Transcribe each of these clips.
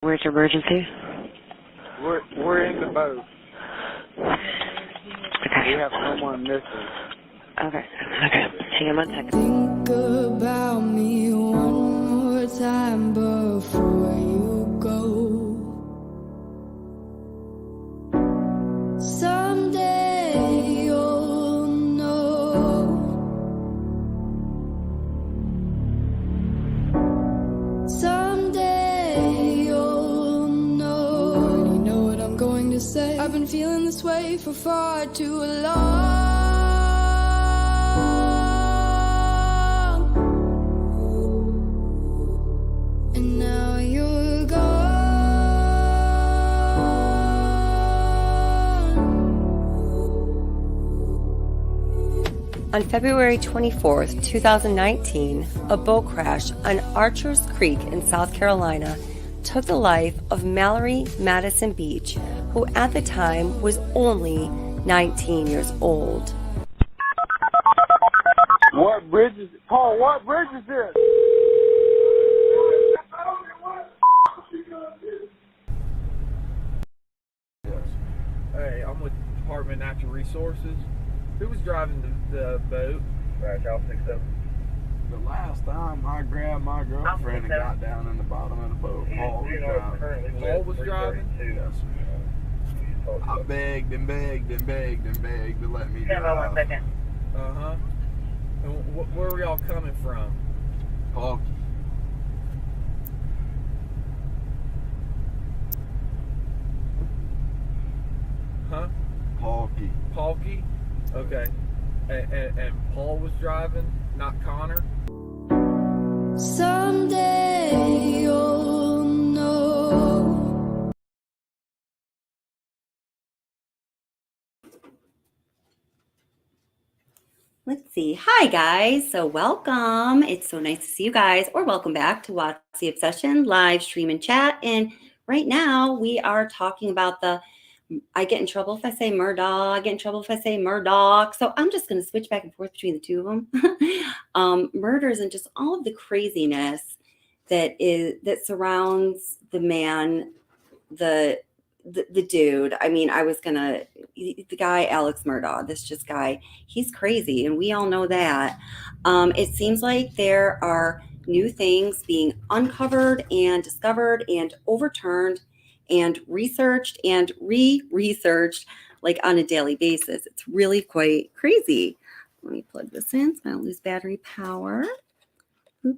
Where's your emergency? We're in the boat. Okay. We have someone missing. Okay. Hang on 1 second. Think about me one more time before you go. Someday you'll know. Someday you'll know. You know what I'm going to say. I've been feeling this way for far too long. And now you're gone. On February 24th, 2019, a boat crash on Archers Creek in South Carolina took the life of Mallory Madison Beach, who at the time was only 19 years old. What bridge is it? Paul, what bridge is this? Hey, I'm with Department of Natural Resources. Who was driving the boat? Right, y'all 6-7. The last time I grabbed my girlfriend and got down in the bottom of the boat, Paul was driving. Paul was driving? Yes, sir. I begged and begged and begged and begged to let me drive. 1 second. Uh-huh. And where were y'all coming from? Paul. Huh? Paulky. Palky? Okay. And Paul was driving, not Connor? Someday you'll know. Let's see. Hi, guys. So welcome. It's so nice to see you guys, or welcome back to Watch the Obsession live stream and chat. And right now we are talking about I get in trouble if I say Murdaugh. I get in trouble if I say Murdaugh. So I'm just going to switch back and forth between the two of them. Murders and just all of the craziness that surrounds the man, the dude. I mean, the guy, Alex Murdaugh, this guy, he's crazy. And we all know that. It seems like there are new things being uncovered and discovered and overturned and researched and re-researched like on a daily basis. It's really quite crazy. Let me plug this in so I don't lose battery power. There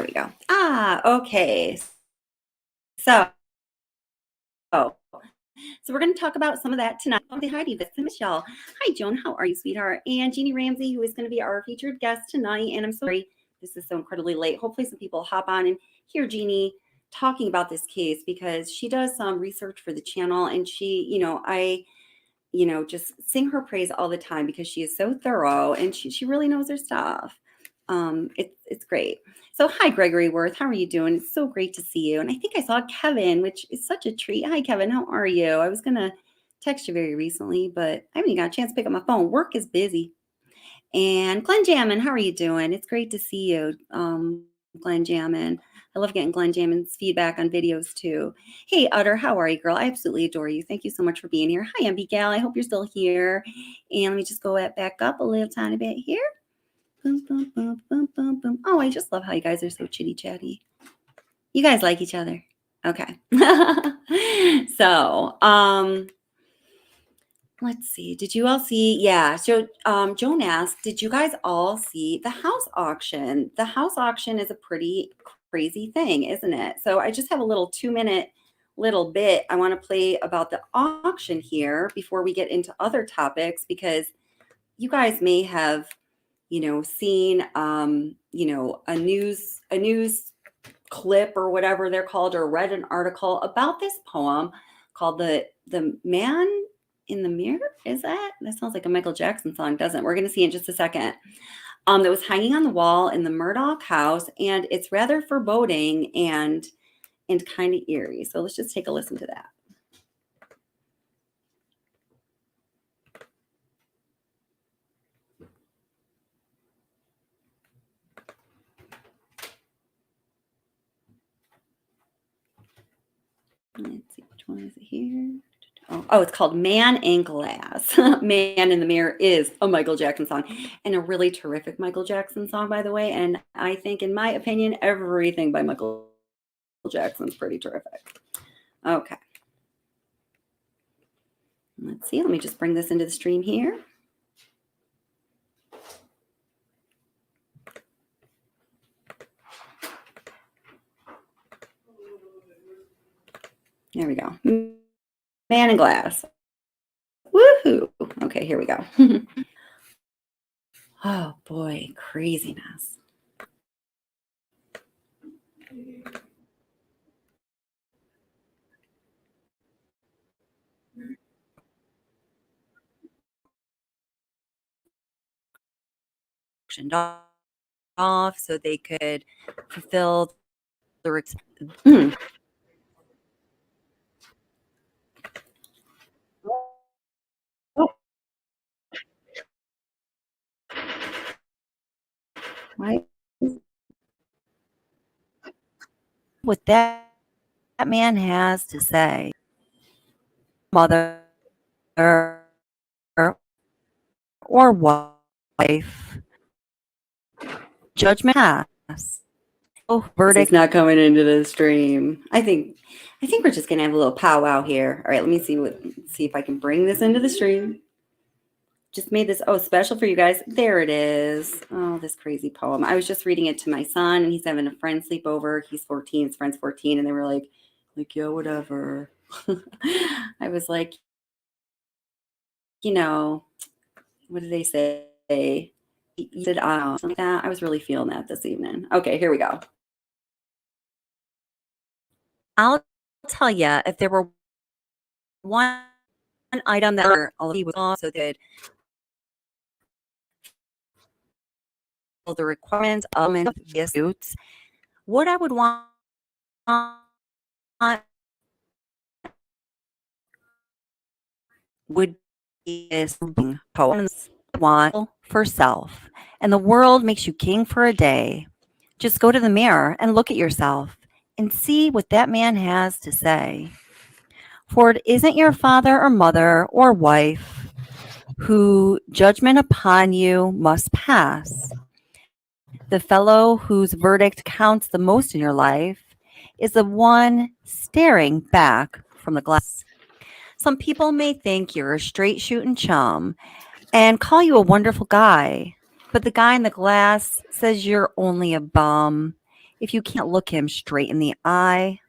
we go. Okay. So we're going to talk about some of that tonight. Say hi to Michelle. Hi, Joan. How are you, sweetheart? And Jeannie Ramsey, who is going to be our featured guest tonight. And I'm sorry this is so incredibly late. Hopefully some people hop on and hear Jeannie talking about this case, because she does some research for the channel, and she, I just sing her praise all the time because she is so thorough and she really knows her stuff. It's great. So hi, Gregory Worth. How are you doing? It's so great to see you. And I think I saw Kevin, which is such a treat. Hi, Kevin. How are you? I was going to text you very recently, but I haven't got a chance to pick up my phone. Work is busy. And Glenn Jammin, how are you doing? It's great to see you, Glenn Jammin. I love getting Glenn Jammin's feedback on videos too. Hey, Utter, how are you, girl? I absolutely adore you. Thank you so much for being here. Hi, MB Gal. I hope you're still here. And let me just go back up a little tiny bit here. Boom, boom, boom, boom, boom, boom. Oh, I just love how you guys are so chitty chatty. You guys like each other. Okay. So, let's see. Did you all see? Yeah. So Joan asked, did you guys all see the house auction? The house auction is a pretty crazy thing, isn't it? So I just have a little 2-minute little bit I want to play about the auction here before we get into other topics, because you guys may have, seen, a news clip or whatever they're called, or read an article about this poem called the Man in the Mirror. That sounds like a Michael Jackson song, doesn't it? We're going to see in just a second. That was hanging on the wall in the Murdaugh house, and it's rather foreboding and kind of eerie. So let's just take a listen to that. Let's see, which one is it here? Oh, it's called Man in Glass. Man in the Mirror is a Michael Jackson song, and a really terrific Michael Jackson song, by the way. And I think, in my opinion, everything by Michael Jackson's pretty terrific. Okay. Let's see. Let me just bring this into the stream here. There we go. Man in Glass. Woohoo. Okay, here we go. Oh boy, craziness. Off so they could fulfill the Why? What that man has to say, mother or wife, judgment pass. Oh, verdict not coming into the stream. I think we're just gonna have a little powwow here. All right, let me see if I can bring this into the stream. Just made this special for you guys. There it is. Oh, this crazy poem. I was just reading it to my son, and he's having a friend sleepover. He's 14. His friend's 14, and they were like, yeah, whatever. I was like, what did they say? You said, something like that. I was really feeling that this evening. Okay, here we go. I'll tell you, if there were one item that he was also did the requirements of suits, what I would want would be poems want for self, and the world makes you king for a day. Just go to the mirror and look at yourself and see what that man has to say. For it isn't your father or mother or wife who judgment upon you must pass. The fellow whose verdict counts the most in your life is the one staring back from the glass. Some people may think you're a straight shooting chum and call you a wonderful guy, but the guy in the glass says you're only a bum if you can't look him straight in the eye.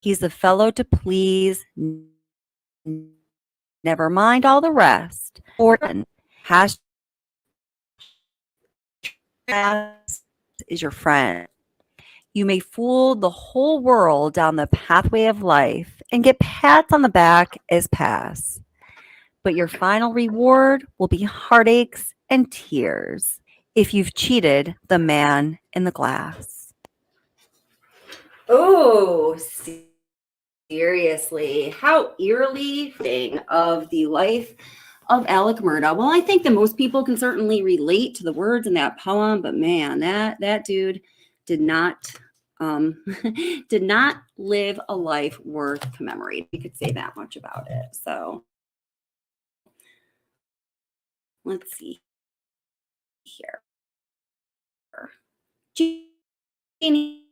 He's the fellow to please. Never mind all the rest. Or is your friend. You may fool the whole world down the pathway of life and get pats on the back as pass. But your final reward will be heartaches and tears if you've cheated the man in the glass. Oh, seriously. How eerily fitting of the life of Alec Murdaugh. Well, I think that most people can certainly relate to the words in that poem, but man, that dude did not did not live a life worth commemorating. We could say that much about it. So let's see here. Jeannie,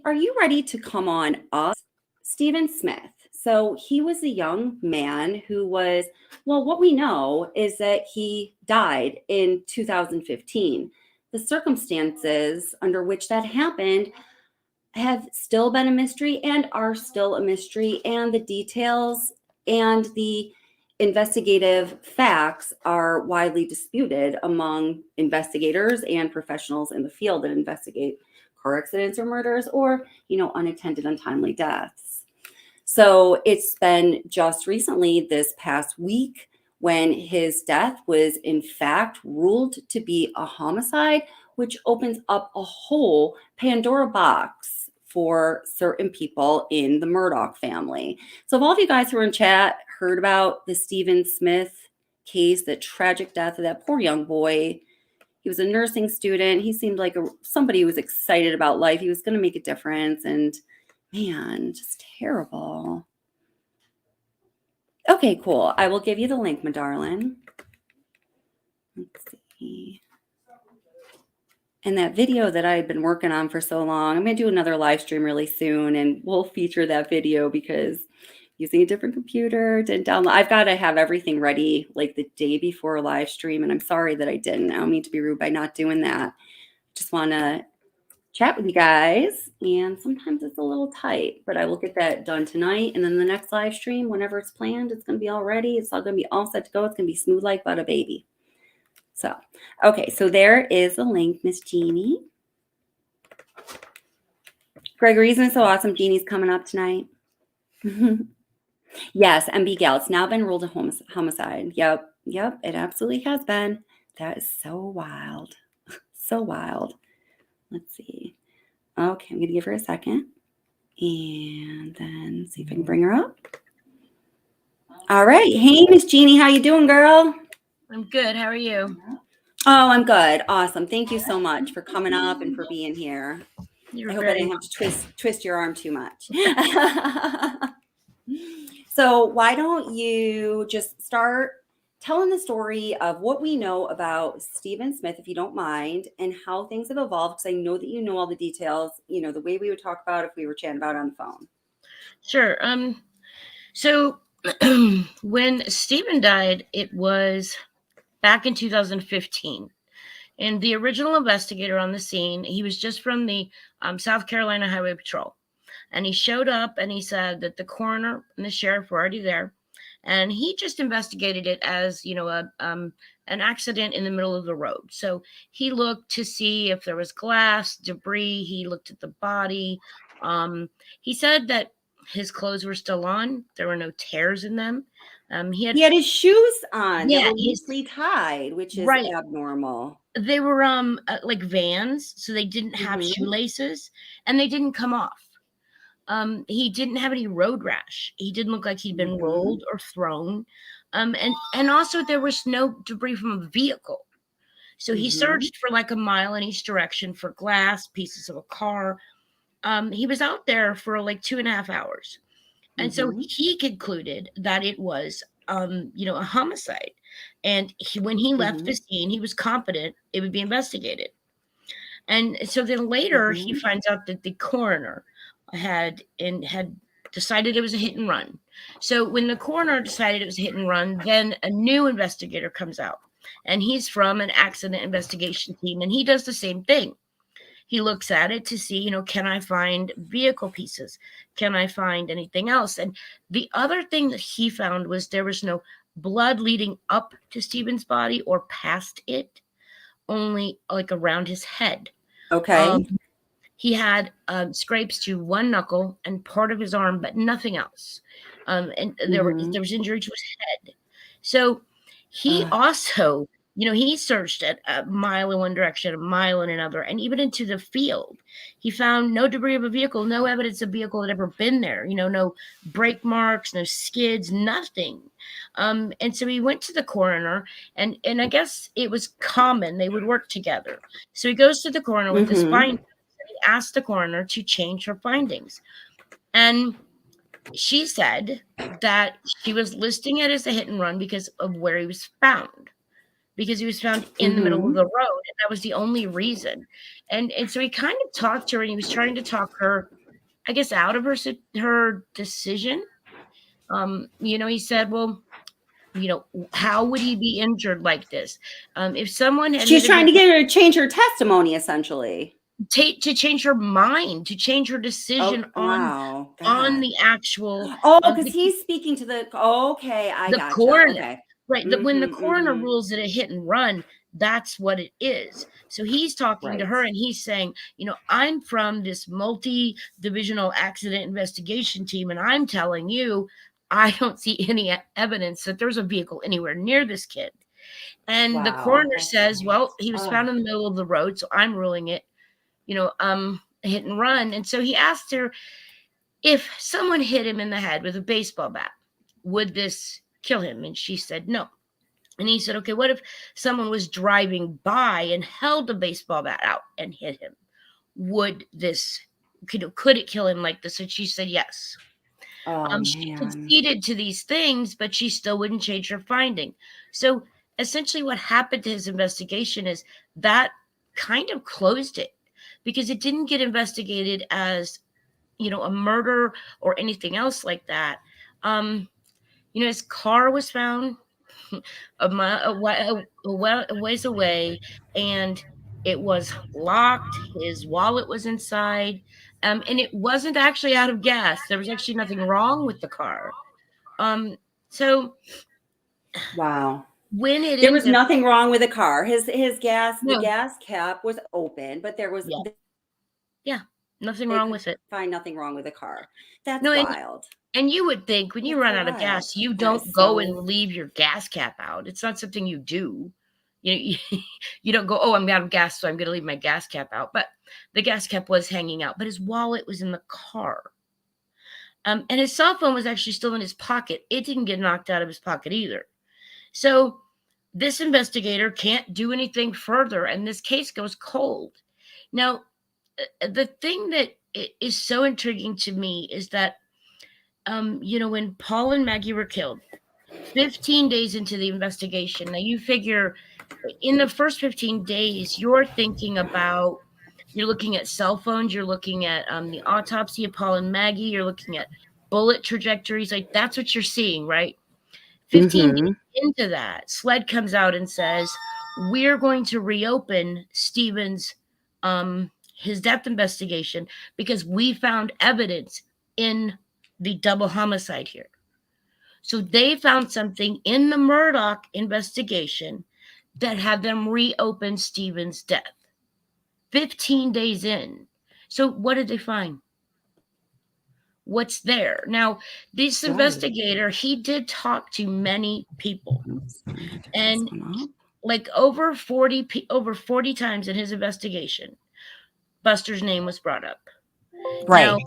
are you ready to come on up? Stephen Smith. So he was a young man who was, well, what we know is that he died in 2015. The circumstances under which that happened have still been a mystery and are still a mystery, and the details and the investigative facts are widely disputed among investigators and professionals in the field that investigate car accidents or murders or, unattended untimely deaths. So it's been just recently, this past week, when his death was in fact ruled to be a homicide, which opens up a whole Pandora box for certain people in the Murdaugh family. So if all of you guys who are in chat heard about the Stephen Smith case, the tragic death of that poor young boy, He was a nursing student. He seemed like somebody who was excited about life. He was going to make a difference. And man, just terrible. Okay, cool. I will give you the link, my darling. Let's see. And that video that I had been working on for so long, I'm going to do another live stream really soon, and we'll feature that video because using a different computer, didn't download. I've got to have everything ready like the day before a live stream, and I'm sorry that I didn't. I don't mean to be rude by not doing that. Just want to chat with you guys, and sometimes it's a little tight, but I will get that done tonight, and then the next live stream, whenever it's planned, it's going to be all ready. It's all going to be all set to go. It's going to be smooth like butter, baby. So, okay, so there is the link, Miss Jeannie. Gregory, isn't it so awesome? Jeannie's coming up tonight. Yes, MB Gal. It's now been ruled a homicide. Yep, it absolutely has been. That is so wild. So wild. Let's see. Okay, I'm going to give her a second. And then see if I can bring her up. All right. Hey, Miss Jeannie, how you doing, girl? I'm good. How are you? Oh, I'm good. Awesome. Thank you so much for coming up and for being here. I hope I didn't have to twist your arm too much. So why don't you just start telling the story of what we know about Stephen Smith, if you don't mind, and how things have evolved, because I know that you know all the details, you know, the way we would talk about if we were chatting about it on the phone. Sure. So when Stephen died, it was back in 2015. And the original investigator on the scene, he was just from the South Carolina Highway Patrol. And he showed up and he said that the coroner and the sheriff were already there. And he just investigated it as, you know, an accident in the middle of the road. So he looked to see if there was glass, debris. He looked at the body. He said that his clothes were still on. There were no tears in them. He had his shoes on. Yeah, loosely tied, which is abnormal. They were like Vans, so they didn't have shoelaces, and they didn't come off. He didn't have any road rash. He didn't look like he'd been rolled or thrown. And also there was no debris from a vehicle. So he searched for like a mile in each direction for glass, pieces of a car. He was out there for like 2.5 hours. And so he concluded that it was, you know, a homicide. And when he left the scene, he was confident it would be investigated. And so then later he finds out that the coroner had decided it was a hit and run. So when the coroner decided it was a hit and run, then a new investigator comes out, and he's from an accident investigation team, and he does the same thing. He looks at it to see, you know, can I find vehicle pieces? Can I find anything else? And the other thing that he found was there was no blood leading up to Stephen's body or past it, only like around his head. Okay. He had scrapes to one knuckle and part of his arm, but nothing else. And there was injury to his head. So he also, you know, he searched at a mile in one direction, a mile in another, and even into the field. He found no debris of a vehicle, no evidence of a vehicle had ever been there. You know, no brake marks, no skids, nothing. And so he went to the coroner, and I guess it was common they would work together. So he goes to the coroner with his findings. He asked the coroner to change her findings, and she said that she was listing it as a hit and run because of where he was found. Because he was found in the middle of the road, and that was the only reason. And so he kind of talked to her, and he was trying to talk her, I guess, out of her decision. You know, he said, well, you know, how would he be injured like this? If someone had... She's trying to get her to change her testimony, essentially. To change her mind, to change her decision on the actual... because he's speaking to the... Okay, I got coroner. Okay. Right. When the coroner rules it a hit and run, that's what it is. So he's talking to her, and he's saying, you know, I'm from this multi-divisional accident investigation team, and I'm telling you, I don't see any evidence that there's a vehicle anywhere near this kid. And the coroner says, well, he was found in the middle of the road, so I'm ruling it, you know, a hit and run. And so he asked her, if someone hit him in the head with a baseball bat, would this kill him? And she said no. And he said, okay, what if someone was driving by and held a baseball bat out and hit him? Could it kill him like this? And she said yes. Oh, She man. conceded to these things, but she still wouldn't change her finding. So essentially what happened to his investigation is that kind of closed it, because it didn't get investigated as, a murder or anything else like that. His car was found a ways away, and it was locked. His wallet was inside, and it wasn't actually out of gas. There was actually nothing wrong with the car. So Wow. when it There was ended, nothing wrong with the car. The No. gas cap was open, but there was nothing they wrong could with it. find nothing wrong with the car. That's No, wild. And you would think when you That's run so out of wild. gas, you That don't is go so- and leave your gas cap out. It's not something you do. You don't go, oh, I'm out of gas, so I'm going to leave my gas cap out. But the gas cap was hanging out, but his wallet was in the car. And his cell phone was actually still in his pocket. It didn't get knocked out of his pocket either. So this investigator can't do anything further, and this case goes cold. Now, the thing that is so intriguing to me is that, when Paul and Maggie were killed, 15 days into the investigation, now you figure in the first 15 days, you're looking at cell phones, you're looking at the autopsy of Paul and Maggie, you're looking at bullet trajectories, like that's what you're seeing, right? 15 days into that, SLED comes out and says, we're going to reopen Stephen's his death investigation because we found evidence in the double homicide here. So they found something in the Murdaugh investigation that had them reopen Stephen's death 15 days in. So what did they find? What's there? Now, this investigator, he did talk to many people, and like over 40 times in his investigation, Buster's name was brought up. Right. Now,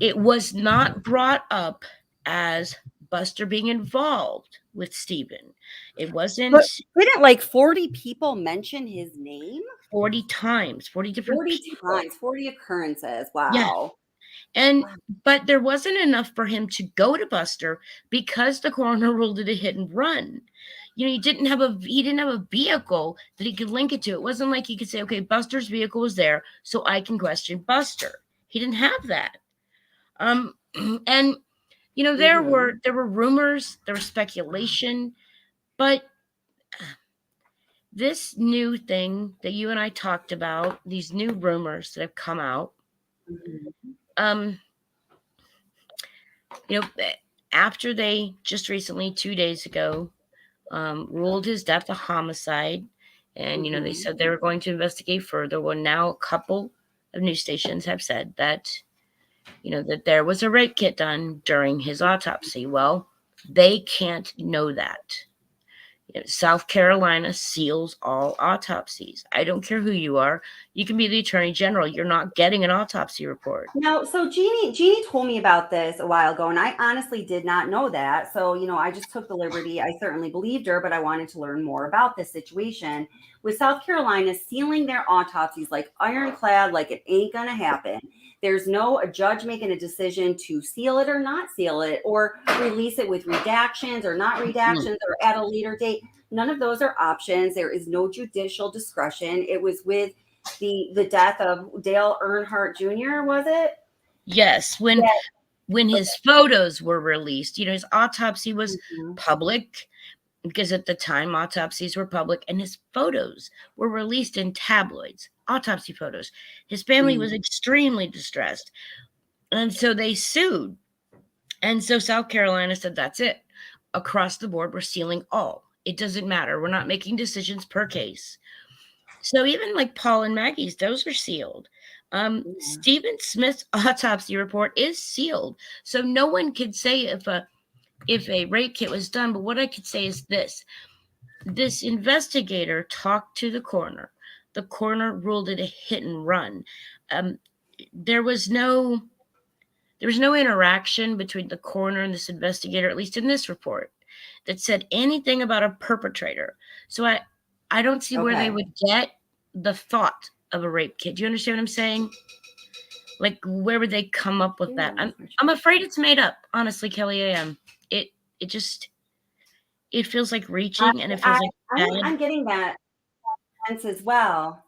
it was not brought up as Buster being involved with Stephen. It wasn't. But didn't like 40 people mention his name? 40 times, 40 different 40 people. times, 40 occurrences. Wow. Yeah. But there wasn't enough for him to go to Buster because the coroner ruled it a hit and run. He didn't have a vehicle that he could link it to. It wasn't like he could say, okay, Buster's vehicle was there, so I can question Buster. He didn't have that. And there were rumors, there was speculation, but this new thing that you and I talked about, these new rumors that have come out, after they just recently, 2 days ago, ruled his death a homicide, and they said they were going to investigate further. Well, now a couple of news stations have said that that there was a rape kit done during his autopsy. Well, they can't know that. South Carolina seals all autopsies. I don't care who you are. You can be the attorney general. You're not getting an autopsy report. No, so Jeannie told me about this a while ago, and I honestly did not know that. So, I just took the liberty. I certainly believed her, but I wanted to learn more about this situation with South Carolina sealing their autopsies like ironclad, like it ain't going to happen. There's no a judge making a decision to seal it or not seal it, or release it with redactions or not redactions, or at a later date. None of those are options. There is no judicial discretion. It was with the death of Dale Earnhardt Jr., was it? Yes, when his photos were released, his autopsy was public, because at the time autopsies were public, and his photos were released in tabloids, autopsy photos. His family was extremely distressed, and so they sued. And so South Carolina said, that's it. Across the board, we're sealing all. It doesn't matter. We're not making decisions per case. So even like Paul and Maggie's, those are sealed. Stephen Smith's autopsy report is sealed. So no one could say if a rape kit was done, but what I could say is this investigator talked to the coroner. The coroner ruled it a hit and run. There was no interaction between the coroner and this investigator, at least in this report. that said anything about a perpetrator. So I don't see where they Okay. would get the thought of a rape kit. Do you understand what I'm saying? Like, where would they come up with that? I'm afraid it's made up. Honestly, Kelly, I am. It just, it feels like reaching, and it feels like bad. I'm getting that sense as well.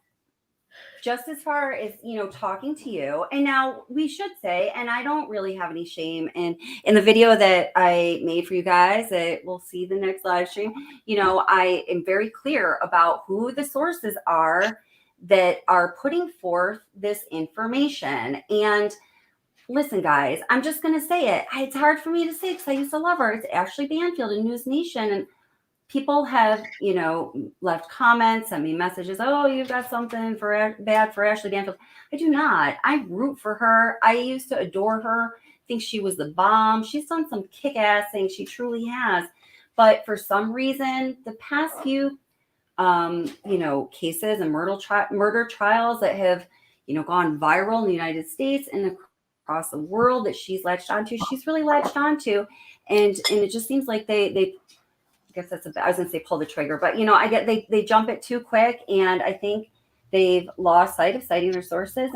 Just as far as, talking to you. And now we should say, and I don't really have any shame in the video that I made for you guys that we'll see the next live stream. I am very clear about who the sources are that are putting forth this information. And listen, guys, I'm just going to say it. It's hard for me to say because I used to love her. It's Ashley Banfield in News Nation. And people have, left comments, sent me messages. Oh, you've got something bad for Ashley Banfield. I do not. I root for her. I used to adore her. Think she was the bomb. She's done some kick-ass things. She truly has. But for some reason, the past few, cases and murder trials that have, gone viral in the United States and across the world that she's latched onto, she's really latched onto, and it just seems like they I guess I was gonna say pull the trigger, but I get they jump it too quick, and I think they've lost sight of citing their sources,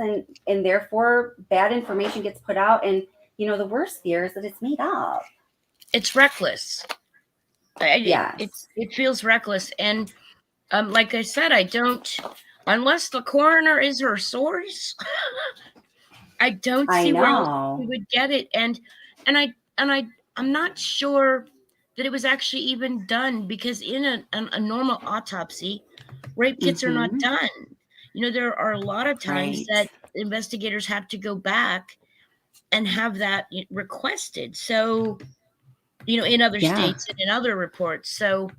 and therefore bad information gets put out, and the worst fear is that it's made up. It's reckless. It feels reckless, and like I said, I don't, unless the coroner is her source. I don't see where else we would get it, and I'm not sure that it was actually even done, because in a normal autopsy, rape kits are not done. There are a lot of times that investigators have to go back and have that requested. So, in other states and in other reports. So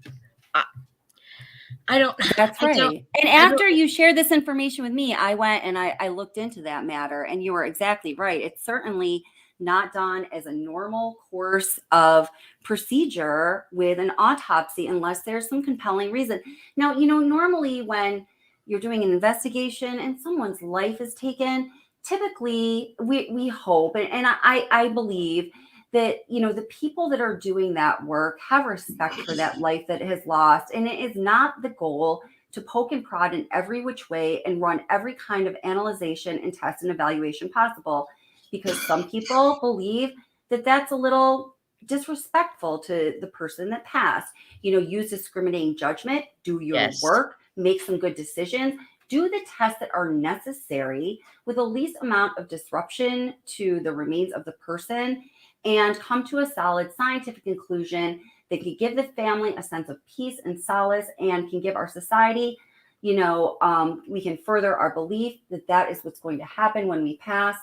I don't. That's right. And after you shared this information with me, I went and I looked into that matter, and you were exactly right. It's certainly not done as a normal course of procedure with an autopsy unless there's some compelling reason. Now, normally when you're doing an investigation and someone's life is taken, typically we hope, and I believe that, the people that are doing that work have respect for that life that has lost. And it is not the goal to poke and prod in every which way and run every kind of analyzation and test and evaluation possible, because some people believe that that's a little disrespectful to the person that passed. Use discriminating judgment, do your work, make some good decisions, do the tests that are necessary with the least amount of disruption to the remains of the person, and come to a solid scientific conclusion that can give the family a sense of peace and solace, and can give our society, we can further our belief that that is what's going to happen when we pass,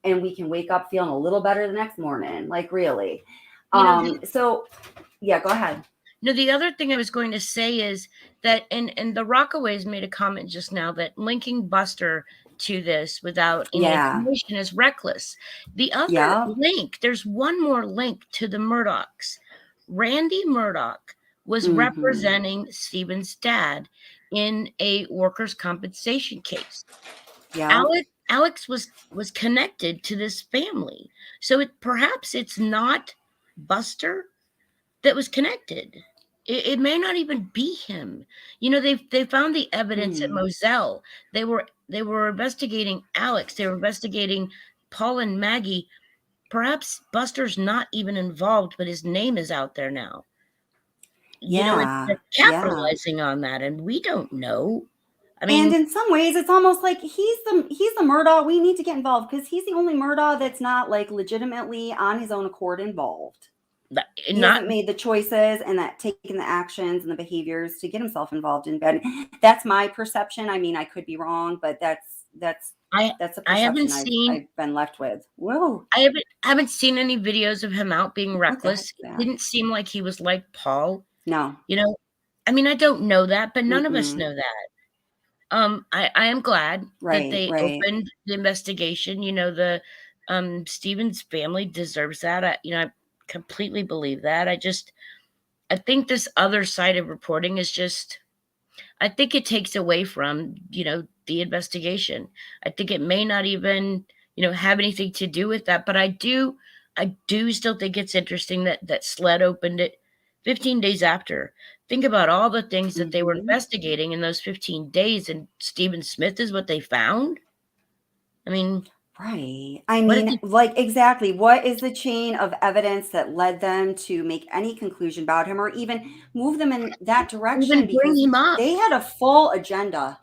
and we can wake up feeling a little better the next morning. Like, really. So yeah, go ahead. No, the other thing I was going to say is that, and the Rockaways made a comment just now that linking Buster to this without any information is reckless. The other link, there's one more link to the Murdaughs. Randy Murdaugh was representing Stephen's dad in a workers' compensation case. Alex was connected to this family, so perhaps it's not Buster that was connected. It may not even be him. They found the evidence at Moselle. They were investigating Alex. They were investigating Paul and Maggie. Perhaps Buster's not even involved, but his name is out there now. They're capitalizing on that, and we don't know. I mean, and in some ways, it's almost like he's the Murdaugh. We need to get involved because he's the only Murdaugh that's not like legitimately on his own accord involved. He hasn't made the choices and taken the actions and the behaviors to get himself involved in bed. That's my perception. I mean, I could be wrong, but that's a perception I've been left with. Whoa! I haven't seen any videos of him out being reckless. It didn't seem like he was like Paul. No. I mean, I don't know that, but none of us know that. I am glad that they opened the investigation. The Stephen's family deserves that. I completely believe that. I think this other side of reporting is just, I think it takes away from, the investigation. I think it may not even, have anything to do with that, but I do still think it's interesting that SLED opened it, 15 days after. Think about all the things that they were investigating in those 15 days, and Stephen Smith is what they found. I mean, right. I mean, like, exactly. What is the chain of evidence that led them to make any conclusion about him or even move them in that direction? Even bring him up. They had a full agenda.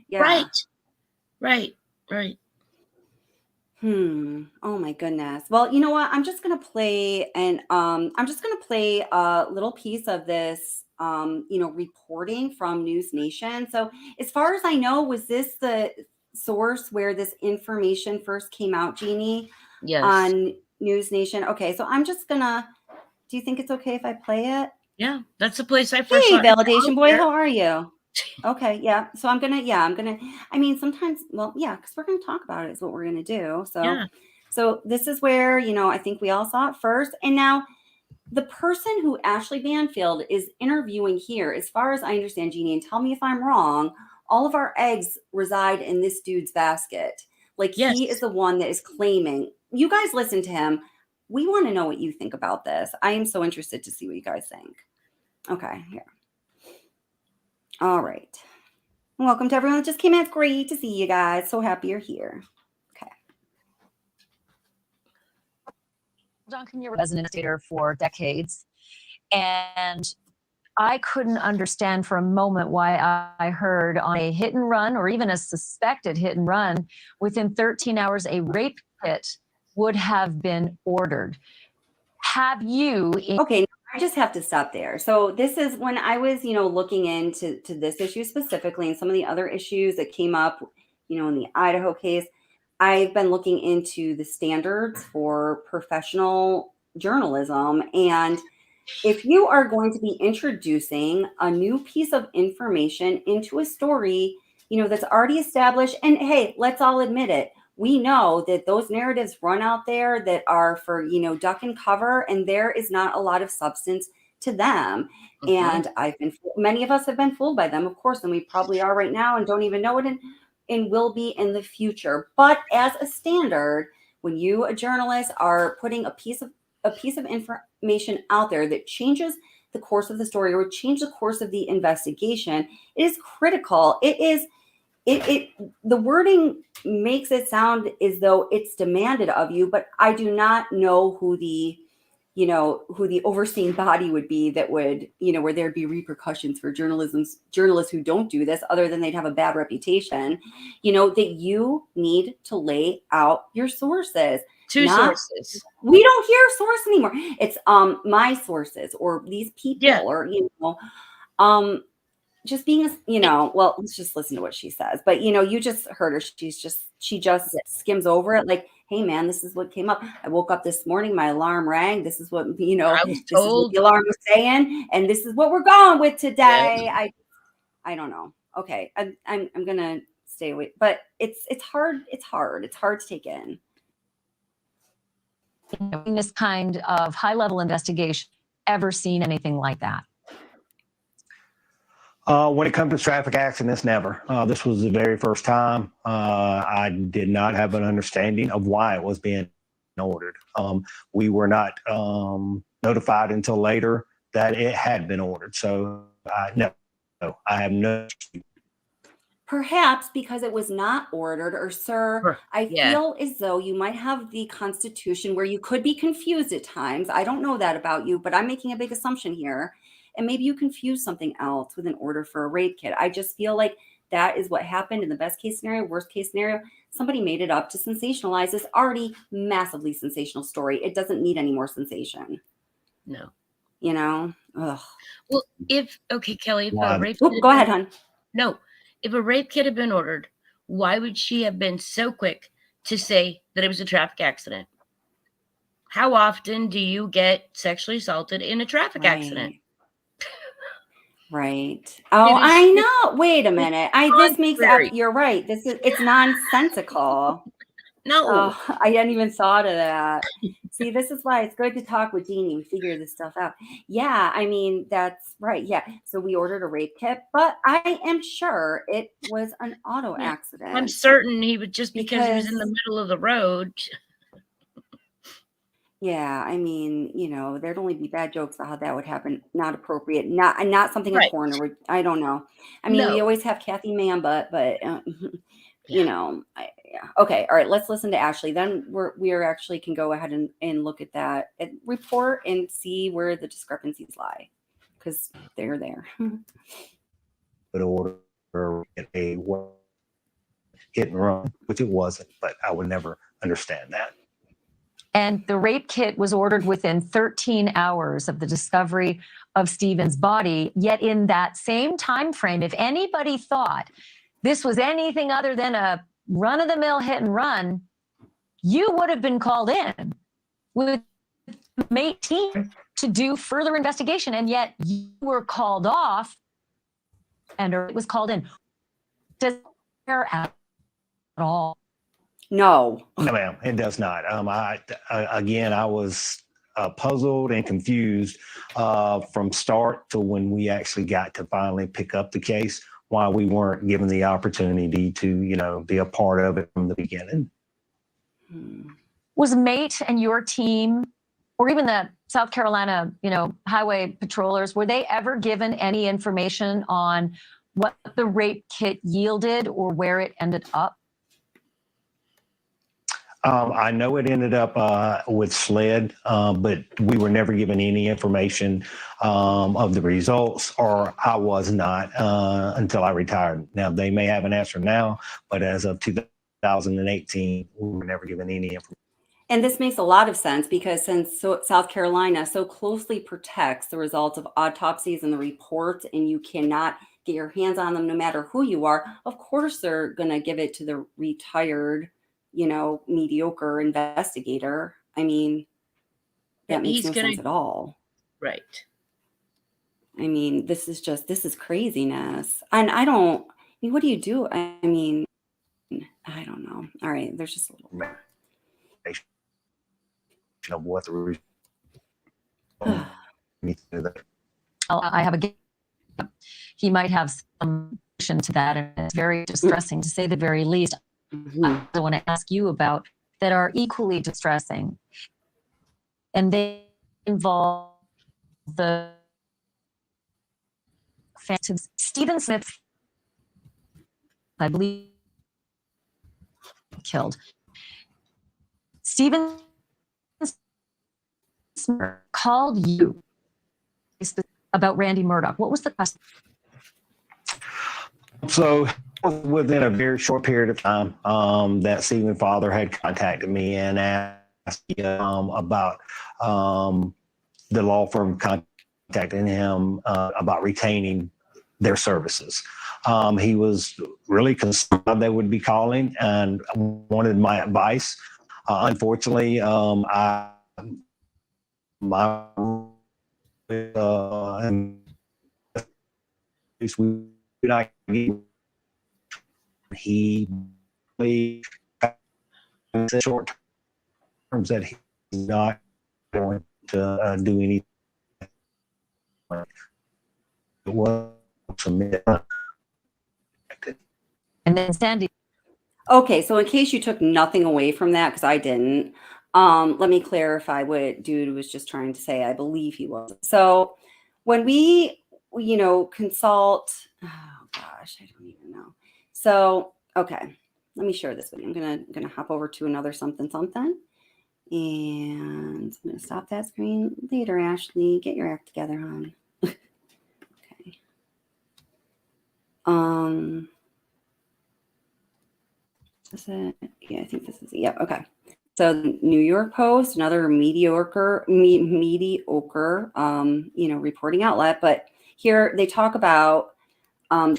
Yeah. Right. Oh my goodness. Well, you know what? I'm just gonna play a little piece of this reporting from News Nation. So as far as I know, was this the source where this information first came out, Jeannie? Yes. On News Nation. Okay, so I'm just gonna, do you think it's okay if I play it? Yeah, that's the place I first Hey, saw Validation Boy, how are you? Okay, yeah. So I'm gonna, I mean, sometimes, well, yeah, because we're gonna talk about it is what we're gonna do. So Yeah. So this is where, I think we all saw it first. And now the person who Ashley Banfield is interviewing here, as far as I understand, Jeannie, and tell me if I'm wrong, all of our eggs reside in this dude's basket. Like, Yes. he is the one that is claiming. You guys listen to him. We want to know what you think about this. I am so interested to see what you guys think. Okay, here. All right. Welcome to everyone that just came in. It's great to see you guys. So happy you're here. Duncan, you were as an investigator for decades, and I couldn't understand for a moment why I heard on a hit and run or even a suspected hit and run, within 13 hours, a rape kit would have been ordered. Have you? Okay, I just have to stop there. So this is when I was, looking into this issue specifically and some of the other issues that came up, in the Idaho case. I've been looking into the standards for professional journalism. And if you are going to be introducing a new piece of information into a story, that's already established, and hey, let's all admit it, we know that those narratives run out there that are for, duck and cover, and there is not a lot of substance to them. And many of us have been fooled by them, of course, and we probably are right now and don't even know it. And will be in the future. But as a standard, when you, a journalist, are putting a piece of information out there that changes the course of the story or change the course of the investigation, it is critical. The wording makes it sound as though it's demanded of you, but I do not know who the overseeing body would be that would, where there'd be repercussions for journalists who don't do this, other than they'd have a bad reputation, that you need to lay out your sources. Sources. We don't hear source anymore. It's my sources or these people or, just being, well, let's just listen to what she says. But, you just heard her. She just skims over it like, hey, man, this is what came up. I woke up this morning, my alarm rang. This is what, I was told. This is what the alarm was saying. And this is what we're going with today. Yeah. I don't know. Okay. I'm going to stay away. But it's hard. It's hard to take in. In this kind of high-level investigation, ever seen anything like that? When it comes to traffic accidents, never. This was the very first time. I did not have an understanding of why it was being ordered. We were not notified until later that it had been ordered. So no, I have no. Perhaps because it was not ordered, or sir, I feel as though you might have the Constitution where you could be confused at times. I don't know that about you, but I'm making a big assumption here. And maybe you confuse something else with an order for a rape kit. I just feel like that is what happened in the best case scenario. Worst case scenario, somebody made it up to sensationalize this already massively sensational story. It doesn't need any more sensation. No. Ugh. Well, Kelly, if a rape go ahead, hon. No, if a rape kit had been ordered, why would she have been so quick to say that it was a traffic accident? How often do you get sexually assaulted in a traffic accident? Right. Oh, I know. Wait a minute. You're right. It's nonsensical. No. Oh, I hadn't even thought of that. See, this is why it's good to talk with Jeannie. We figure this stuff out. Yeah, I mean, that's right. Yeah. So we ordered a rape kit, but I am sure it was an auto accident. I'm certain he would, just because he was in the middle of the road. Yeah, I mean, there'd only be bad jokes about how that would happen. Not appropriate. Not something a Right. coroner would. I don't know. I mean, we No. always have Kathy Mamba, but Yeah. yeah. Okay, all right. Let's listen to Ashley. Then we actually can go ahead and look at that report and see where the discrepancies lie, because they're there. Would order a hit and run, which it wasn't, but I would never understand that. And the rape kit was ordered within 13 hours of the discovery of Stephen's body. Yet in that same time frame, if anybody thought this was anything other than a run-of-the-mill hit and run, you would have been called in with the mate team to do further investigation. And yet you were called off and it was called in. Does it care at all? No. No, ma'am, it does not. I was puzzled and confused from start to when we actually got to finally pick up the case, why we weren't given the opportunity to, be a part of it from the beginning. Was Mate and your team, or even the South Carolina, highway patrollers, were they ever given any information on what the rape kit yielded or where it ended up? I know it ended up with SLED, but we were never given any information of the results, or I was not until I retired. Now, they may have an answer now, but as of 2018, we were never given any information. And this makes a lot of sense because since South Carolina so closely protects the results of autopsies and the reports, and you cannot get your hands on them no matter who you are, of course they're going to give it to the retired, mediocre investigator. I mean, that makes no sense at all. Right. I mean, this is craziness. And what do you do? I mean, I don't know. All right. There's just a little more. Of what the I have he might have some addition to that, and it's very distressing to say the very least. I want to ask you about that are equally distressing, and they involve the Stephen Smith, I believe, killed. Stephen Smith called you about Randy Murdaugh. What was the question? So within a very short period of time, that Stephen's father had contacted me and asked me about the law firm contacting him about retaining their services. He was really concerned they would be calling and wanted my advice. Unfortunately, he short terms that he's not going to do anything. It was submit. And then Sandy. Okay, so in case you took nothing away from that, because I didn't, let me clarify what dude was just trying to say. I believe he was. So when we, consult, oh gosh, I don't even know. So, okay, let me share this with you. I'm gonna hop over to another something, and I'm gonna stop that screen later. Ashley, get your act together, hon. Okay. Is it? Yeah, I think this is. Yep. Okay. So New York Post, another mediocre, reporting outlet, but here they talk about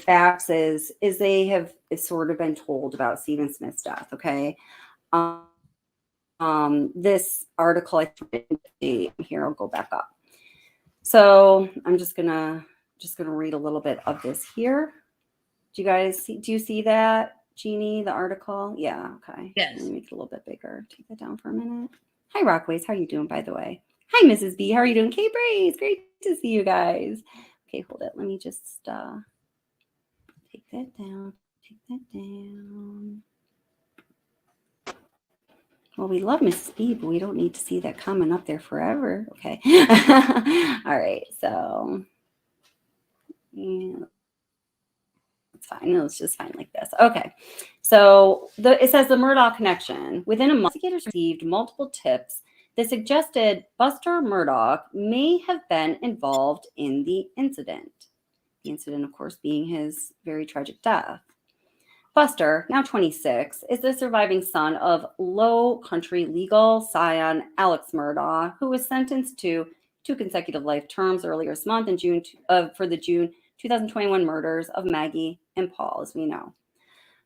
facts is they have sort of been told about Stephen Smith's death. Okay. This article, here, I'll go back up. So I'm just gonna read a little bit of this here. Do you see that, Jeannie, the article? Yeah. Okay. Yes. Let me make it a little bit bigger. Take that down for a minute. Hi, Rockways. How are you doing, by the way? Hi, Mrs. B. How are you doing? Kay Brace. Great to see you guys. Okay, hold it. Let me just take that down. Take that down. Well, we love Mrs. B, but we don't need to see that comment up there forever. Okay. All right. So, yeah, it's fine. It's just fine like this. Okay. So it says the Murdaugh connection. Within a month, investigators received multiple tips that suggested Buster Murdaugh may have been involved in the incident. The incident, of course, being his very tragic death. Buster, now 26, is the surviving son of Low Country legal scion Alex Murdaugh, who was sentenced to 2 consecutive life terms earlier this month in June for the June 2021 murders of Maggie and Paul, as we know.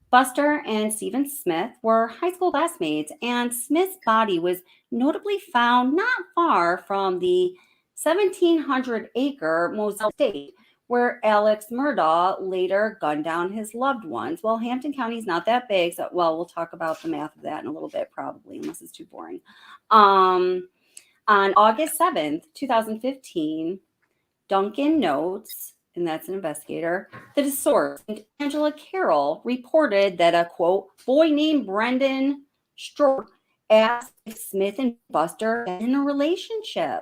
Buster and Stephen Smith were high school classmates, and Smith's body was notably found not far from the 1,700-acre Moselle estate, where Alex Murdaugh later gunned down his loved ones. Well, Hampton County is not that big, so we'll talk about the math of that in a little bit, probably, unless it's too boring. On August 7th, 2015, Duncan notes, and that's an investigator, that a source, Angela Carroll, reported that a, quote, boy named Brendan Stroh asked if Smith and Buster were in a relationship.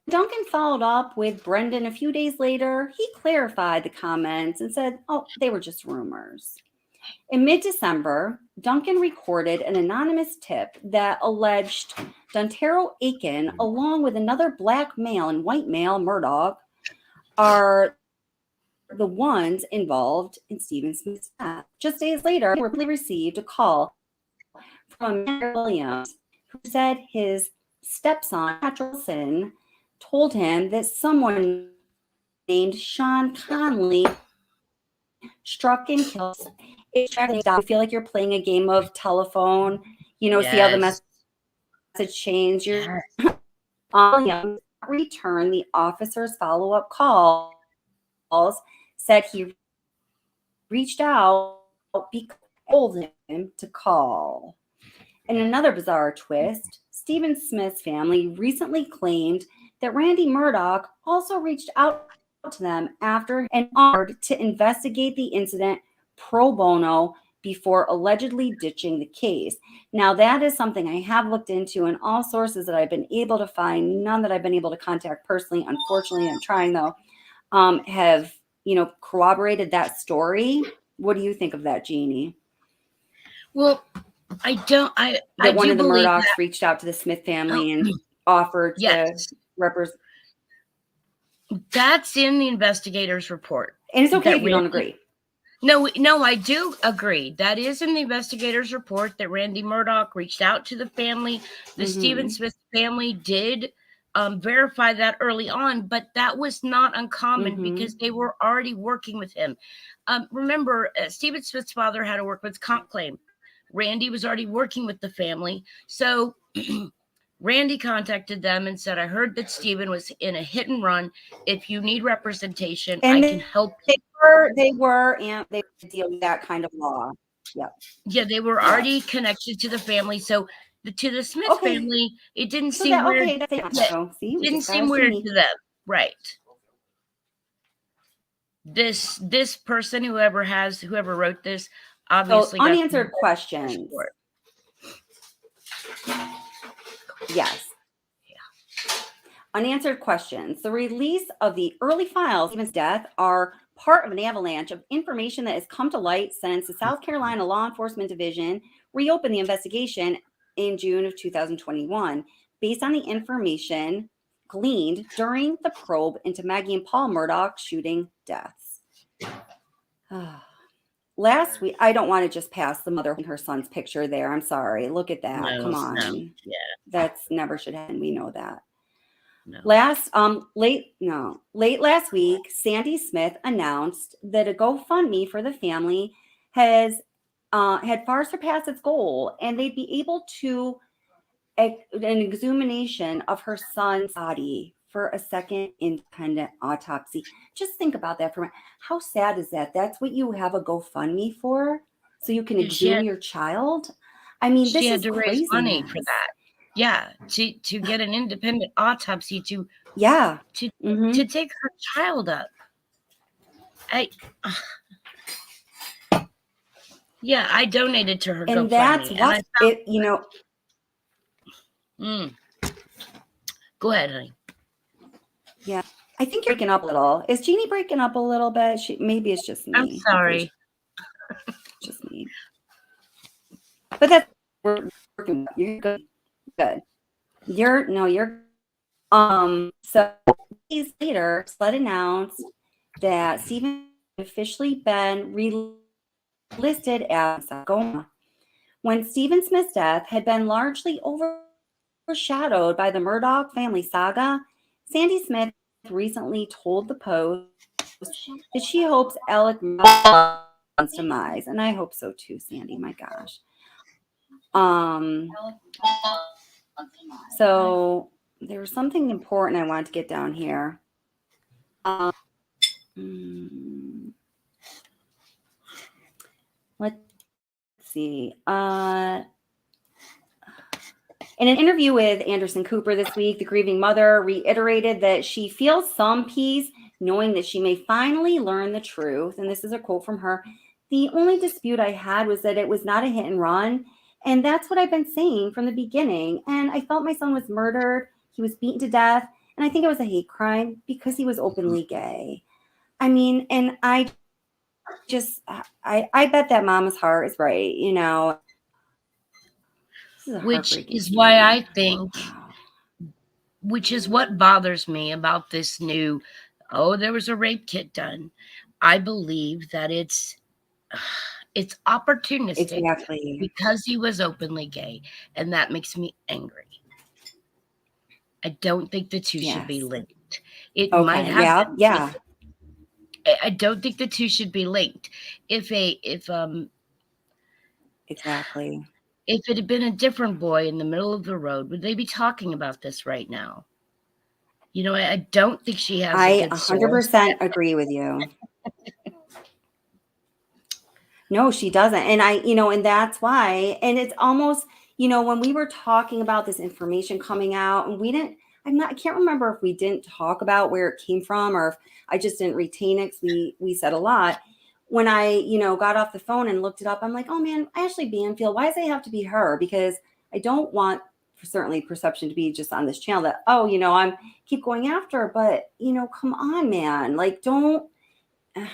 Duncan followed up with Brendan a few days later. He clarified the comments and said, oh, they were just rumors. In mid-December, Duncan recorded an anonymous tip that alleged Dontero Aiken, along with another black male and white male, Murdaugh, are the ones involved in Stephen Smith's death. Just days later, he received a call from Mary Williams, who said his stepson, Patrick Wilson, told him that someone named Sean Conley struck and killed. I feel like you're playing a game of telephone, see how the message changed. You're return the officer's follow-up calls, said he reached out because I told him to call. In another bizarre twist, Stephen Smith's family recently claimed that Randy Murdaugh also reached out to them after and offered to investigate the incident pro bono before allegedly ditching the case. Now, that is something I have looked into, and all sources that I've been able to find, none that I've been able to contact personally, unfortunately, I'm trying though, have, corroborated that story. What do you think of that, Jeannie? Well, I one do of the believe Murdaughs that reached out to the Smith family and offered to represent. That's in the investigator's report. And it's okay if you don't agree. No, I do agree. That is in the investigator's report that Randy Murdaugh reached out to the family. The Stephen Smith family did verify that early on, but that was not uncommon because they were already working with him. Remember, Stephen Smith's father had to work with comp claim. Randy was already working with the family. So Randy contacted them and said, I heard that Stephen was in a hit and run. If you need representation, I can help you. They were, and they deal with that kind of law. Yeah. Yeah, they were already connected to the family. So to the Smith family, it didn't seem weird. It didn't seem weird to them. Right. This person, whoever wrote this, obviously unanswered questions. Yes. Unanswered questions. The release of the early files of Stephen's death are part of an avalanche of information that has come to light since the South Carolina Law Enforcement Division reopened the investigation in June of 2021, based on the information gleaned during the probe into Maggie and Paul Murdaugh shooting deaths. Last week, I don't want to just pass the mother and her son's picture there. I'm sorry. Look at that. No, come on. No. Yeah. That's never should happen. We know that. No. Late last week, Sandy Smith announced that a GoFundMe for the family had far surpassed its goal, and they'd be able to an exhumation of her son's body for a second independent autopsy. Just think about that for a minute. How sad is that? That's what you have a GoFundMe for, so you can exhume your child. I mean, she had to raise money for that. Yeah, to get an independent autopsy to take her child up. Yeah, I donated to her And that's GoFundMe. what it, you know. Go ahead, honey. Yeah, I think you're breaking up a little. Is Jeannie breaking up a little bit? Maybe it's just me. I'm sorry. Just me. But that's we're working. You're good. Good. You're. So days later, Sled announced that Stephen had officially been relisted as Goma. When Stephen Smith's death had been largely overshadowed by the Murdaugh family saga, Sandy Smith recently told the Post that she hopes Alec Murdaugh's demise, and I hope so too, Sandy. My gosh. So there was something important I wanted to get down here. Let's see. In an interview with Anderson Cooper this week, the grieving mother reiterated that she feels some peace knowing that she may finally learn the truth. And this is a quote from her. The only dispute I had was that it was not a hit and run. And that's what I've been saying from the beginning. And I felt my son was murdered. He was beaten to death. And I think it was a hate crime because he was openly gay. I mean, and I bet that mama's heart is right, you know. Which is why I think, which is what bothers me about this new, there was a rape kit done. I believe that it's opportunistic because he was openly gay, and that makes me angry. I don't think the two should be linked. It might have I don't think the two should be linked. If it had been a different boy in the middle of the road, would they be talking about this right now? You know, I don't think she has. I 100% agree with you. No, she doesn't. And and that's why. And it's almost, when we were talking about this information coming out, and I can't remember if we didn't talk about where it came from or if I just didn't retain it because we said a lot. When I, got off the phone and looked it up, I'm like, oh man, Ashley Banfield, why does it have to be her? Because I don't want certainly perception to be just on this channel that, I'm keep going after her, but come on, man, like don't.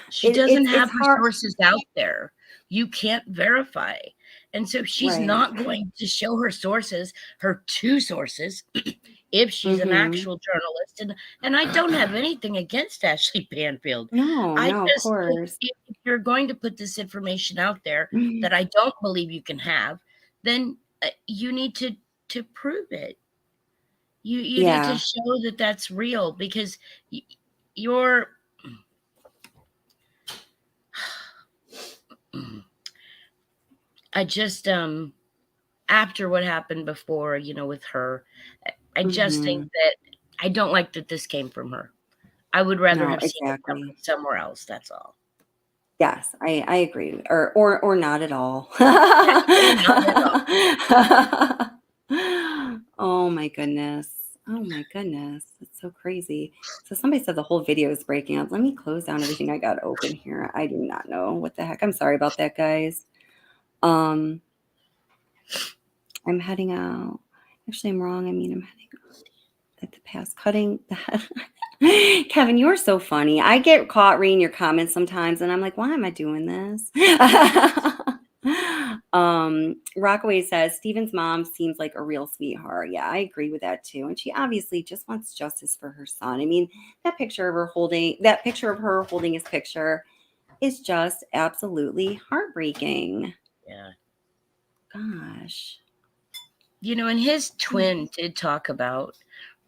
She doesn't have her sources out there. You can't verify. And so she's not going to show her sources, her two sources, if she's an actual journalist. And I don't have anything against Ashley Banfield. No, of course. If you're going to put this information out there that I don't believe you can have, then you need to prove it. You need to show that that's real because you're... I just, after what happened before, with her, I just think that I don't like that this came from her. I would rather have seen it come from somewhere else. That's all. Yes, I agree. Or not at all. Oh my goodness. It's so crazy. So somebody said the whole video is breaking up. Let me close down everything I got open here. I do not know what the heck. I'm sorry about that, guys. I'm heading out. Actually, I'm wrong. I'm heading out at the pass cutting. Kevin, you're so funny. I get caught reading your comments sometimes, and I'm like, why am I doing this? Rockaway says Stephen's mom seems like a real sweetheart. Yeah, I agree with that too. And she obviously just wants justice for her son. I mean, that picture of her holding his picture is just absolutely heartbreaking. Yeah. Gosh. And his twin did talk about,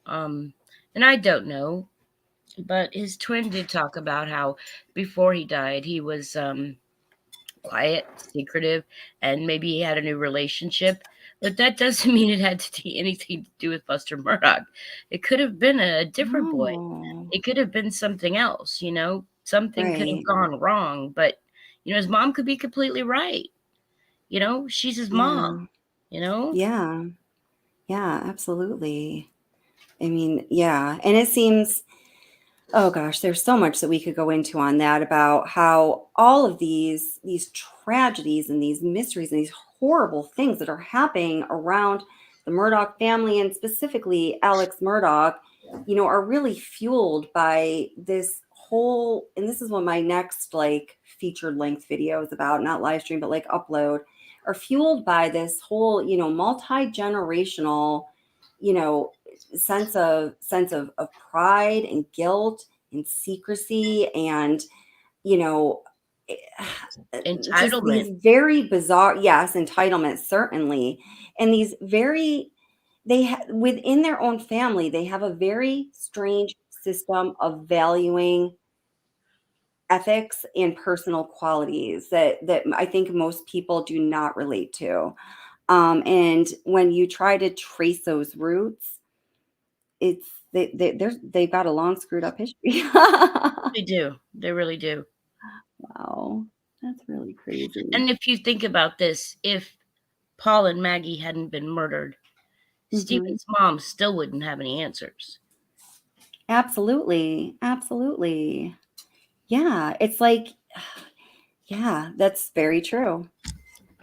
and I don't know, but his twin did talk about how before he died, he was quiet, secretive, and maybe he had a new relationship. But that doesn't mean it had to be anything to do with Buster Murdaugh. It could have been a different boy. It could have been something else, Something could have gone wrong. But, his mom could be completely right. She's his mom, Yeah. Yeah, absolutely. I mean, yeah. And it seems, Oh gosh, there's so much that we could go into on that about how all of these tragedies and these mysteries and these horrible things that are happening around the Murdaugh family and specifically Alex Murdaugh, are really fueled by this whole, and this is what my next like featured length video is about, not live stream, but like upload, are fueled by this whole, multi-generational, sense of pride and guilt and secrecy and just these Entitlement. very bizarre, yes, entitlement certainly, and these very within their own family they have a very strange system of valuing ethics and personal qualities that I think most people do not relate to. And when you try to trace those roots, it's they've got a long screwed up history. They do. They really do. Wow, that's really crazy. And if you think about this, if Paul and Maggie hadn't been murdered, Stephen's mom still wouldn't have any answers. Absolutely. Absolutely. Yeah. It's like, yeah, that's very true.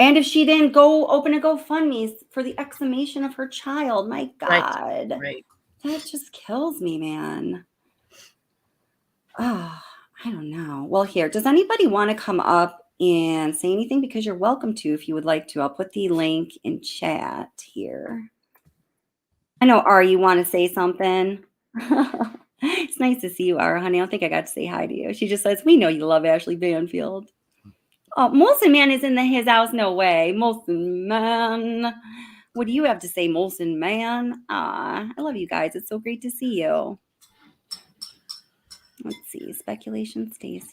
And if she didn't go open a GoFundMe for the exhumation of her child, my God, Right. that just kills me, man. Oh, I don't know. Well, here, does anybody want to come up and say anything? Because you're welcome to if you would like to. I'll put the link in chat here. I know, Ara, you want to say something? It's nice to see you, Ara, honey. I don't think I got to say hi to you. She just says, we know you love Ashley Banfield. Oh, Molson Man is in his house. No way. Molson Man. What do you have to say, Molson Man? I love you guys. It's so great to see you. Let's see. Speculation stays.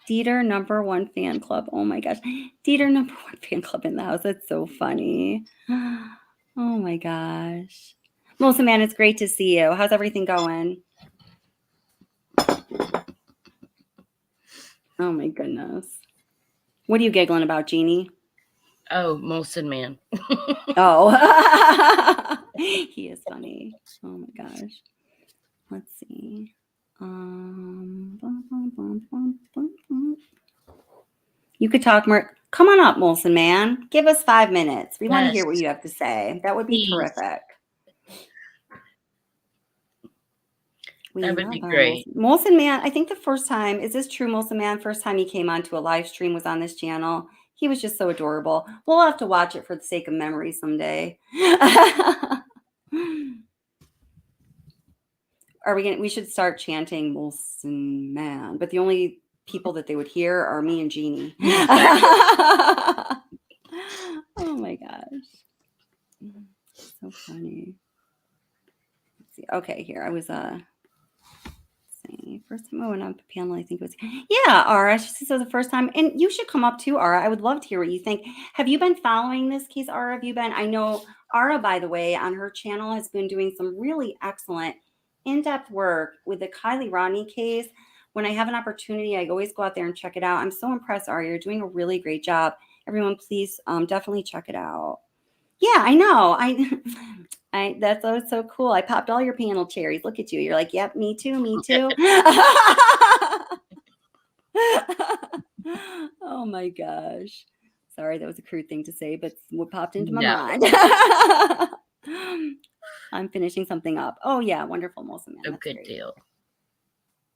Dieter #1 fan club. Oh my gosh. Dieter #1 fan club in the house. That's so funny. Oh my gosh. Molson Man, it's great to see you. How's everything going? Oh my goodness. What are you giggling about, Jeannie? Oh, Molson Man. Oh, he is funny. Oh my gosh. Let's see. You could talk more. Come on up, Molson Man. Give us 5 minutes. We want to hear what you have to say. That would be terrific. That would be great. Molson Man, I think the first time, is this true, Molson Man? First time he came onto a live stream was on this channel. He was just so adorable. We'll have to watch it for the sake of memory someday. We should start chanting Molson Man, but the only people that they would hear are me and Jeannie. Oh my gosh. So funny. Let's see. Okay, here. I was first time I went on the panel, I think it was, yeah, Ara. She said the first time, and you should come up too, Ara. I would love to hear what you think. Have you been following this case, Ara? Have you been? I know Ara, by the way, on her channel has been doing some really excellent in-depth work with the Kylie Rodney case. When I have an opportunity, I always go out there and check it out. I'm so impressed, Ara. You're doing a really great job. Everyone, please definitely check it out. Yeah, I know. That's always so cool. I popped all your panel cherries. Look at you. You're like, yep, me too, me too. Oh my gosh. Sorry, that was a crude thing to say, but what popped into my mind. I'm finishing something up. Oh yeah, wonderful, Molson Man. A good deal.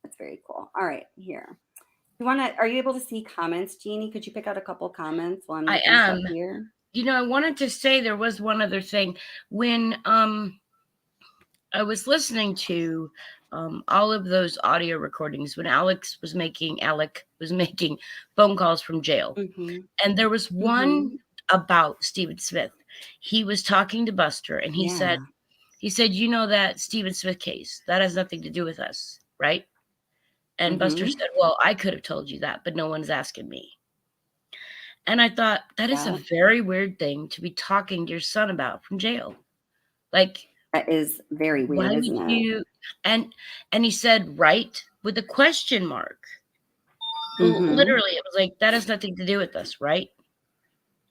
That's very cool. All right, here. Are you able to see comments, Jeannie? Could you pick out a couple comments while I'm here? I wanted to say there was one other thing. When I was listening to all of those audio recordings when Alec was making phone calls from jail. And there was one about Stephen Smith. He was talking to Buster and he said, you know that Stephen Smith case, that has nothing to do with us, right? And Buster said, well, I could have told you that, but no one's asking me. And I thought, that is a very weird thing to be talking to your son about from jail. Like, that is very weird, isn't it? And he said, right, with a question mark. Literally, it was like, that has nothing to do with us, right?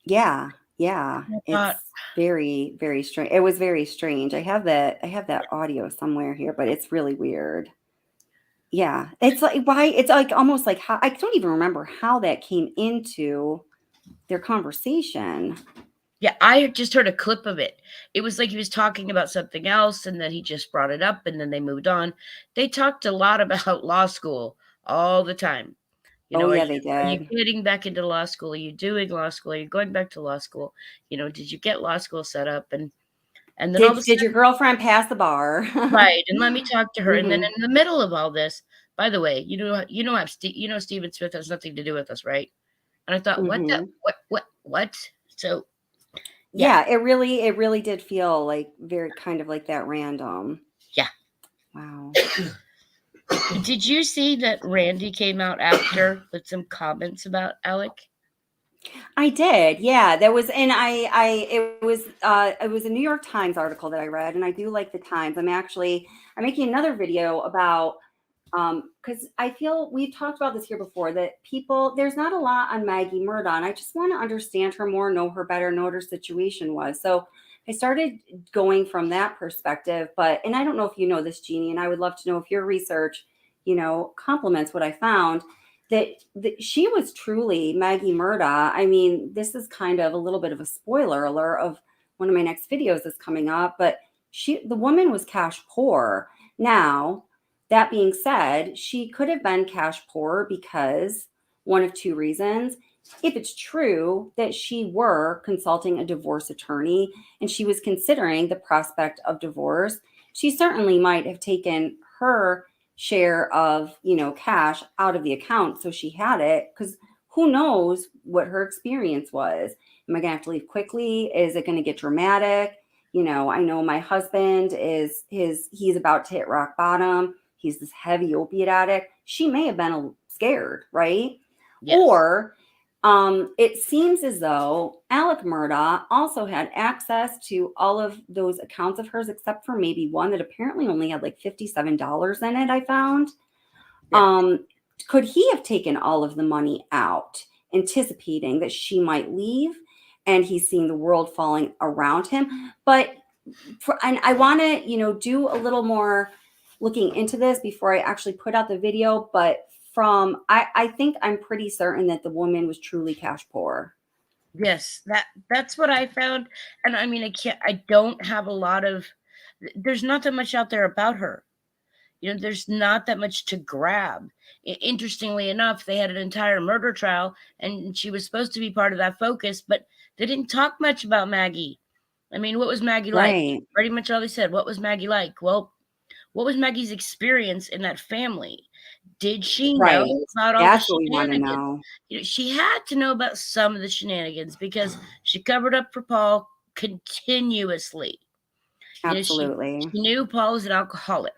Yeah. It's very, very strange. It was very strange. I have that audio somewhere here, but it's really weird. Yeah, it's like why it's like almost like how I don't even remember how that came into their conversation. Yeah, I just heard a clip of it. It was like he was talking about something else, and then he just brought it up, and then they moved on. They talked a lot about law school all the time. You Oh know, yeah, they are you did. getting back into law school? Are you doing law school? Are you going back to law school? You know, did you get law school set up? And then all of a Did your sudden, girlfriend pass the bar? right? And let me talk to her. And then Hmm. in the middle of all this, by the way, Stephen Smith has nothing to do with us, right? And I thought, Hmm. what? So yeah, Yeah, it really did feel like very kind of like that random. yeah. Wow. Did you see that Randy came out after with some comments about Alec? I did. Yeah, there was, and it was a New York Times article that I read, and I do like the Times. I'm making another video about, because I feel we've talked about this here before, that there's not a lot on Maggie Murdaugh, and I just want to understand her more, know her better, know what her situation was. So I started going from that perspective, and I don't know if you know this, Jeannie, and I would love to know if your research, complements what I found. That she was truly Maggie Murdaugh. I mean, this is kind of a little bit of a spoiler alert of one of my next videos that's coming up, but the woman was cash poor. Now, that being said, she could have been cash poor because one of two reasons. If it's true that she were consulting a divorce attorney and she was considering the prospect of divorce, she certainly might have taken her share of, cash out of the account so she had it, because who knows what her experience was. Am I going to have to leave quickly? Is it going to get dramatic? I know my husband he's about to hit rock bottom. He's this heavy opiate addict. She may have been scared, right? Yes. Or it seems as though Alec Murdaugh also had access to all of those accounts of hers, except for maybe one that apparently only had like $57 in it, I found. Yeah. Could he have taken all of the money out, anticipating that she might leave, and he's seeing the world falling around him? And I want to, do a little more looking into this before I actually put out the video. But I think I'm pretty certain that the woman was truly cash poor. Yes, that's what I found. And I mean, I don't have a lot of, there's not that much out there about her. There's not that much to grab. Interestingly enough, they had an entire murder trial, and she was supposed to be part of that focus, but they didn't talk much about Maggie. I mean, what was Maggie like? Right. Pretty much all they said. What was Maggie like? Well, what was Maggie's experience in that family? Did she Right. know about all the That's what we want to shenanigans? know. She had to know about some of the shenanigans because she covered up for Paul continuously. Absolutely. She knew Paul was an alcoholic.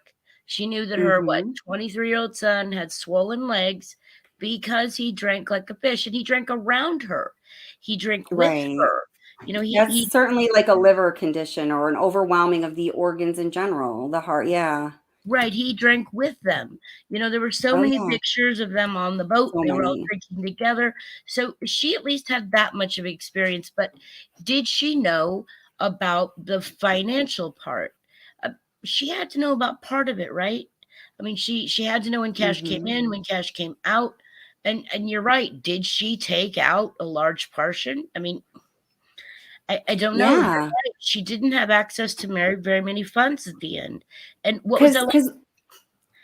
She knew that her, Mm-hmm. 23-year-old son had swollen legs because he drank like a fish, and he drank around her. He drank with Right. her. That's certainly like a liver condition or an overwhelming of the organs in general, the heart. Yeah. Right, he drank with them. There were so Oh, many yeah. pictures of them on the boat. So They were all many. drinking together. So she at least had that much of experience. But did she know about the financial part? She had to know about part of it, right? I mean, she had to know when cash came in, when cash came out. And you're right. Did she take out a large portion? I mean, I don't know. You're Yeah. right. She didn't have access to very many funds at the end. And what was that like?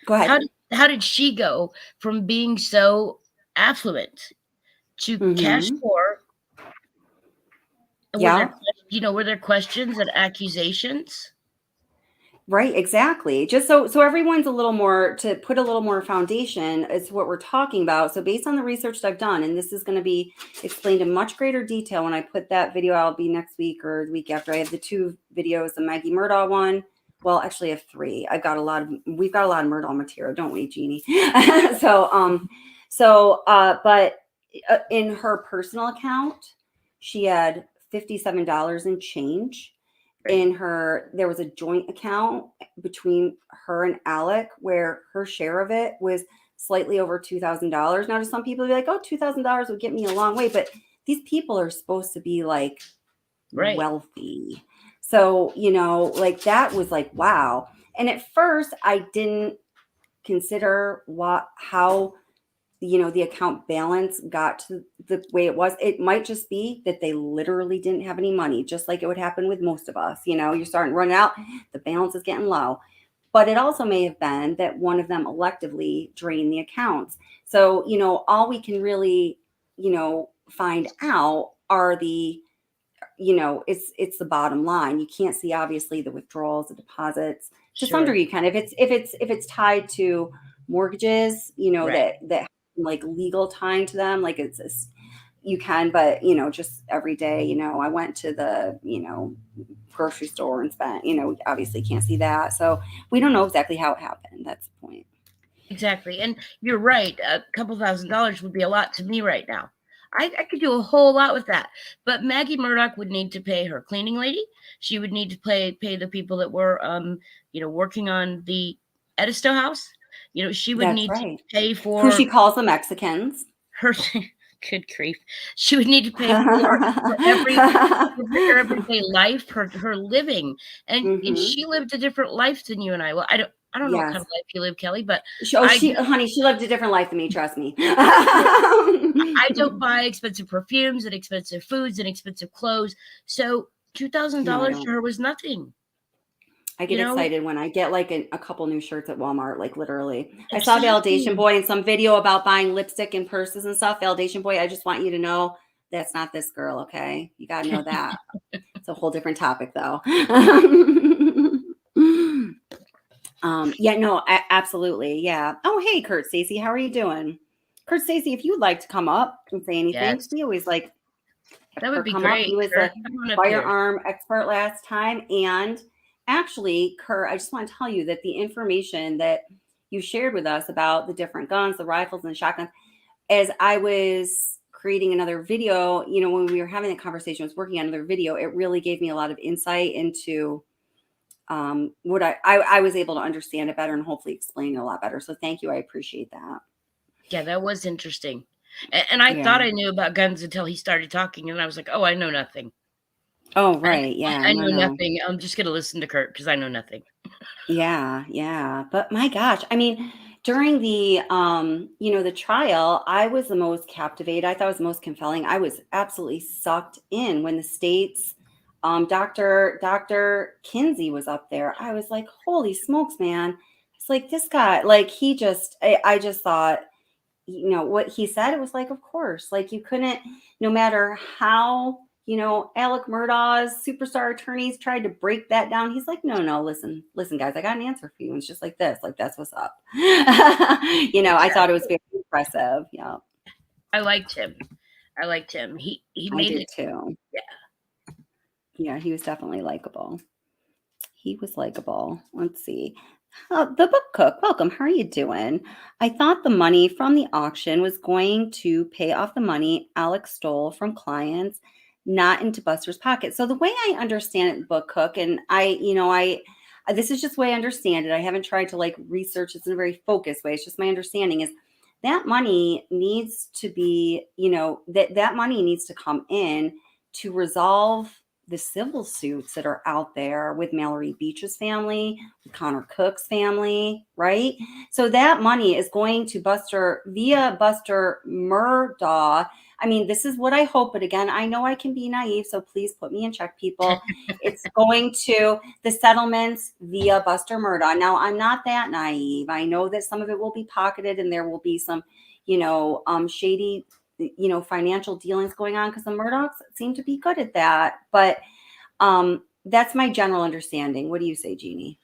Go ahead. How did she go from being so affluent to cash Mm-hmm. poor? Yeah. Were there questions and accusations? Right, exactly. Just so everyone's a little more, to put a little more foundation is what we're talking about. So based on the research that I've done, and this is going to be explained in much greater detail when I put that video out, be next week or the week after. I have the 2 videos, the Maggie Murdaugh one. Well, actually I have 3. We've got a lot of Murdaugh material, don't we, Jeannie? But in her personal account, she had $57 in change. There was a joint account between her and Alec where her share of it was slightly over $2,000. Now, to some people, be like, "Oh, $2,000 would get me a long way," but these people are supposed to be like wealthy. So, like that was like, wow. And at first, I didn't consider how the account balance got to the way it was. It might just be that they literally didn't have any money, just like it would happen with most of us. You're starting to run out, the balance is getting low. But it also may have been that one of them electively drained the accounts. So, all we can really, find out are the, it's the bottom line. You can't see obviously the withdrawals, the deposits. To some degree, you can. If it's tied to mortgages, Right. that like legal tying to them, like you can, but just every day, I went to the grocery store and spent, obviously can't see that, so we don't know exactly how it happened. That's the point. Exactly. And you're right. A couple $1,000s would be a lot to me right now. I could do a whole lot with that. But Maggie Murdaugh would need to pay her cleaning lady. She would need to pay the people that were working on the Edisto house. She would That's need right. to pay for Who she calls the Mexicans. her. Good grief. She would need to pay for her everyday life, her living. And she lived a different life than you and I. Well, I don't know what kind of life you live, Kelly, but honey, she lived a different life than me, trust me. I don't buy expensive perfumes and expensive foods and expensive clothes. So $2,000 to her was nothing. I get excited when I get like a couple new shirts at Walmart, like literally. Exactly. I saw Validation Boy in some video about buying lipstick and purses and stuff. Validation Boy, I just want you to know that's not this girl, okay? You got to know that. It's a whole different topic though. Yeah, no, absolutely. Yeah. Oh, hey, Kurt Stacy, how are you doing? Kurt Stacy, if you would like to come up and say anything, Yes. we always like that would be come great. Up. He was a firearm expert last time. And actually, Kurt, I just want to tell you that the information that you shared with us about the different guns, the rifles and shotguns, as I was creating another video, when we were having that conversation, I was working on another video, it really gave me a lot of insight into what I was able to understand it better and hopefully explain it a lot better. So thank you. I appreciate that. Yeah, that was interesting. And I thought I knew about guns until he started talking, and I was like, oh, I know nothing. Oh, right. Yeah. I know nothing. I'm just going to listen to Kurt because I know nothing. Yeah. But my gosh, I mean, during the, the trial, I was the most captivated. I thought it was the most compelling. I was absolutely sucked in when the state's Dr. Kinsey was up there. I was like, holy smokes, man. It's like this guy, like I just thought, what he said, it was like, of course, like you couldn't, no matter how, Alec Murdaugh's superstar attorneys tried to break that down. He's like, no, listen, guys, I got an answer for you. And it's just like this, like, that's what's up. I thought it was very impressive. Yeah. I liked him. He made it too. Yeah. Yeah. He was definitely likable. Let's see. The Book Cook, welcome. How are you doing? I thought the money from the auction was going to pay off the money Alex stole from clients, not into Buster's pocket. So the way I understand it, Book Cook, and this is just the way I understand it. I haven't tried to like research this in a very focused way. It's just my understanding is that money needs to be, that money needs to come in to resolve the civil suits that are out there with Mallory Beach's family, with Connor Cook's family, right? So that money is going to Buster via Buster Murdaugh. I mean, this is what I hope, but again, I know I can be naive, so please put me in check, people. It's going to the settlements via Buster Murdaugh. Now, I'm not that naive. I know that some of it will be pocketed and there will be some, shady financial dealings going on because the Murdaughs seem to be good at that. But that's my general understanding. What do you say, Jeannie?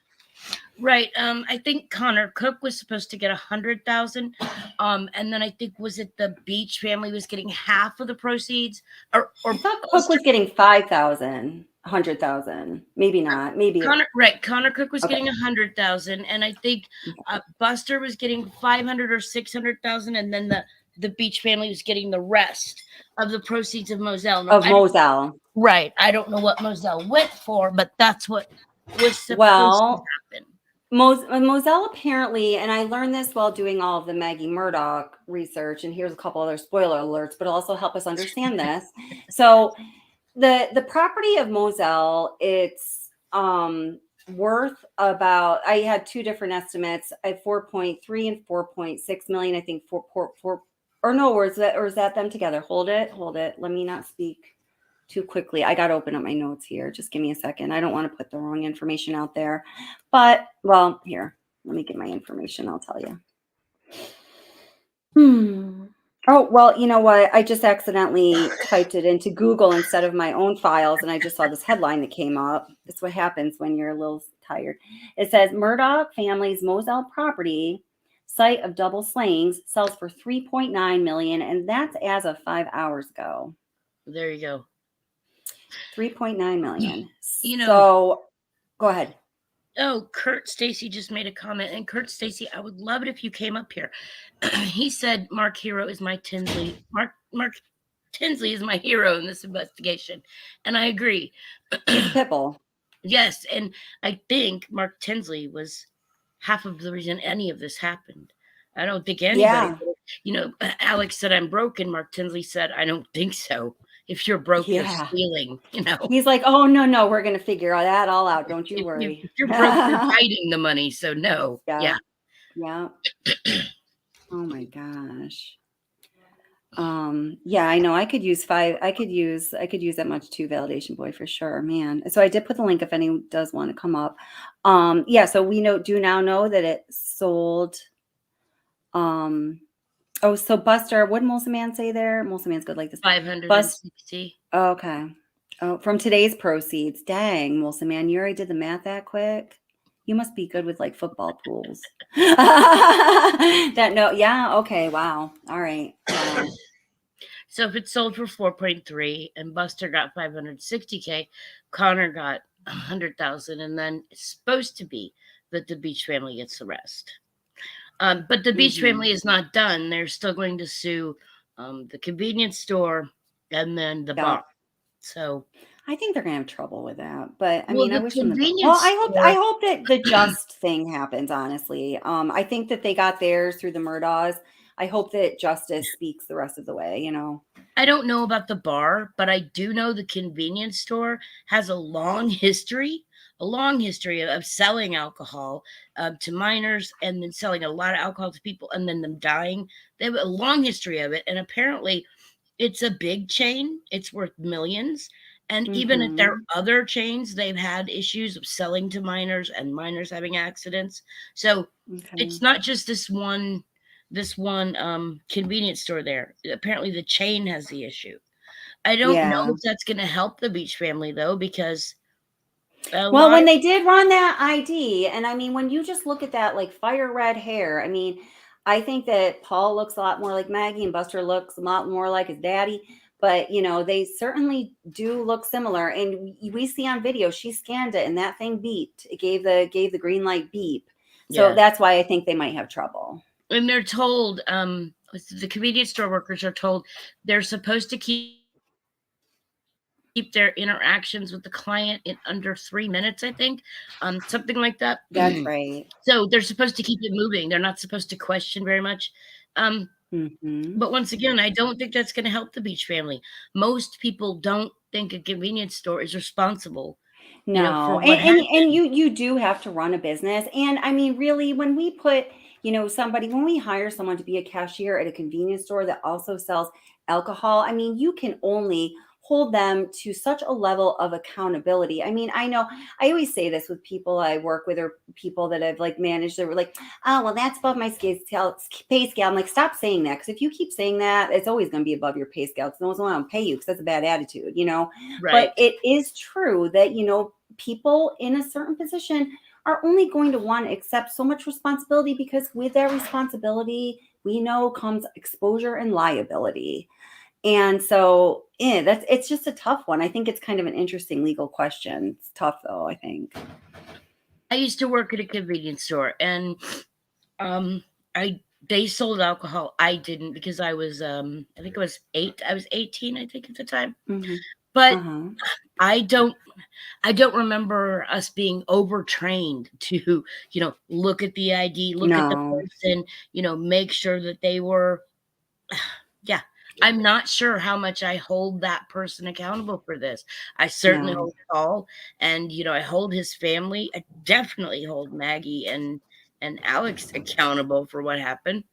Right. I think Connor Cook was supposed to get 100,000. And then I think, was it the Beach family was getting half of the proceeds? Or I thought Cook was getting 5,000, 100,000. Maybe not. Maybe. Connor Cook was getting 100,000. And I think Buster was getting 500 or 600,000. And then the Beach family was getting the rest of the proceeds of Moselle. Moselle. Right. I don't know what Moselle went for, but that's what was supposed to happen. Moselle apparently, and I learned this while doing all of the Maggie Murdaugh research, and here's a couple other spoiler alerts, but it'll also help us understand this. So the property of Moselle, it's worth about, I had two different estimates. I had 4.3 and 4.6 million. I think four, or no, or is that them together? Hold it. Let me not speak too quickly. I got to open up my notes here. Just give me a second. I don't want to put the wrong information out there. But, well, here, let me get my information. I'll tell you. Oh, well, you know what? I just accidentally typed it into Google instead of my own files, and I just saw this headline that came up. That's what happens when you're a little tired. It says, Murdaugh family's Moselle property, site of double slayings, sells for $3.9 million, and that's as of 5 hours ago. There you go. $3.9 million. You know, so go ahead. Oh, Kurt Stacy just made a comment. And Kurt Stacy, I would love it if you came up here. He said, Mark Hero is my Tinsley. Mark Tinsley is my hero in this investigation. And I agree. Pitbull. Yes. And I think Mark Tinsley was half of the reason any of this happened. I don't think anybody, you know, Alex said, I'm broken. Mark Tinsley said, I don't think so. If you're broke, you're stealing, you know. He's like, oh, no, we're going to figure that all out. Don't you worry. If you're broke, you're hiding the money. So no. Yeah. Oh my gosh. Yeah, I know. I could use that much too, Validation Boy, for sure, man. So I did put the link if anyone does want to come up. Yeah, so we do now know that it sold. Oh, so Buster, what did Molson Man say there? Molson Man's good like this. 560. Okay. Oh, from today's proceeds. Dang, Molson Man, you already did the math that quick. You must be good with like football pools. Yeah, okay, wow. All right. Wow. So if it sold for 4.3 and Buster got 560K, Connor got 100,000, and then it's supposed to be that the Beach family gets the rest. But the Beach family is not done. They're still going to sue the convenience store and then the bar. So I think they're gonna have trouble with that. But I mean, I wish them I hope that the just thing happens, honestly. I think that they got theirs through the Murdaughs. I hope that justice speaks the rest of the way, you know. I don't know about the bar, but I do know the convenience store has a long history of selling alcohol to minors and then selling a lot of alcohol to people and then them dying. They have a long history of it. And apparently it's a big chain. It's worth millions. And even at their other chains, they've had issues of selling to minors and minors having accidents. So it's not just this one convenience store there. Apparently the chain has the issue. I don't know if that's going to help the Beach family, though, because when they did run that ID, and I mean, when you just look at that like fire red hair, I mean, I think that Paul looks a lot more like Maggie and Buster looks a lot more like his daddy, but you know, they certainly do look similar. And we see on video, she scanned it and that thing beeped. It gave the green light beep. So that's why I think they might have trouble. And they're told, the convenience store workers are told they're supposed to keep their interactions with the client in under 3 minutes, I think, something like that. That's right. So they're supposed to keep it moving. They're not supposed to question very much. But once again, I don't think that's going to help the Beach family. Most people don't think a convenience store is responsible. No, and you do have to run a business. And I mean, really, when we put, when we hire someone to be a cashier at a convenience store that also sells alcohol, I mean, you can only hold them to such a level of accountability. I mean, I know I always say this with people I work with or people that I've like managed. They were like, oh, well, that's above my pay scale. I'm like, stop saying that. Because if you keep saying that, it's always going to be above your pay scale. Because no one's going to pay you because that's a bad attitude, Right. But it is true that, people in a certain position are only going to want to accept so much responsibility because with that responsibility, we know comes exposure and liability. And so it's just a tough one. I think it's kind of an interesting legal question. It's tough though, I think. I used to work at a convenience store and they sold alcohol. I didn't because I was I think I was 18, I think, at the time. But I don't remember us being overtrained to, look at the ID, look at the person, make sure that they were I'm not sure how much I hold that person accountable for this. I certainly hold Paul, and I hold his family. I definitely hold Maggie and Alex accountable for what happened.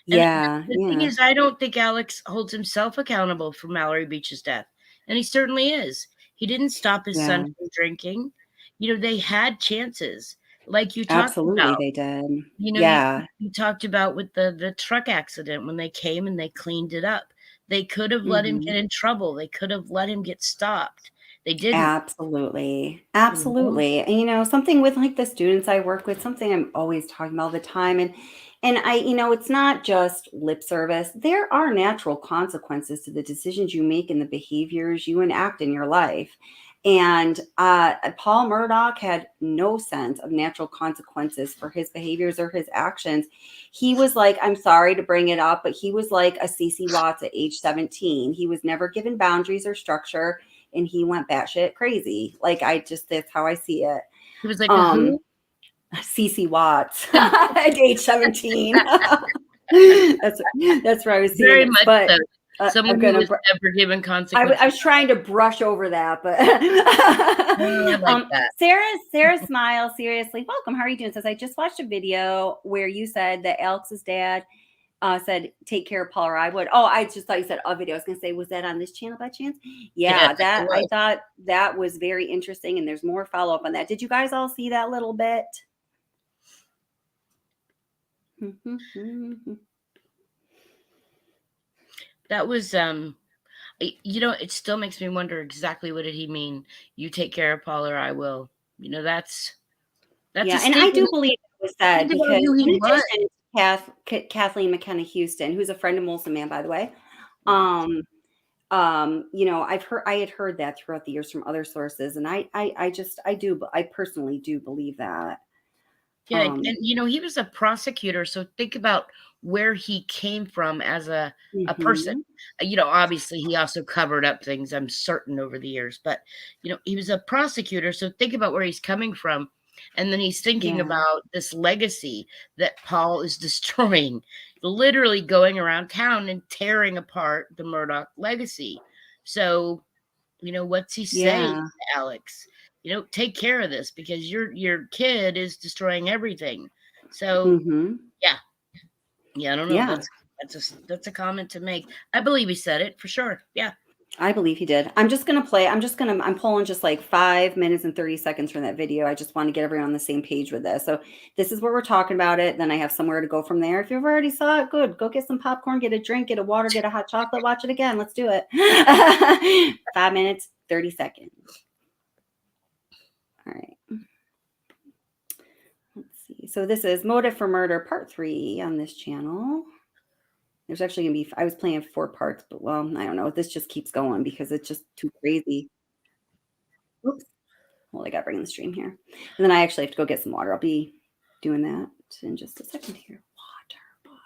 And the thing is, I don't think Alex holds himself accountable for Mallory Beach's death, and he certainly is. He didn't stop his son from drinking. They had chances, like you talked Absolutely, about. they did. You talked about with the truck accident when they came and they cleaned it up. They could have let him get in trouble. They could have let him get stopped. They didn't. Absolutely. Absolutely. And something with like the students I work with, something I'm always talking about all the time. And I, it's not just lip service. There are natural consequences to the decisions you make and the behaviors you enact in your life. And Paul Murdaugh had no sense of natural consequences for his behaviors or his actions. He was like, I'm sorry to bring it up, but he was like a CeCe Watts at age 17. He was never given boundaries or structure, and he went batshit crazy. Like, that's how I see it. He was like, who? CeCe Watts at age 17. that's where I was seeing very it. much But so. Someone who was never given consequences. I was trying to brush over that, but I like that. Sarah Smile, seriously, welcome. How are you doing? Says, I just watched a video where you said that Alex's dad said, take care of Paul, or I would. Oh, I just thought you said a video. I was going to say, was that on this channel by chance? Yeah, I thought that was very interesting, and there's more follow-up on that. Did you guys all see that little bit? That was it still makes me wonder exactly what did he mean. You take care of Paul or I will. That's and I do believe it was said because in addition to Kathleen McKenna Houston, who's a friend of Molson Man, by the way. I had heard that throughout the years from other sources, and I personally do believe that. Yeah, and he was a prosecutor, so think about where he came from as a person. Obviously he also covered up things, I'm certain, over the years, but he was a prosecutor, so think about where he's coming from, and then he's thinking about this legacy that Paul is destroying, literally going around town and tearing apart the Murdaugh legacy. So what's he saying to Alex? Take care of this because your kid is destroying everything. So I don't know. That's a comment to make. I believe he said it for sure. Yeah, I believe he did. I'm pulling just like 5 minutes and 30 seconds from that video. I just want to get everyone on the same page with this. So this is where we're talking about it. Then I have somewhere to go from there. If you've already saw it, good. Go get some popcorn, get a drink, get a water, get a hot chocolate, watch it again. Let's do it. 5 minutes, 30 seconds. All right. Let's see. So this is Motive for Murder Part 3 on this channel. There's actually going to be, I was planning 4 parts, but well, I don't know. This just keeps going because it's just too crazy. Oops. Well, I got to bring in the stream here. And then I actually have to go get some water. I'll be doing that in just a second here. Water.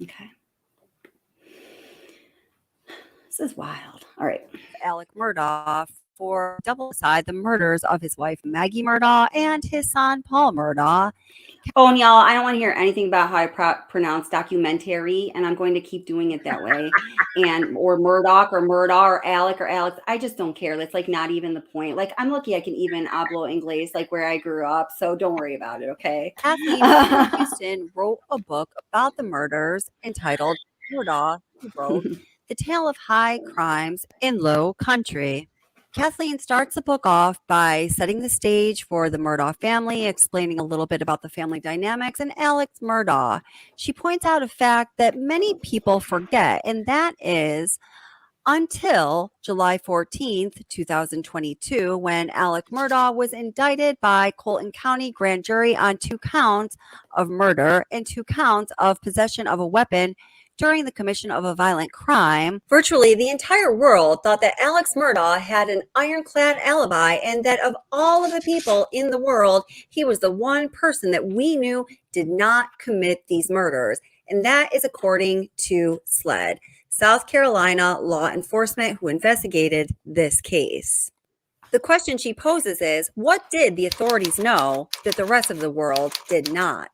Okay. This is wild. All right. Alec Murdaugh for double aside the murders of his wife Maggie Murdaugh and his son Paul Murdaugh. Oh, and y'all, I don't want to hear anything about how I pronounce documentary, and I'm going to keep doing it that way. Or Murdoch or Murdaugh or Alec or Alex. I just don't care. That's like not even the point. Like, I'm lucky I can even hablo Inglés, like where I grew up. So don't worry about it, okay? Kathleen Houston wrote a book about the murders entitled Murdaugh, who wrote The Tale of High Crimes in Low Country. Kathleen starts the book off by setting the stage for the Murdaugh family, explaining a little bit about the family dynamics and Alex Murdaugh. She points out a fact that many people forget, and that is until July 14th, 2022, when Alec Murdaugh was indicted by Colton County Grand Jury on 2 counts of murder and 2 counts of possession of a weapon during the commission of a violent crime. Virtually the entire world thought that Alex Murdaugh had an ironclad alibi and that of all of the people in the world, he was the one person that we knew did not commit these murders. And that is according to SLED, South Carolina law enforcement, who investigated this case. The question she poses is, what did the authorities know that the rest of the world did not?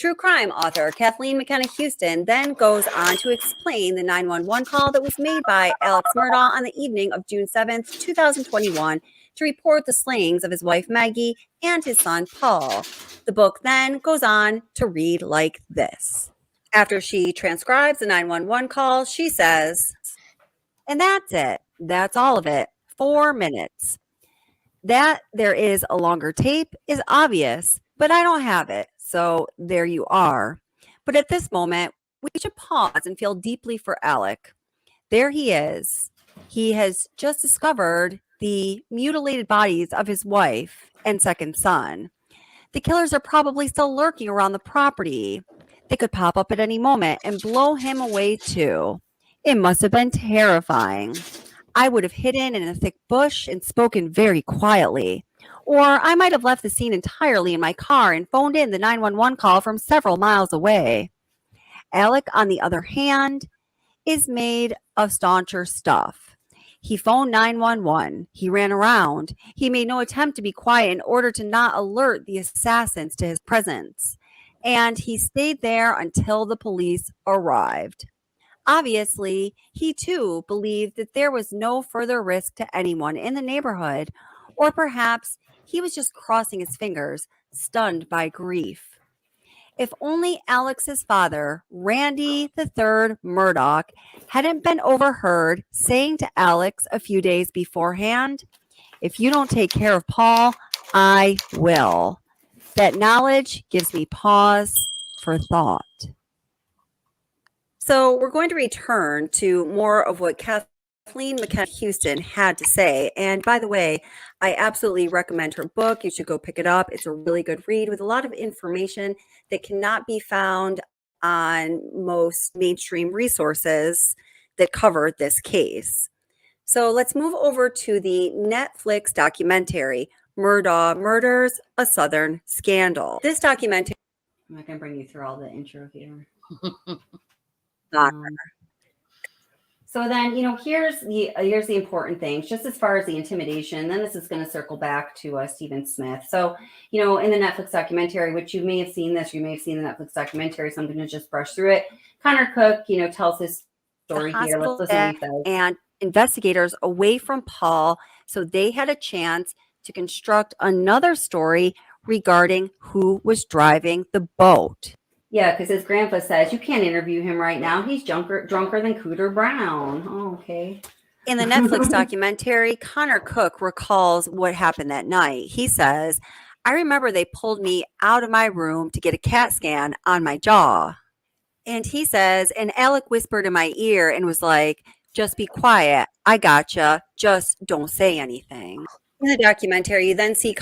True crime author Kathleen McKenna Houston then goes on to explain the 911 call that was made by Alex Murdaugh on the evening of June 7th, 2021, to report the slayings of his wife Maggie and his son Paul. The book then goes on to read like this. After she transcribes the 911 call, she says, and that's it. That's all of it. 4 minutes. That there is a longer tape is obvious, but I don't have it. So there you are. But at this moment, we should pause and feel deeply for Alec. There he is. He has just discovered the mutilated bodies of his wife and second son. The killers are probably still lurking around the property. They could pop up at any moment and blow him away too. It must have been terrifying. I would have hidden in a thick bush and spoken very quietly. Or I might have left the scene entirely in my car and phoned in the 911 call from several miles away. Alec, on the other hand, is made of stauncher stuff. He phoned 911. He ran around. He made no attempt to be quiet in order to not alert the assassins to his presence. And he stayed there until the police arrived. Obviously, he too believed that there was no further risk to anyone in the neighborhood, or perhaps he was just crossing his fingers, stunned by grief. If only Alex's father, Randy III Murdaugh, hadn't been overheard saying to Alex a few days beforehand, if you don't take care of Paul, I will. That knowledge gives me pause for thought. So we're going to return to more of what Kathleen McKenna Houston had to say. And by the way, I absolutely recommend her book. You should go pick it up. It's a really good read with a lot of information that cannot be found on most mainstream resources that cover this case. So let's move over to the Netflix documentary, Murdaugh Murders, A Southern Scandal. This documentary... I'm not going to bring you through all the intro here. So then, here's the important things, just as far as the intimidation. Then this is going to circle back to Stephen Smith. So, in the Netflix documentary, which you may have seen this, you may have seen the Netflix documentary, so I'm going to just brush through it. Connor Cook, tells his story here. Let's listen to it. And investigators away from Paul, so they had a chance to construct another story regarding who was driving the boat. Yeah, because his grandpa says, you can't interview him right now. He's drunker than Cooter Brown. Oh, okay. In the Netflix documentary, Connor Cook recalls what happened that night. He says, I remember they pulled me out of my room to get a CAT scan on my jaw. And he says, and Alec whispered in my ear and was like, just be quiet. I gotcha. Just don't say anything. In the documentary, you then see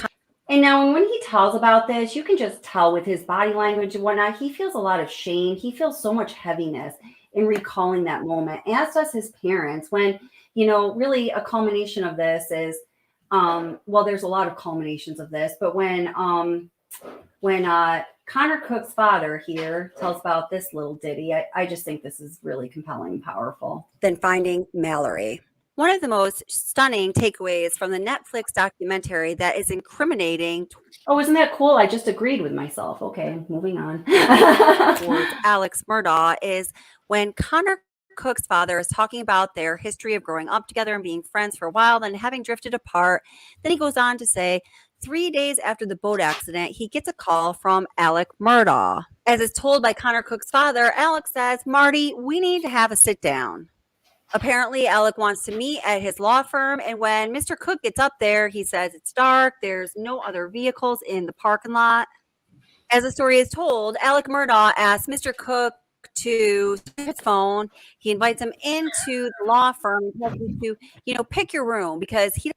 and now when he tells about this, you can just tell with his body language and whatnot, he feels a lot of shame. He feels so much heaviness in recalling that moment, as does his parents. When, really a culmination of this is, there's a lot of culminations of this, but when Connor Cook's father here tells about this little ditty, I just think this is really compelling and powerful. Then finding Mallory. One of the most stunning takeaways from the Netflix documentary that is incriminating. Oh, isn't that cool? I just agreed with myself. Okay, moving on. Towards Alex Murdaugh is when Connor Cook's father is talking about their history of growing up together and being friends for a while, then having drifted apart. Then he goes on to say, 3 days after the boat accident, he gets a call from Alec Murdaugh. As is told by Connor Cook's father, Alex says, Marty, we need to have a sit down. Apparently, Alec wants to meet at his law firm, and when Mr. Cook gets up there, he says it's dark, there's no other vehicles in the parking lot. As the story is told, Alec Murdaugh asks Mr. Cook to his phone. He invites him into the law firm and tells him to, pick your room because he...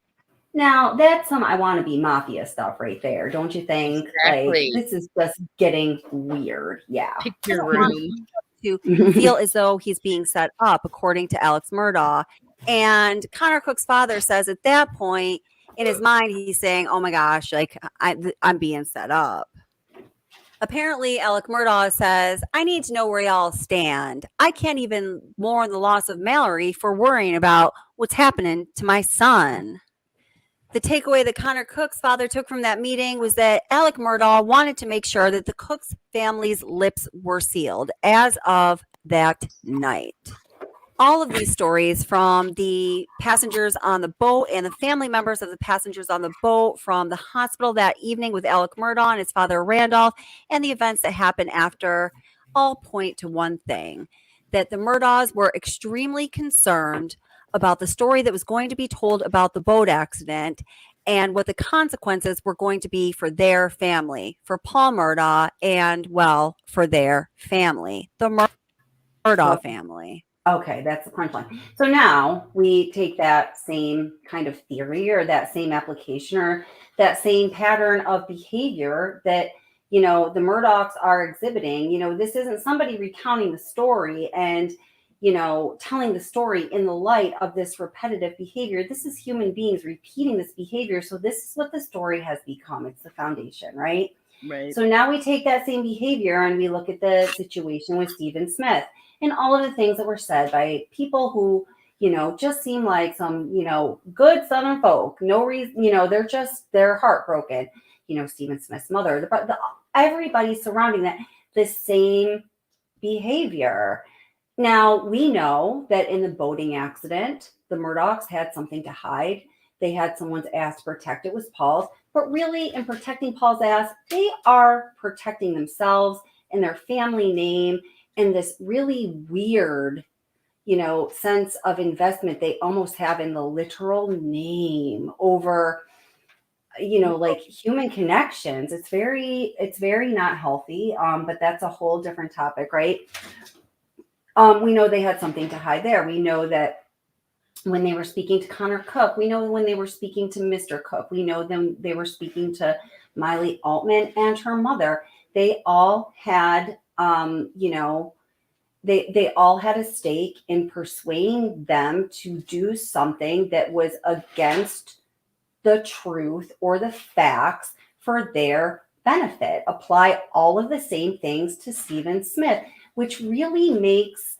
Now, that's some I want to be mafia stuff right there, don't you think? Exactly. Like, this is just getting weird. Yeah. Pick your room. To feel as though he's being set up, according to Alex Murdaugh. And Connor Cook's father says at that point, in his mind, he's saying, oh my gosh, like I'm being set up. Apparently, Alec Murdaugh says, I need to know where y'all stand. I can't even mourn the loss of Mallory for worrying about what's happening to my son. The takeaway that Connor Cook's father took from that meeting was that Alec Murdaugh wanted to make sure that the Cook's family's lips were sealed as of that night. All of these stories from the passengers on the boat and the family members of the passengers on the boat, from the hospital that evening with Alec Murdaugh and his father Randolph, and the events that happened after, all point to one thing, that the Murdaughs were extremely concerned about the story that was going to be told about the boat accident and what the consequences were going to be for their family, for Paul Murdaugh, and, well, for their family, the Murdaugh family. Okay, that's the crunch line. So now we take that same kind of theory or that same application or that same pattern of behavior that, the Murdaughs are exhibiting. This isn't somebody recounting the story and, telling the story in the light of this repetitive behavior. This is human beings repeating this behavior. So this is what the story has become. It's the foundation, right? Right. So now we take that same behavior and we look at the situation with Stephen Smith and all of the things that were said by people who, just seem like some, good Southern folk. No reason, they're heartbroken. Stephen Smith's mother, everybody surrounding that, the same behavior. Now, we know that in the boating accident, the Murdaughs had something to hide. They had someone's ass to protect. It was Paul's. But really, in protecting Paul's ass, they are protecting themselves and their family name and this really weird, sense of investment they almost have in the literal name over, like human connections. It's very not healthy. But that's a whole different topic, right? We know they had something to hide there. We know that when they were speaking to Connor Cook, we know when they were speaking to Mr. Cook, we know them, they were speaking to Miley Altman and her mother. They all had, they all had a stake in persuading them to do something that was against the truth or the facts for their benefit. Apply all of the same things to Stephen Smith, which really makes,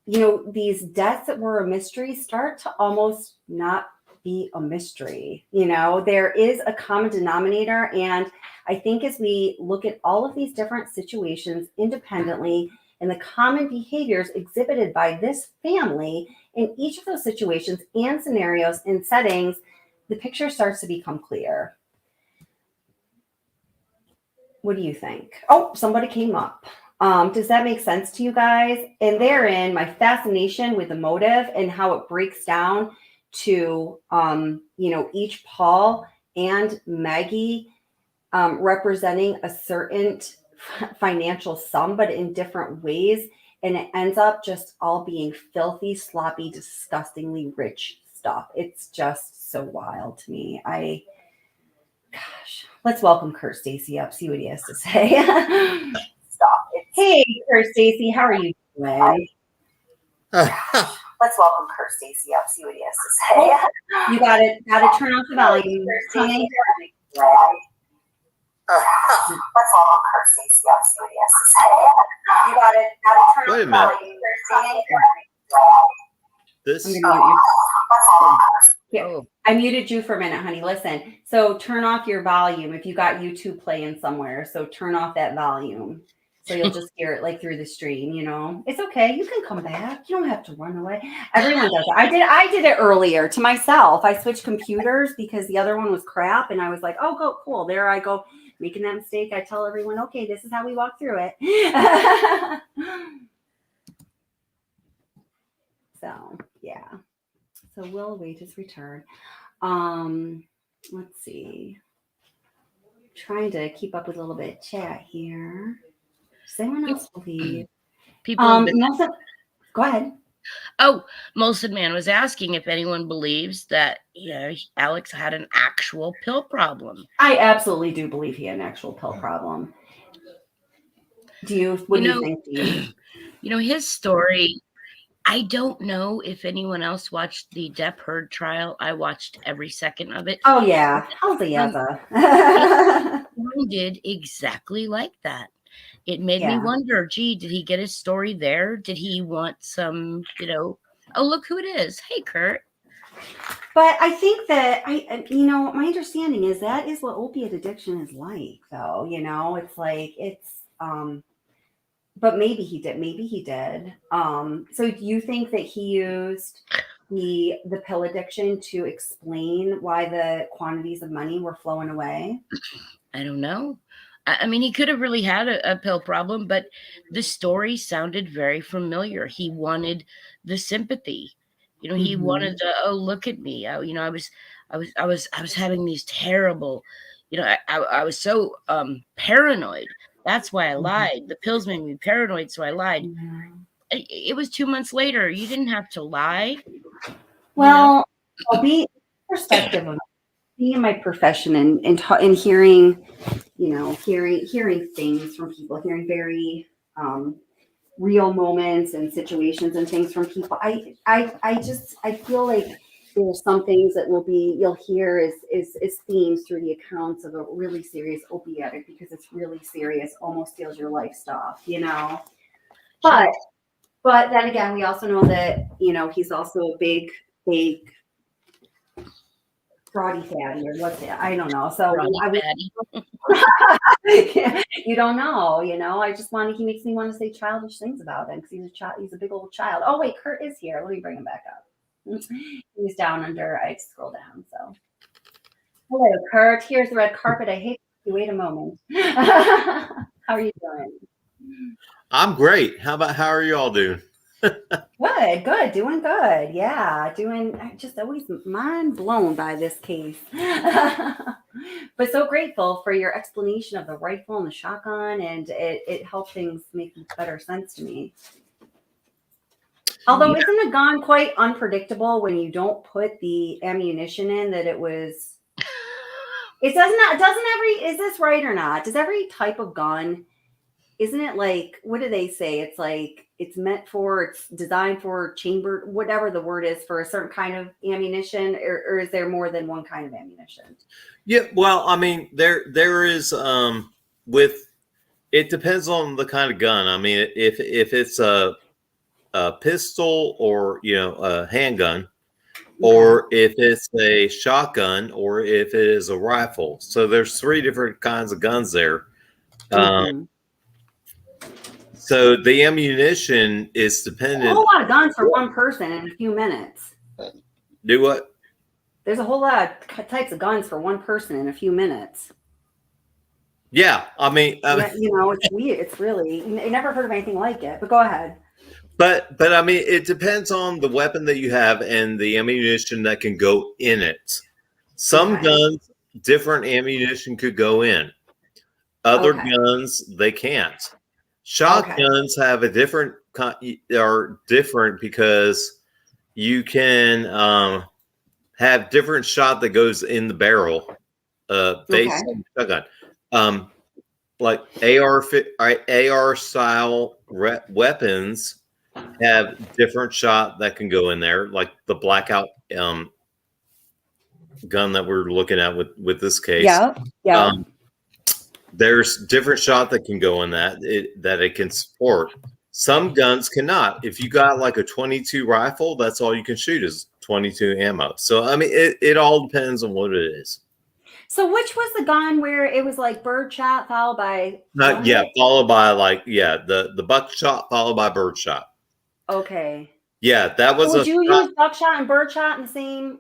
these deaths that were a mystery start to almost not be a mystery. There is a common denominator. And I think as we look at all of these different situations independently and the common behaviors exhibited by this family in each of those situations and scenarios and settings, the picture starts to become clear. What do you think? Oh, somebody came up. Does that make sense to you guys? And therein, my fascination with the motive and how it breaks down to, each Paul and Maggie representing a certain financial sum, but in different ways. And it ends up just all being filthy, sloppy, disgustingly rich stuff. It's just so wild to me. Gosh, let's welcome Kurt Stacy up, see what he has to say. Stop. Hey, Kurt Stacy, how are you doing? Let's welcome Kurt Stacy up, see what he has to say. You got to turn off the volume. Honey. Let's welcome Kurt Stacy up, see what he has to say. You got to turn off the volume. This. Here, I muted you for a minute, honey. Listen. So turn off your volume if you got YouTube playing somewhere. So turn off that volume. So you'll just hear it like through the stream, It's okay. You can come back. You don't have to run away. Everyone does it. I did it earlier to myself. I switched computers because the other one was crap. And I was like, oh, go cool. There I go. Making that mistake. I tell everyone, okay, this is how we walk through it. So, yeah. So we'll await his return. Let's see. Trying to keep up with a little bit of chat here. Does anyone else believe? People. Go ahead. Oh, Molson Man was asking if anyone believes that Alex had an actual pill problem. I absolutely do believe he had an actual pill problem. What do you think, Dean? His story. I don't know if anyone else watched the Depp Heard trial. I watched every second of it. Oh yeah, how's the Yaza? It did exactly like that. It made me wonder, gee, did he get his story there? Did he want some, oh, look who it is. Hey, Kurt. But I think that my understanding is that is what opiate addiction is like, though. It's like but maybe he did. So do you think that he used the pill addiction to explain why the quantities of money were flowing away? I don't know. I mean, he could have really had a pill problem, but the story sounded very familiar. He wanted the sympathy. He wanted to, oh, look at me. I was having these terrible, I was so paranoid. That's why I lied. The pills made me paranoid, so I lied. It was 2 months later. You didn't have to lie. Well, I'll be perspective of being in my profession and hearing, hearing things from people, hearing very real moments and situations and things from people. I feel like there's some things that you'll hear is themes through the accounts of a really serious opiate addict, because it's really serious, almost steals your life stuff, But then again, we also know that, he's also a big fraudy fatty, or what's it? I don't know. So you don't know, he makes me want to say childish things about him, because he's a big old child. Oh wait, Kurt is here. Let me bring him back up. He's down under. I scroll down. So hello, Kurt. Here's the red carpet. I hate you. Wait a moment. How are you doing? I'm great. How are you all doing? Good, doing good. Yeah, just always mind blown by this case. But so grateful for your explanation of the rifle and the shotgun, and it helped things make better sense to me. Although, isn't a gun quite unpredictable when you don't put the ammunition in? That is this right or not? Does every type of gun, isn't it like, what do they say? It's like it's designed for chamber, whatever the word is, for a certain kind of ammunition, or is there more than one kind of ammunition? Yeah, well, I mean, there is it depends on the kind of gun. I mean, if it's a pistol, or a handgun, or if it's a shotgun, or if it is a rifle. So there's 3 different kinds of guns there. So the ammunition is dependent. A whole lot of guns for one person in a few minutes. Do what? There's a whole lot of types of guns for one person in a few minutes. Yeah, I mean, it's weird. It's really, I never heard of anything like it. But go ahead. But I mean, it depends on the weapon that you have and the ammunition that can go in it. Some guns, different ammunition could go in. Other guns, they can't. Shotguns have a are different because you can have different shot that goes in the barrel based on the shotgun. Like AR style weapons have different shot that can go in there, like the blackout gun that we're looking at with this case. Yeah. There's different shot that can go in that it can support. Some guns cannot. If you got like a 22 rifle, that's all you can shoot is 22 ammo. So I mean, it all depends on what it is. So which was the gun where it was like birdshot followed by? Followed by the buckshot followed by birdshot. Okay. Yeah, that was. Would you use buckshot and birdshot in the same?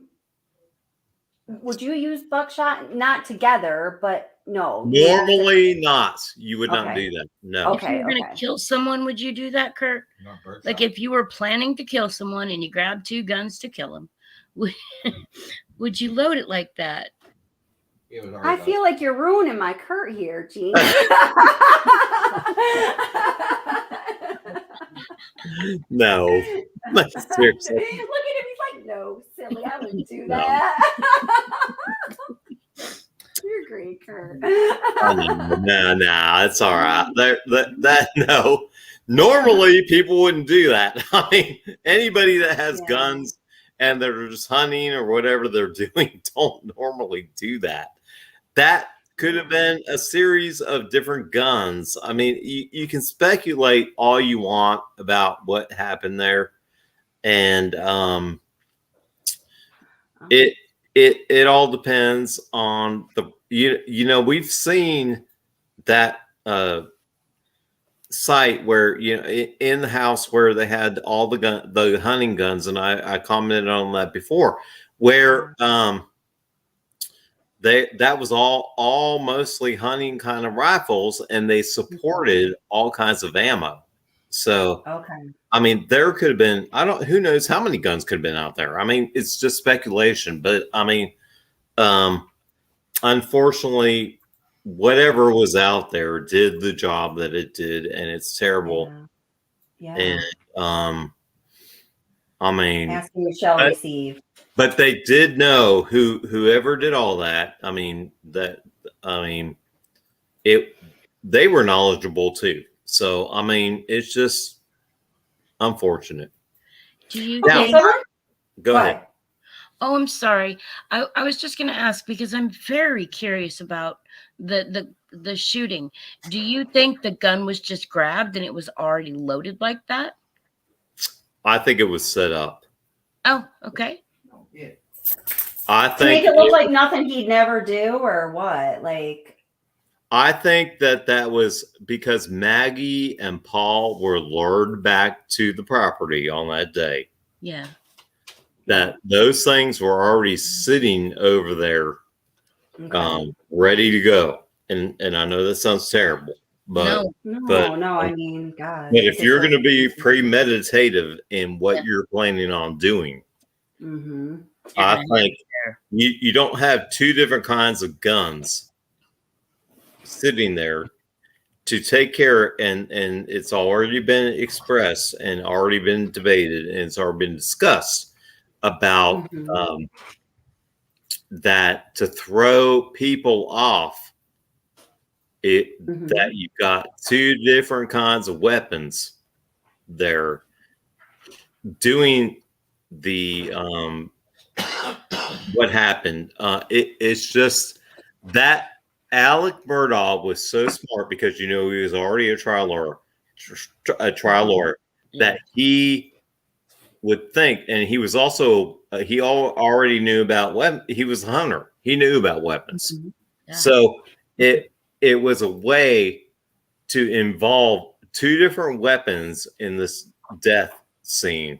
Would you use buckshot not together, but no? Normally not. You would not do that. No. If you were going to kill someone, would you do that, Kurt? Like if you were planning to kill someone and you grabbed 2 guns to kill him, would you load it like that? I feel like you're ruining my Kurt here, Jean. No. Seriously. Look at him. He's like, no, silly. I wouldn't do that. You're great, Kurt. No, it's all right. No. Normally, people wouldn't do that. I mean, anybody that has guns and they're just hunting or whatever they're doing don't normally do that. That could have been a series of different guns. I mean, you can speculate all you want about what happened there. And It all depends on the we've seen that site where in the house where they had all the hunting guns, and I commented on that before, where that was all mostly hunting kind of rifles, and they supported all kinds of ammo. So I mean, there could have been, who knows how many guns could have been out there. I mean, it's just speculation, but I mean, unfortunately, whatever was out there did the job that it did, and it's terrible. And I mean, asking you shall receive. But they did know whoever did all that. I mean, they were knowledgeable too. So I mean, it's just unfortunate. Do you go ahead? Oh, I'm sorry. I was just going to ask because I'm very curious about the shooting. Do you think the gun was just grabbed and it was already loaded like that? I think it was set up. Oh, okay. I think to make it look like nothing he'd never do, or what? Like, I think that was because Maggie and Paul were lured back to the property on that day. Yeah. That those things were already sitting over there, ready to go. And I know that sounds terrible, but no. I mean, God. But if you're going to be premeditative in what you're planning on doing, I think you don't have two different kinds of guns sitting there to take care, and it's already been expressed and already been debated, and it's already been discussed about that to throw people off that you've got two different kinds of weapons there doing the what happened. It's just that Alec Murdaugh was so smart because he was already a trial lawyer, that he would think, and he was also he already knew about weapons. He was a hunter. He knew about weapons. So it was a way to involve two different weapons in this death scene,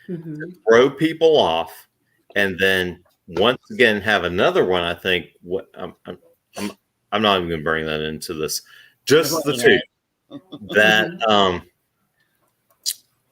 to throw people off, and then once again have another one. I think I'm not even going to bring that into this. Just the two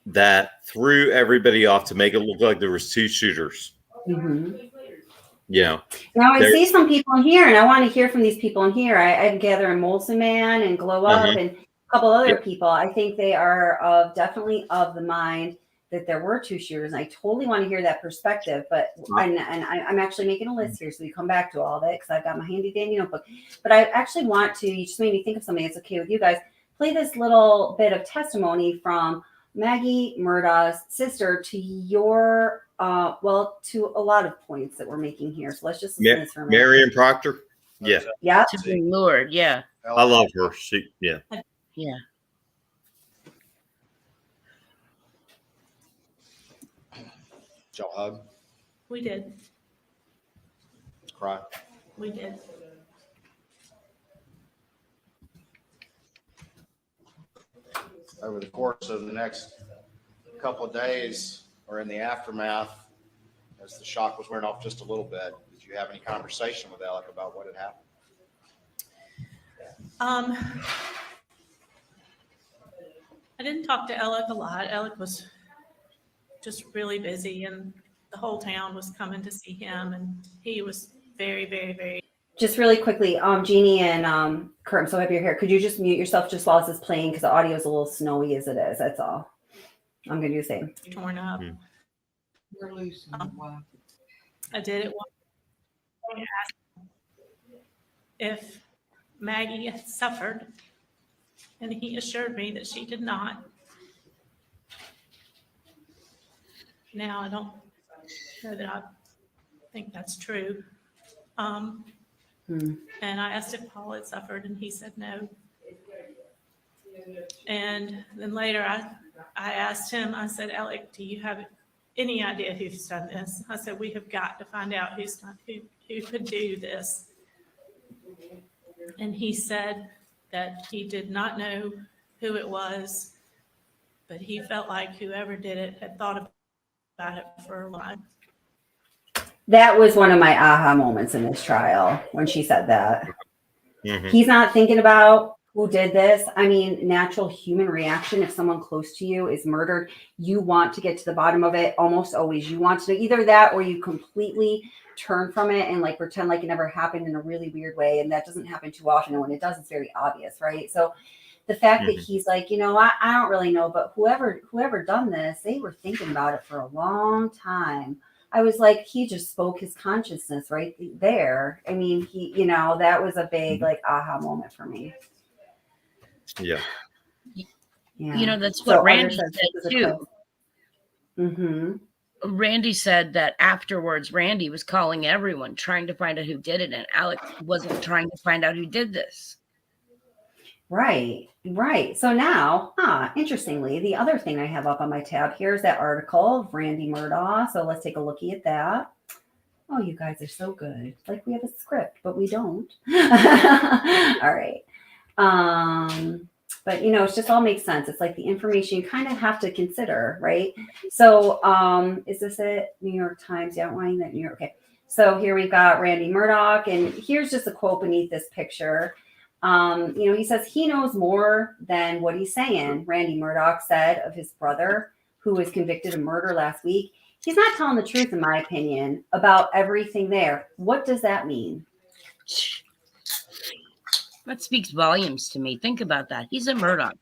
that threw everybody off to make it look like there was two shooters. Now I see some people in here, and I want to hear from these people in here. I'm gathering Molson Man and Glow Up and a couple other people. I think they are definitely of the mind that there were two shooters. And I totally want to hear that perspective. But and I'm actually making a list here, so we come back to all of it because I've got my handy dandy notebook. But I actually want to. You just made me think of something. It's okay with you guys. Play this little bit of testimony from Maggie Murdaugh's sister to your to a lot of points that we're making here. So let's just listen to this for a minute. Marion Proctor. Yeah. To be lured. Yeah. I love her. Yeah. Did y'all hug? We did. Cry? We did. Over the course of the next couple of days, or in the aftermath, as the shock was wearing off just a little bit, did you have any conversation with Alec about what had happened? I didn't talk to Alec a lot. Alec was just really busy, and the whole town was coming to see him, and he was very, very, very. Just really quickly, Jeannie and Kurt, I'm so happy you're here. Could you just mute yourself just while this is playing, because the audio is a little snowy as it is. That's all. I'm going to do the same. Torn up. I did it once. I asked if Maggie had suffered, and he assured me that she did not. Now I don't know that I think that's true. And I asked if Paul had suffered, and he said no. And then later I asked him, I said, Alec, do you have any idea who's done this. I said, we have got to find out who could do this. And he said that he did not know who it was, but he felt like whoever did it had thought about it for a while. That was one of my aha moments in this trial when she said that. Mhm. He's not thinking about who did this. I mean, natural human reaction, if someone close to you is murdered, you want to get to the bottom of it. Almost always. You want to know either that or you completely turn from it and like pretend like it never happened in a really weird way. And that doesn't happen too often. And when it does, it's very obvious, right? So the fact that he's like, you know, I don't really know, but whoever done this, they were thinking about it for a long time. I was like, he just spoke his consciousness right there. I mean, he, you know, that was a big like aha moment for me. Yeah. Yeah. You know, that's what Randy said too. Mm-hmm. Randy said that afterwards, Randy was calling everyone, trying to find out who did it, and Alex wasn't trying to find out who did this. Right. So now, interestingly, the other thing I have up on my tab here is that article of Randy Murdaugh. So let's take a lookie at that. Oh, you guys are so good. It's like we have a script, but we don't. All right. But you know, it just all makes sense. It's like the information you kind of have to consider, right? So, is this it? New York Times, outlining that New York. Okay. So here we've got Randy Murdaugh, and here's just a quote beneath this picture. You know, he says he knows more than what he's saying. Randy Murdaugh said of his brother, who was convicted of murder last week. He's not telling the truth, in my opinion, about everything there. What does that mean? That speaks volumes to me. Think about that. He's a Murdaugh.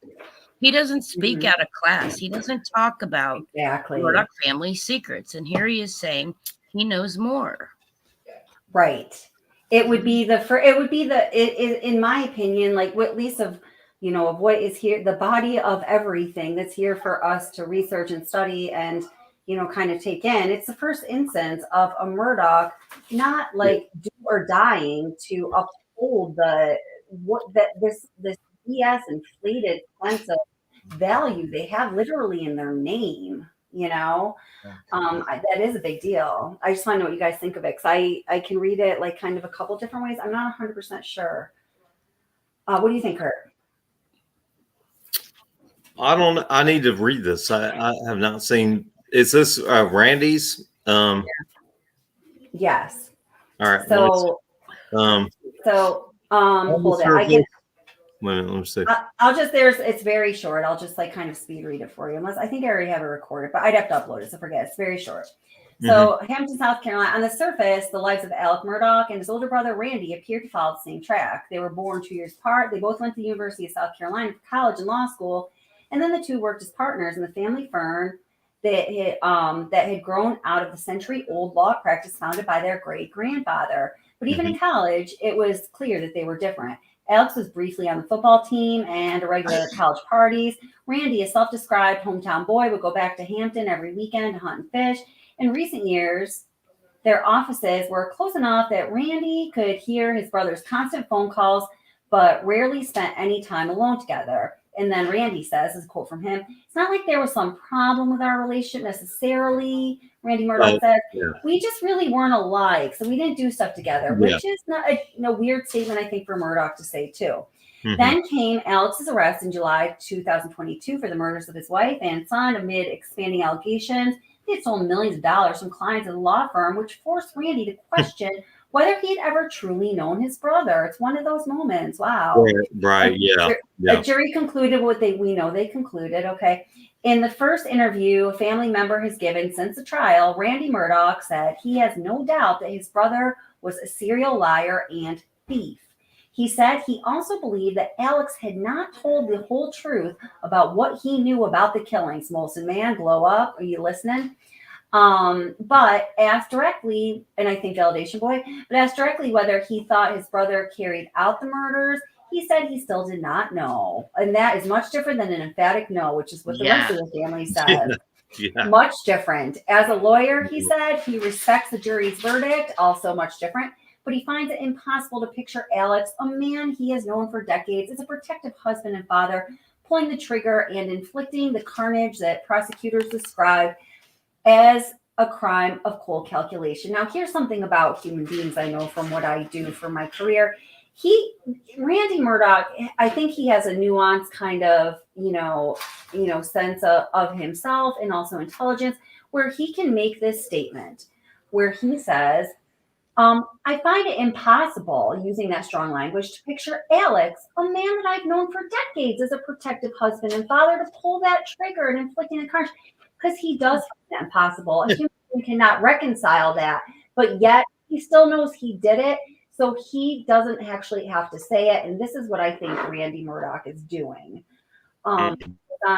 He doesn't speak out of class. He doesn't talk about Murdaugh family secrets. And here he is saying he knows more. Right. It would be in my opinion, like at least of, you know, of what is here, the body of everything that's here for us to research and study and, you know, kind of take in. It's the first instance of a Murdaugh not like do or dying to uphold this BS inflated sense of value they have literally in their name. You know, that is a big deal. I just want to know what you guys think of it because I can read it like kind of a couple different ways. I'm not 100% sure. What do you think, Kurt? I need to read this. I have not seen. Is this Randy's? Yes. All right. So, hold it. Wait a minute, let me see. It's very short. I'll just like kind of speed read it for you. Unless I think I already have it recorded, but I'd have to upload it. So forget it. It's very short. So Hampton, South Carolina, on the surface, the lives of Alec Murdaugh and his older brother, Randy, appear to follow the same track. They were born 2 years apart. They both went to the University of South Carolina for college and law school. And then the two worked as partners in the family firm that had grown out of the century-old law practice founded by their great-grandfather. But even in college, it was clear that they were different. Alex was briefly on the football team and regular college parties. Randy, a self-described hometown boy, would go back to Hampton every weekend to hunt and fish. In recent years, their offices were close enough that Randy could hear his brother's constant phone calls, but rarely spent any time alone together. And then Randy says, this is a quote from him, "It's not like there was some problem with our relationship necessarily." Randy Murdaugh said, "We just really weren't alike, so we didn't do stuff together," which is not a weird statement, I think, for Murdaugh to say, too. Then came Alex's arrest in July 2022 for the murders of his wife and son amid expanding allegations. He had stolen millions of dollars from clients of the law firm, which forced Randy to question whether he had ever truly known his brother. It's one of those moments. Wow. Right. Yeah. The jury concluded what they concluded. Okay. In the first interview a family member has given since the trial, Randy Murdaugh said he has no doubt that his brother was a serial liar and thief. He said he also believed that Alex had not told the whole truth about what he knew about the killings. Molson man, blow up. Are you listening? But asked directly, and I think validation boy, but asked directly whether he thought his brother carried out the murders, he said he still did not know. And that is much different than an emphatic no, which is what the rest of the family said. Much different. As a lawyer, he said he respects the jury's verdict, also much different, but he finds it impossible to picture Alex, a man he has known for decades, as a protective husband and father, pulling the trigger and inflicting the carnage that prosecutors described as a crime of cold calculation. Now, here's something about human beings I know from what I do for my career. Randy Murdaugh, I think he has a nuanced kind of, sense of himself and also intelligence, where he can make this statement where he says, I find it impossible, using that strong language, to picture Alex, a man that I've known for decades as a protective husband and father, to pull that trigger and inflicting a carnage, because he does find that impossible. A human being cannot reconcile that, but yet he still knows he did it, so he doesn't actually have to say it, and this is what I think Randy Murdaugh is doing. On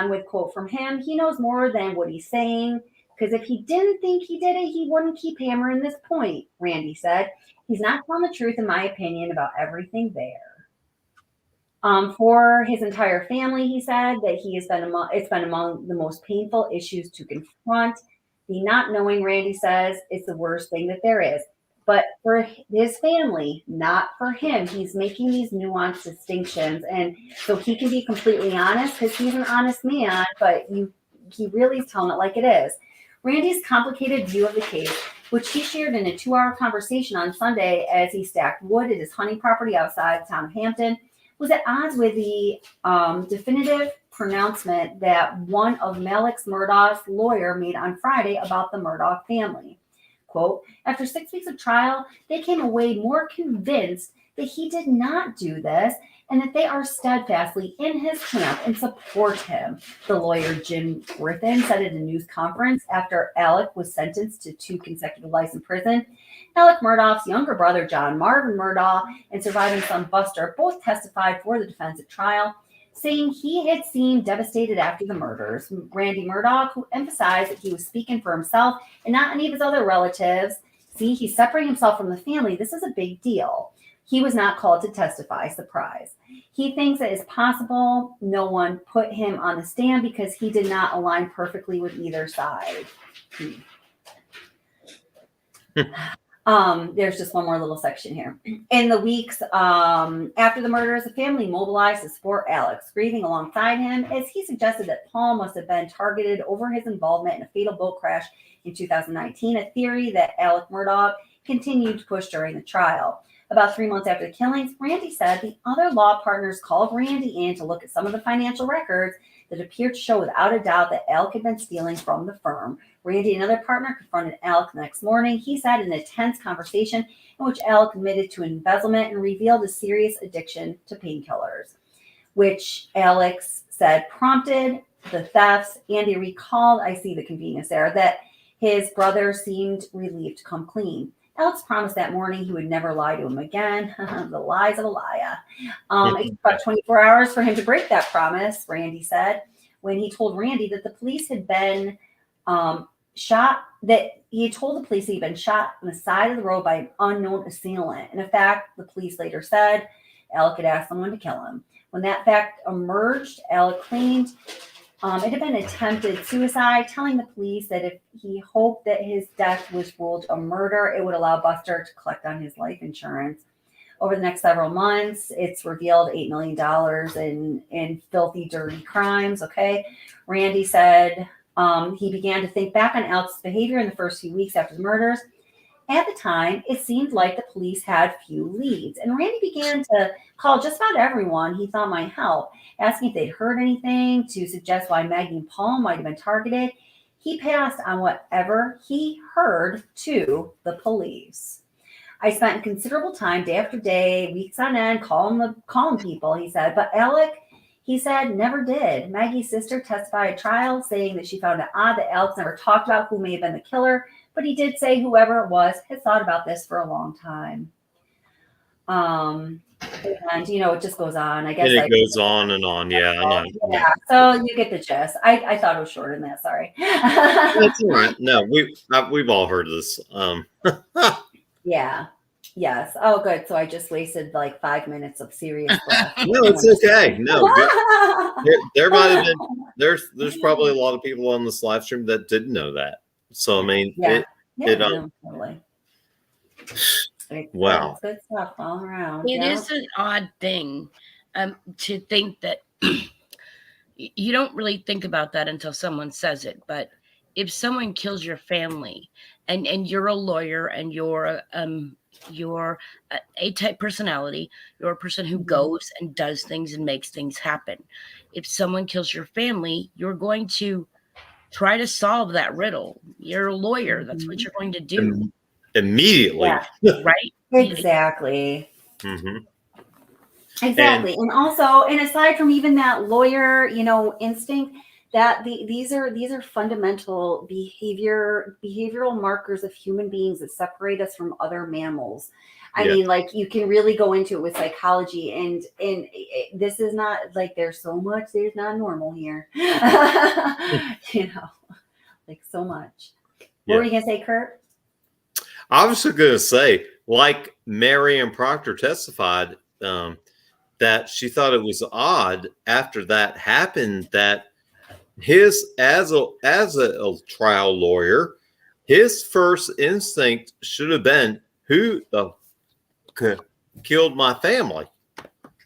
with quote from him, he knows more than what he's saying, because if he didn't think he did it, he wouldn't keep hammering this point, Randy said. He's not telling the truth, in my opinion, about everything there. For his entire family, he said that it's been among the most painful issues to confront. The not knowing, Randy says, is the worst thing that there is. But for his family, not for him, he's making these nuanced distinctions. And so he can be completely honest, because he's an honest man, but he really is telling it like it is. Randy's complicated view of the case, which he shared in a 2-hour conversation on Sunday as he stacked wood at his hunting property outside the town of Hampton, was at odds with the definitive pronouncement that one of Alex Murdaugh's lawyer made on Friday about the Murdaugh family. Quote, after 6 weeks of trial, they came away more convinced that he did not do this and that they are steadfastly in his camp and support him, the lawyer Jim Griffin said at a news conference after Alec was sentenced to 2 consecutive lives in prison. Alec Murdaugh's younger brother, John Marvin Murdaugh, and surviving son Buster both testified for the defense at trial, saying he had seemed devastated after the murders. Randy Murdaugh, who emphasized that he was speaking for himself and not any of his other relatives. See, he's separating himself from the family. This is a big deal. He was not called to testify. Surprise. He thinks it is possible no one put him on the stand because he did not align perfectly with either side. There's just one more little section here. In the weeks after the murders, the family mobilized to support Alex, grieving alongside him, as he suggested that Paul must have been targeted over his involvement in a fatal boat crash in 2019, a theory that Alec Murdaugh continued to push during the trial. About 3 months after the killings, Randy said the other law partners called Randy in to look at some of the financial records that appeared to show without a doubt that Alec had been stealing from the firm. Randy, another partner, confronted Alec the next morning. He said in a tense conversation in which Alec admitted to embezzlement and revealed a serious addiction to painkillers, which Alex said prompted the thefts. Andy recalled, I see the convenience there, that his brother seemed relieved to come clean. Alex promised that morning he would never lie to him again. The lies of a liar. It took about 24 hours for him to break that promise, Randy said, when he told Randy that the police had been shot, that he had told the police he'd been shot on the side of the road by an unknown assailant. And in fact, the police later said Alec had asked someone to kill him. When that fact emerged, Alec claimed it had been attempted suicide, telling the police that if he hoped that his death was ruled a murder, it would allow Buster to collect on his life insurance. Over the next several months, it's revealed $8 million in filthy, dirty crimes. Okay. Randy said he began to think back on Alex's behavior in the first few weeks after the murders. At the time, it seemed like the police had few leads, and Randy began to call just about everyone he thought might help, asking if they'd heard anything to suggest why Maggie and Paul might have been targeted. He passed on whatever he heard to the police. I spent considerable time, day after day, weeks on end, calling people, he said, but Alec, he said, never did. Maggie's sister testified at trial, saying that she found it odd that Alex never talked about who may have been the killer, but he did say whoever it was had thought about this for a long time. And, it just goes on. I guess and it goes on and on. Yeah, I know. Yeah, so you get the gist. I thought it was shorter than that. Sorry. That's all right. No, we've all heard of this. Yeah. Yes. Oh, good. So I just wasted like 5 minutes of serious breath. No, it's okay. No, there might have been. There's probably a lot of people on this live stream that didn't know that. So I mean, totally. Wow, good stuff all around. It is an odd thing to think that you don't really think about that until someone says it. But if someone kills your family and you're a lawyer and you're a A-type personality, you're a person who goes and does things and makes things happen. If someone kills your family, you're going to try to solve that riddle. You're a lawyer. That's what you're going to do. Immediately. Yeah. Right? Exactly. Mm-hmm. Exactly. And also, and aside from even that lawyer, you know, instinct, that these are fundamental behavioral markers of human beings that separate us from other mammals. I mean, like, you can really go into it with psychology, and this is not like there's not normal here. You know, like, so much. What were you gonna say, Kurt? I was just gonna say, like Marion Proctor testified, that she thought it was odd after that happened that his as a trial lawyer, his first instinct should have been, who killed my family?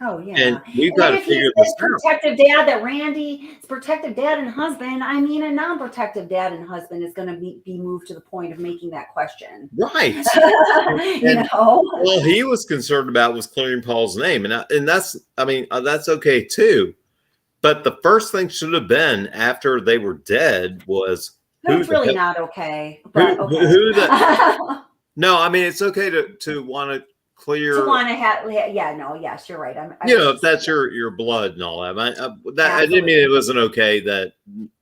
Oh yeah, and we've got to figure this out. Protective dad, that Randy is protective dad and husband. I mean, a non-protective dad and husband is going to be moved to the point of making that question, right? You know, well, he was concerned about was clearing Paul's name, and that's, I mean, that's okay too. But the first thing should have been after they were dead was who's really not okay. But okay. No, I mean, it's okay to want to clear. To want to have, yes, you're right. You know, if that's your blood and all that. I didn't mean it wasn't okay that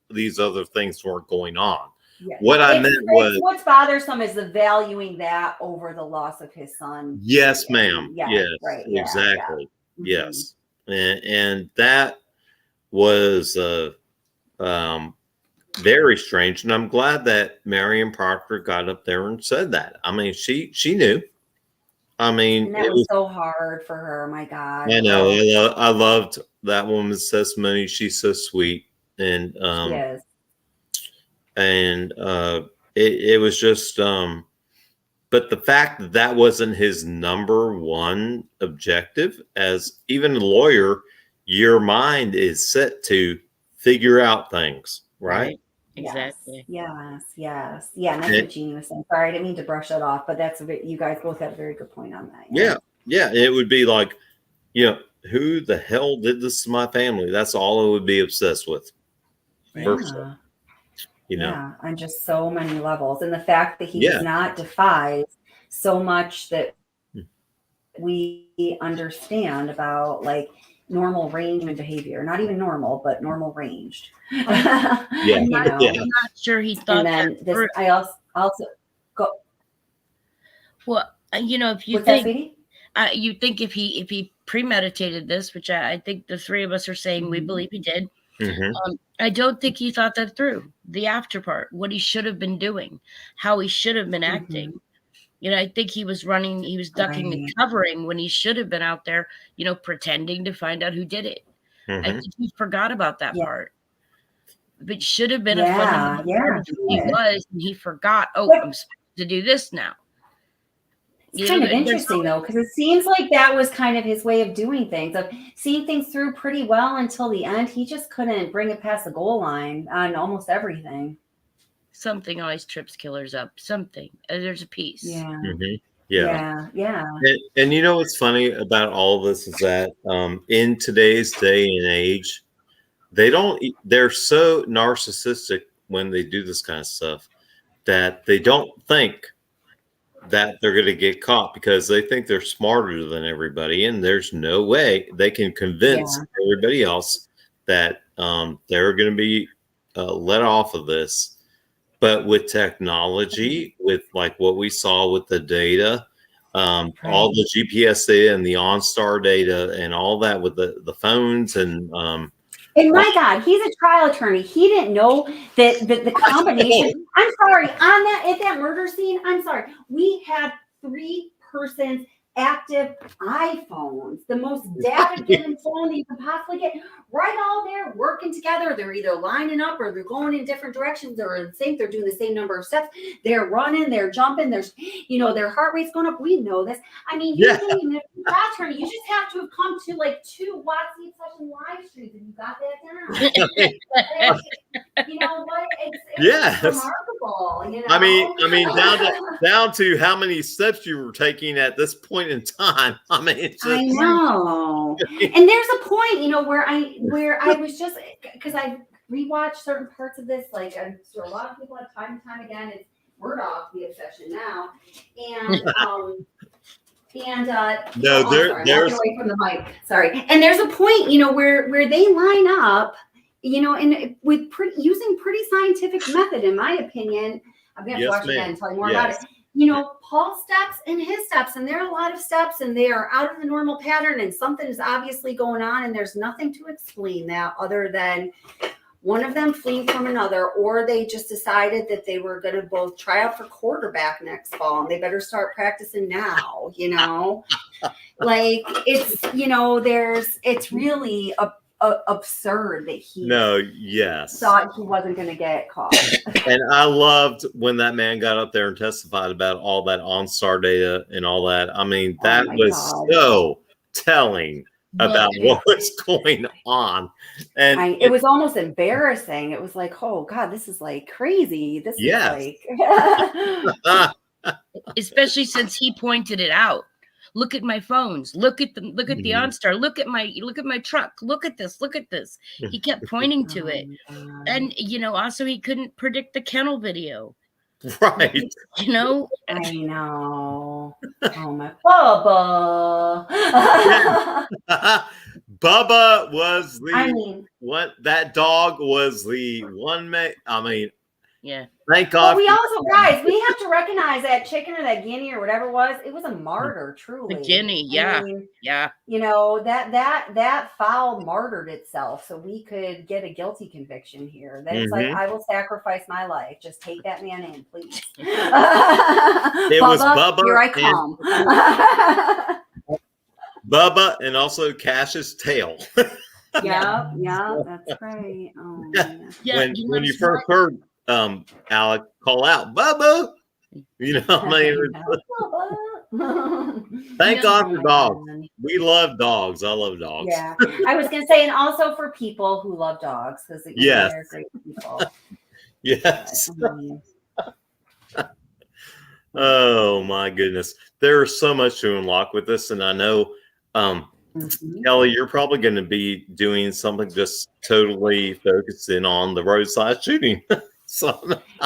these other things weren't going on. Yeah. What I meant was, what's bothersome is the valuing that over the loss of his son. Yes, ma'am. Yeah, yes, right. Exactly. Yeah. Yes, and that was very strange, and I'm glad that Marion Proctor got up there and said that. I mean, she knew. I mean, and that was so hard for her. My God. I know. I loved that woman's testimony. She's so sweet, and yes. And it was just but the fact that wasn't his number one objective, as even a lawyer, your mind is set to figure out things, right? Exactly. Yes. Yeah. And that's what Jeannie was saying. Sorry, I didn't mean to brush that off, but you guys both had a very good point on that. Yeah. It would be like, you know, who the hell did this to my family? That's all I would be obsessed with. Yeah. You know, on just so many levels. And the fact that he does not defy so much that we understand about, like, normal range and behavior, not even normal, but normal ranged. I'm not sure he thought. And then that I also go. Well, you know, if you think, you think if he premeditated this, which I think the three of us are saying we believe he did. Mm-hmm. I don't think he thought that through. The after part, what he should have been doing, how he should have been acting. You know, I think he was ducking and covering when he should have been out there, you know, pretending to find out who did it. I think he forgot about that part. But should have been a fundamental part of who he was, and he forgot, I'm supposed to do this now. It's kind of interesting, though, because it seems like that was kind of his way of doing things, of seeing things through pretty well until the end. He just couldn't bring it past the goal line on almost everything. Something always trips killers up. Something. There's a piece. Yeah. Mm-hmm. Yeah. And you know what's funny about all of this is that in today's day and age, they're so narcissistic when they do this kind of stuff that they don't think that they're going to get caught, because they think they're smarter than everybody, and there's no way they can convince everybody else that they're going to be let off of this. But with technology, with like what we saw with the data, all the GPS data and the OnStar data and all that with the phones and my God, he's a trial attorney. He didn't know that the combination. I'm sorry, at that murder scene, I'm sorry. We had 3 persons active iPhones, the most data-given phone that you could possibly get, right all there working together. They're either lining up or they're going in different directions or in sync. They're doing the same number of steps. They're running, they're jumping, there's, their heart rate's going up. We know this. I mean, you didn't even have to watch her. You just have to have come to like 2 Watch Sleep Session live streams and you got that down. You know what? It's remarkable. I mean, down to how many steps you were taking at this point in time. I mean, it's just, I know. And there's a point, where I was just, because I rewatched certain parts of this, like I'm sure a lot of people have time and time again. It's Murdaugh the obsession now, and there's away from the mic. Sorry. And there's a point, where they line up. And with using pretty scientific method, in my opinion. I'm going to watch again and tell you more about it. Paul's steps and his steps, and there are a lot of steps, and they are out of the normal pattern, and something is obviously going on, and there's nothing to explain that other than one of them fleeing from another, or they just decided that they were going to both try out for quarterback next fall, and they better start practicing now. Like it's really absurd that he thought he wasn't going to get caught. And I loved when that man got up there and testified about all that OnStar data and all that. I mean, that was so telling about what was going on. And it was almost embarrassing. It was like, oh God, this is like crazy. This is like especially since he pointed it out. Look at my phones. Look at them. Look at the OnStar. Look at my truck. Look at this. Look at this. He kept pointing to it, and also he couldn't predict the kennel video. Right. I know. Oh my Bubba. Bubba was that dog was the one. Yeah. Thank God. But we also, guys, we have to recognize that chicken or that guinea or whatever it was a martyr, truly. The guinea, yeah. I mean, yeah. That fowl martyred itself so we could get a guilty conviction here. That's like, I will sacrifice my life. Just take that man in, please. It was Bubba. Here I come. Bubba and also Cash's tail. Yeah, that's right. Oh, yeah. When you first heard Alec call out Bubba, thank God for dogs. We love dogs. I love dogs. Yeah, I was gonna say, and also for people who love dogs, because they're great people. Yes. Oh my goodness, there's so much to unlock with this, and I know Kelly, you're probably going to be doing something just totally focusing on the roadside shooting.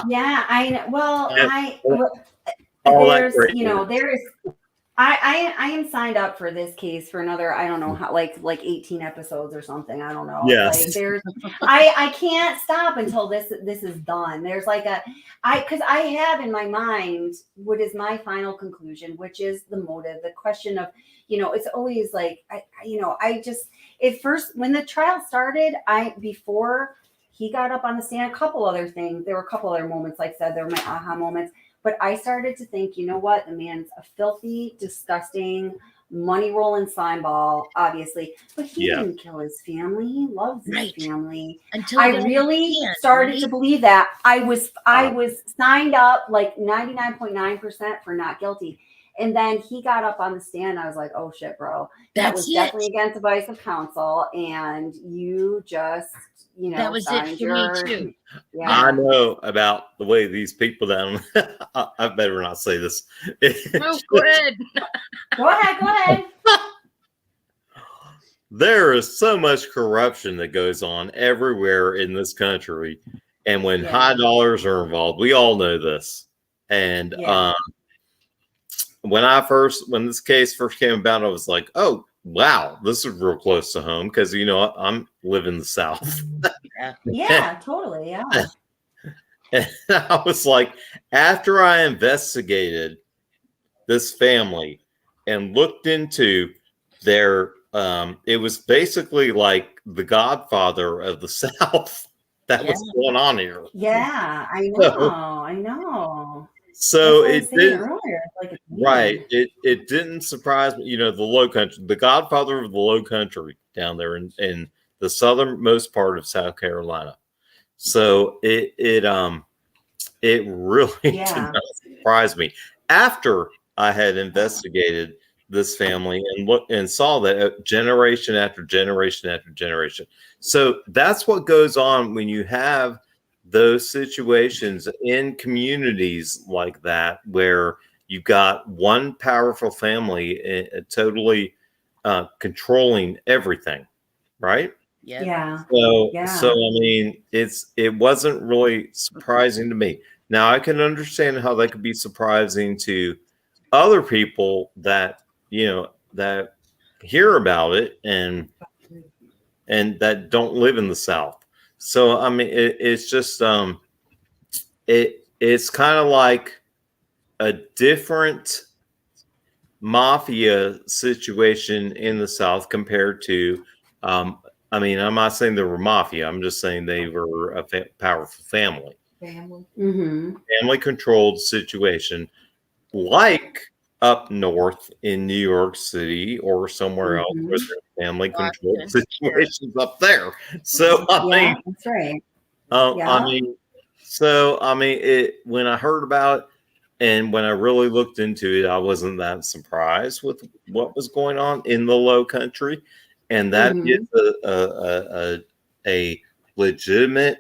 Yeah, I am signed up for this case for another, I don't know how, like 18 episodes or something. I don't know. Yes. Like I can't stop until this is done. There's because I have in my mind what is my final conclusion, which is the motive, the question of, it's always like, when the trial started, before he got up on the stand, there were a couple other moments, like I said, there were my aha moments. But I started to think, you know what? The man's a filthy, disgusting, money rolling slime ball, obviously. But he didn't kill his family. He loves his family. I really started to believe that. I was signed up like 99.9% for not guilty. And then he got up on the stand. I was like, oh shit, bro. That was definitely against advice of counsel. And you just, that was it for me too. Yeah. I know about the way these people down. I better not say this. Oh, go ahead. Go ahead. There is so much corruption that goes on everywhere in this country. And when high dollars are involved, we all know this. And when this case first came about, I was like, oh, wow, this is real close to home because, I'm living in the South. Yeah, totally. Yeah. And I was like, after I investigated this family and looked into their, it was basically like the Godfather of the South that was going on here. Yeah, I know. So That's what I it was saying did earlier. It's like it's right. weird. It didn't surprise me. The low country, the godfather of the low country down there in the southernmost part of South Carolina. So it really did Yeah. not surprise me. After I had investigated this family and looked and saw that generation after generation after generation. So that's what goes on when you have those situations in communities like that, where you've got one powerful family totally controlling everything, right? Yeah. So Yeah. I mean, it wasn't really surprising to me. Now I can understand how that could be surprising to other people that that hear about it and that don't live in the South. So I mean, it's just it's kind of like a different mafia situation in the South compared to I mean, I'm not saying they were mafia. I'm just saying they were a powerful family. Mm-hmm. Family controlled situation, like up north in New York City or somewhere else where Mm-hmm. there's family controlled situations up there. So I Yeah, mean, that's right. I Yeah. mean, so I mean, when I heard about it and when I really looked into it, I wasn't that surprised with what was going on in the Low Country, and that is Mm-hmm. a legitimate,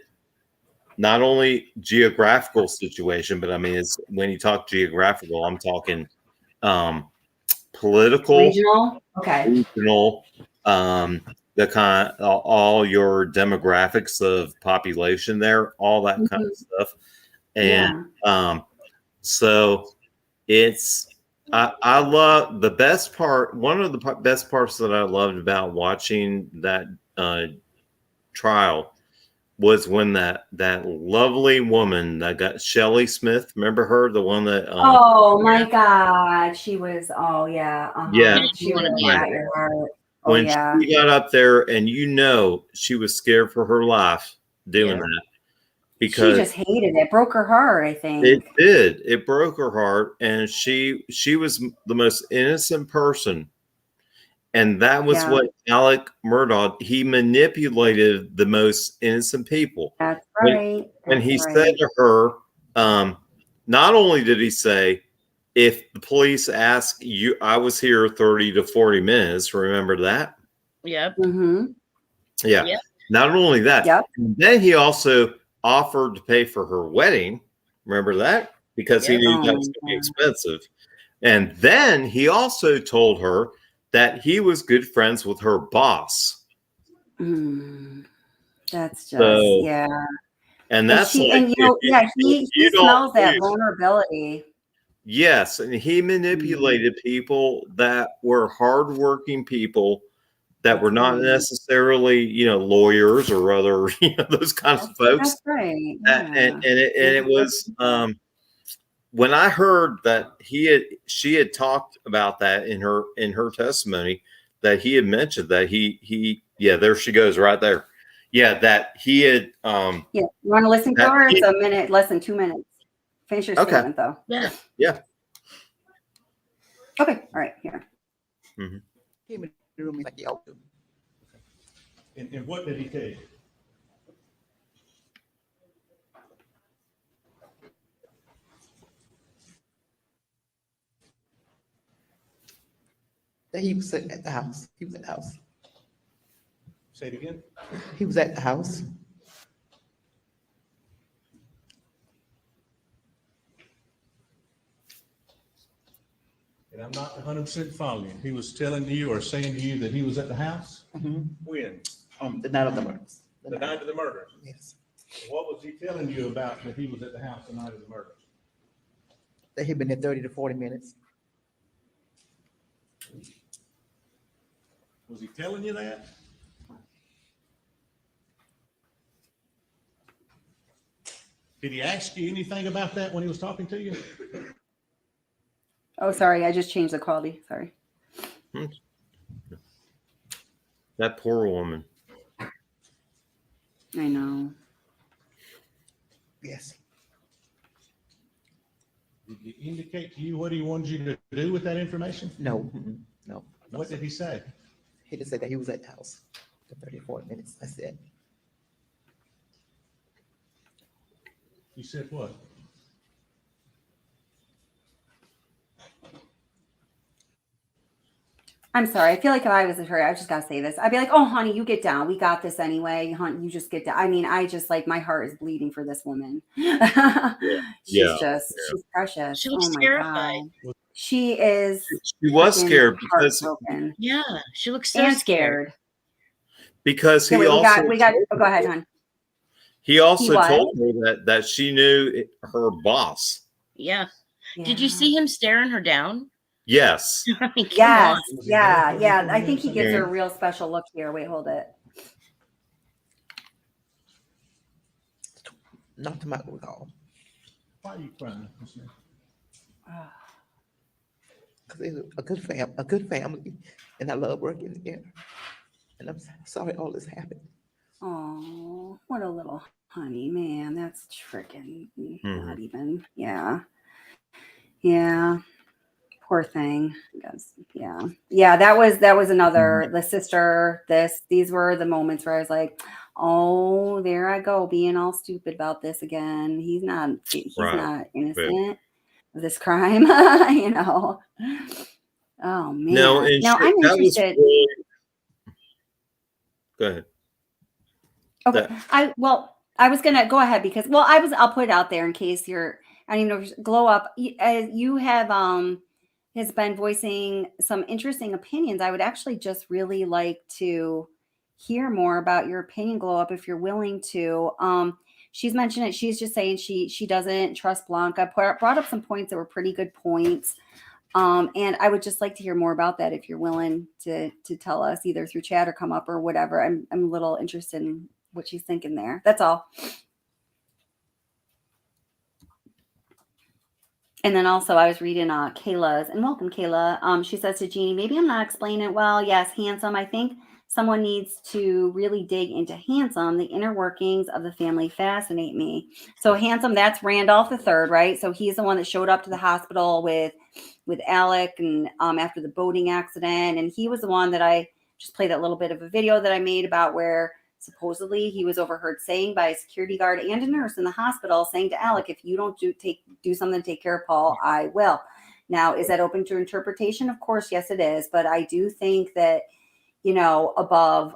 not only geographical situation, but I mean, it's when you talk geographical, I'm talking um, political, Regional. Okay. regional, the kind, all your demographics of population there, all that kind Mm-hmm. of stuff, and Yeah. so it's I love the best part. One of the best parts that I loved about watching that trial was when that lovely woman that got Shelley Smith. Remember her, the one that Oh my God. She was, oh yeah. yeah, Uh-huh. She really right. got your heart. Oh When yeah. she got up there, and she was scared for her life doing that She because just hated it. Broke her heart, I it think. did. It broke her heart, and she was the most innocent person. And that was Yeah. what Alec Murdaugh, he manipulated the most innocent people. That's When, right. when That's he said right. to her, not only did he say, if the police ask you, I was here 30 to 40 minutes, remember that? Yep. Mm-hmm. Yeah. Yep. Not only that, Yep. then he also offered to pay for her wedding. Remember that? Because he Yep. knew that Oh was my going to be God. expensive. And then he also told her that he was good friends with her boss. That's just, So, yeah. and And that's she, like, and if he you don't smells that believe, vulnerability. yes, and he manipulated people that were hardworking people that were not necessarily, lawyers or other, those kinds of folks. That's right. And Yeah. it was when I heard that she had talked about that in her testimony, that he had mentioned that there she goes right there. Yeah, that he had Yeah. You want to listen to that her? he, It's a minute, less than 2 minutes. Finish your okay. statement though. Yeah. Yeah. Okay. All right. Here. Mm-hmm. Came in the room, he's like, yo. And what did he tell you? That he was at the house. He was at the house. Say it again. He was at the house. And I'm not 100% following. He was telling you or saying to you that he was at the house? Mm-hmm. When? The night of the murders. The night of the murders? Yes. What was he telling you about that he was at the house the night of the murders? That he'd been there 30 to 40 minutes. Was he telling you that? Did he ask you anything about that when he was talking to you? Oh, sorry. I just changed the quality. Sorry. That poor woman. I know. Yes. Did he indicate to you what he wanted you to do with that information? No, no. What did he say? He just said that he was at the house for 30 to 40 minutes. That's it. He said what? I'm sorry. I feel like if I was her, I just gotta say this. I'd be like, "Oh, honey, you get down. We got this anyway. Honey, you just get down." I mean, I just like my heart is bleeding for this woman. She's precious. She looks oh my terrified. God. She is. She was freaking scared because heartbroken. Yeah, she looks so and scared. because he Okay, wait, also we got. Oh, go ahead, hon. he also what? told her that she knew her boss. Yeah. Did you see him staring her down? Yes. I mean, come Yes. on. Yeah. I think he gives her a real special look here. Wait, hold it. Not to my recall. Why are you crying? Because they're a good family, and I love working there. And I'm sorry all this happened. Oh, what a little honey, man. That's freaking not even. Yeah. Poor thing. Yeah. That was another. The sister. These were the moments where I was like, oh, there I go, being all stupid about this again. He's not innocent of this crime. you know. Oh man. No, now I'm interested. Go ahead. Okay. I was gonna go ahead because I'll put it out there in case you're. I don't even know if Glow Up. You have has been voicing some interesting opinions. I would actually just really like to hear more about your opinion, Glow Up, if you're willing to. She's mentioned it. She's just saying she doesn't trust Blanca. Brought up some points that were pretty good points. And I would just like to hear more about that if you're willing to tell us either through chat or come up or whatever. I'm a little interested in what she's thinking there. That's all. And then also I was reading Kayla's, and welcome Kayla. She says to Jeannie, maybe I'm not explaining it well. Yes, Handsome. I think someone needs to really dig into Handsome. The inner workings of the family fascinate me. So Handsome, that's Randolph III, right? So he's the one that showed up to the hospital with Alec and after the boating accident. And he was the one that I just played that little bit of a video that I made about where supposedly he was overheard saying by a security guard and a nurse in the hospital saying to Alec, if you don't do something to take care of Paul, I will. Now, is that open to interpretation? Of course, yes, it is. But I do think that, you know, above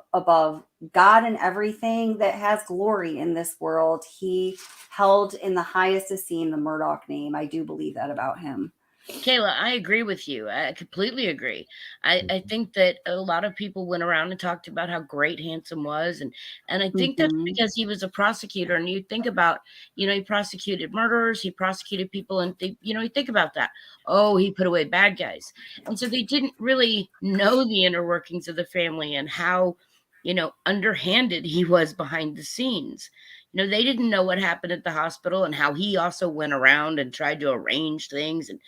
God and everything that has glory in this world, he held in the highest esteem the Murdaugh name. I do believe that about him. Kayla, I agree with you. I completely agree. I think that a lot of people went around and talked about how great Handsome was. And I think that's because he was a prosecutor. And you think about, you know, he prosecuted murderers, he prosecuted people, and you think about that. Oh, he put away bad guys. And so they didn't really know the inner workings of the family and how, you know, underhanded he was behind the scenes. You know, they didn't know what happened at the hospital and how he also went around and tried to arrange things and,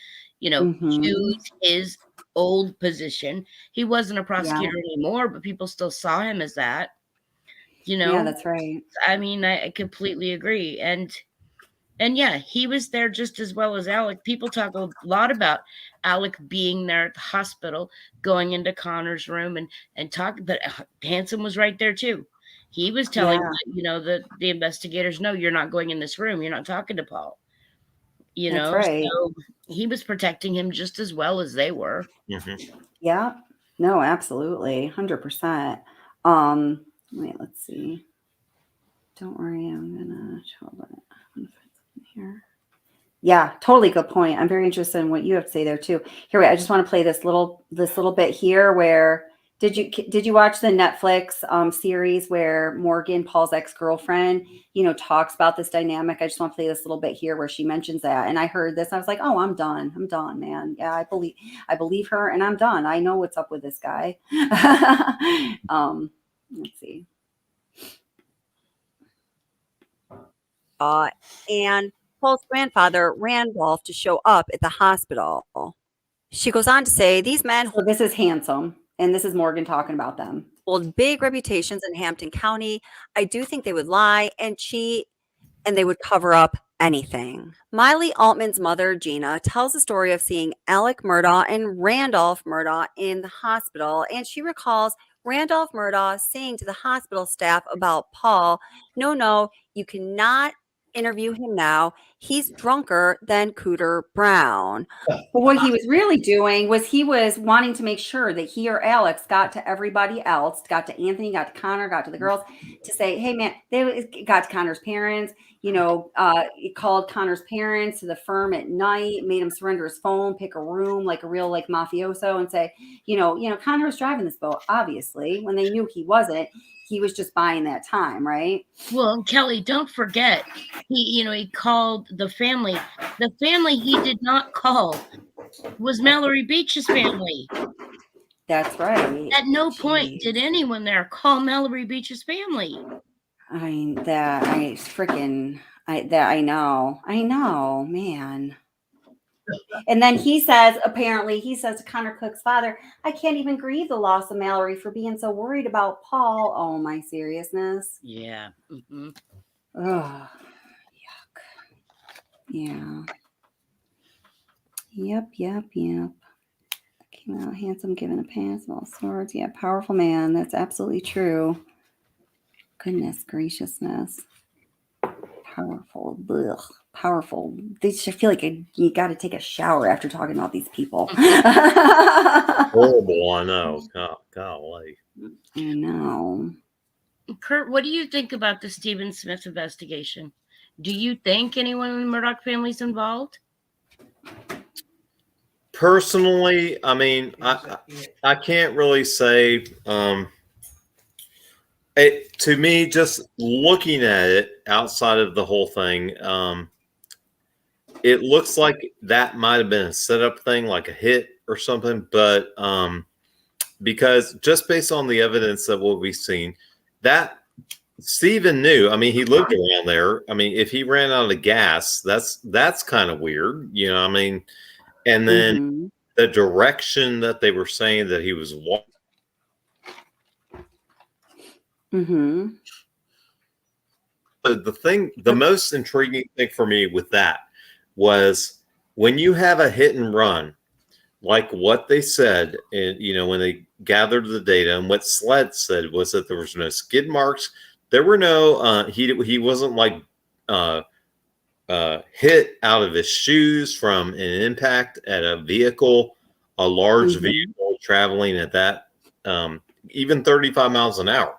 you know, use his old position. He wasn't a prosecutor anymore, but people still saw him as that, you know? Yeah, that's right. I mean, I completely agree. And yeah, he was there just as well as Alec. People talk a lot about Alec being there at the hospital, going into Connor's room and talk, but Handsome was right there too. He was telling, you know, the investigators, no, you're not going in this room. You're not talking to Paul. You That's know, right. so he was protecting him just as well as they were. Yeah. No, absolutely. 100%. Wait, let's see. Don't worry. I'm going to find something here. Yeah, totally good point. I'm very interested in what you have to say there too. Here, wait, I just want to play this little bit here where did you watch the Netflix series where Morgan, Paul's ex-girlfriend, you know, talks about this dynamic? I just want to play this little bit here where she mentions that. And I heard this. I was like, oh, I'm done, man. Yeah, I believe her and I'm done. I know what's up with this guy. Let's see. And Paul's grandfather, Randolph, to show up at the hospital. She goes on to say, these men So this is Handsome. And this is Morgan talking about them. hold big reputations in Hampton County. I do think they would lie and cheat and they would cover up anything. Miley Altman's mother, Gina, tells the story of seeing Alec Murdaugh and Randolph Murdaugh in the hospital, and she recalls Randolph Murdaugh saying to the hospital staff about Paul, no, you cannot interview him now. He's drunker than Cooter Brown. But what he was really doing was he was wanting to make sure that he or Alex got to everybody else, got to Anthony, got to Connor, got to the girls, to say, hey, man, they got to Connor's parents, he called Connor's parents to the firm at night, made him surrender his phone, pick a room like a real mafioso, and say, Connor was driving this boat, obviously, when they knew he wasn't. He was just buying that time, right? Well, Kelly, don't forget, he called the family. The family he did not call was Mallory Beach's family. That's right. At no point did anyone there call Mallory Beach's family. I know, man. And then he says to Connor Cook's father, I can't even grieve the loss of Mallory for being so worried about Paul. Oh, my seriousness. Yeah. Mm-hmm. Oh, yuck. Yeah. Yep. Came out handsome, given a pass, all sorts. Yeah, powerful man. That's absolutely true. Goodness graciousness. Powerful. Ugh. Powerful. I feel like you got to take a shower after talking about these people. Horrible, I know. Golly. I know. Kurt, what do you think about the Stephen Smith investigation? Do you think anyone in the Murdaugh family is involved? Personally, I mean, I can't really say. To me, just looking at it outside of the whole thing, it looks like that might have been a setup thing, like a hit or something. But because just based on the evidence that what we've seen, that Stephen knew. I mean, he lived around there. I mean, if he ran out of gas, that's kind of weird, I mean, and then the direction that they were saying that he was walking. The most intriguing thing for me with that was when you have a hit and run, like what they said, and when they gathered the data, and what SLED said was that there was no skid marks, there were no he wasn't like hit out of his shoes from an impact at a vehicle, a large vehicle traveling at that even 35 miles an hour.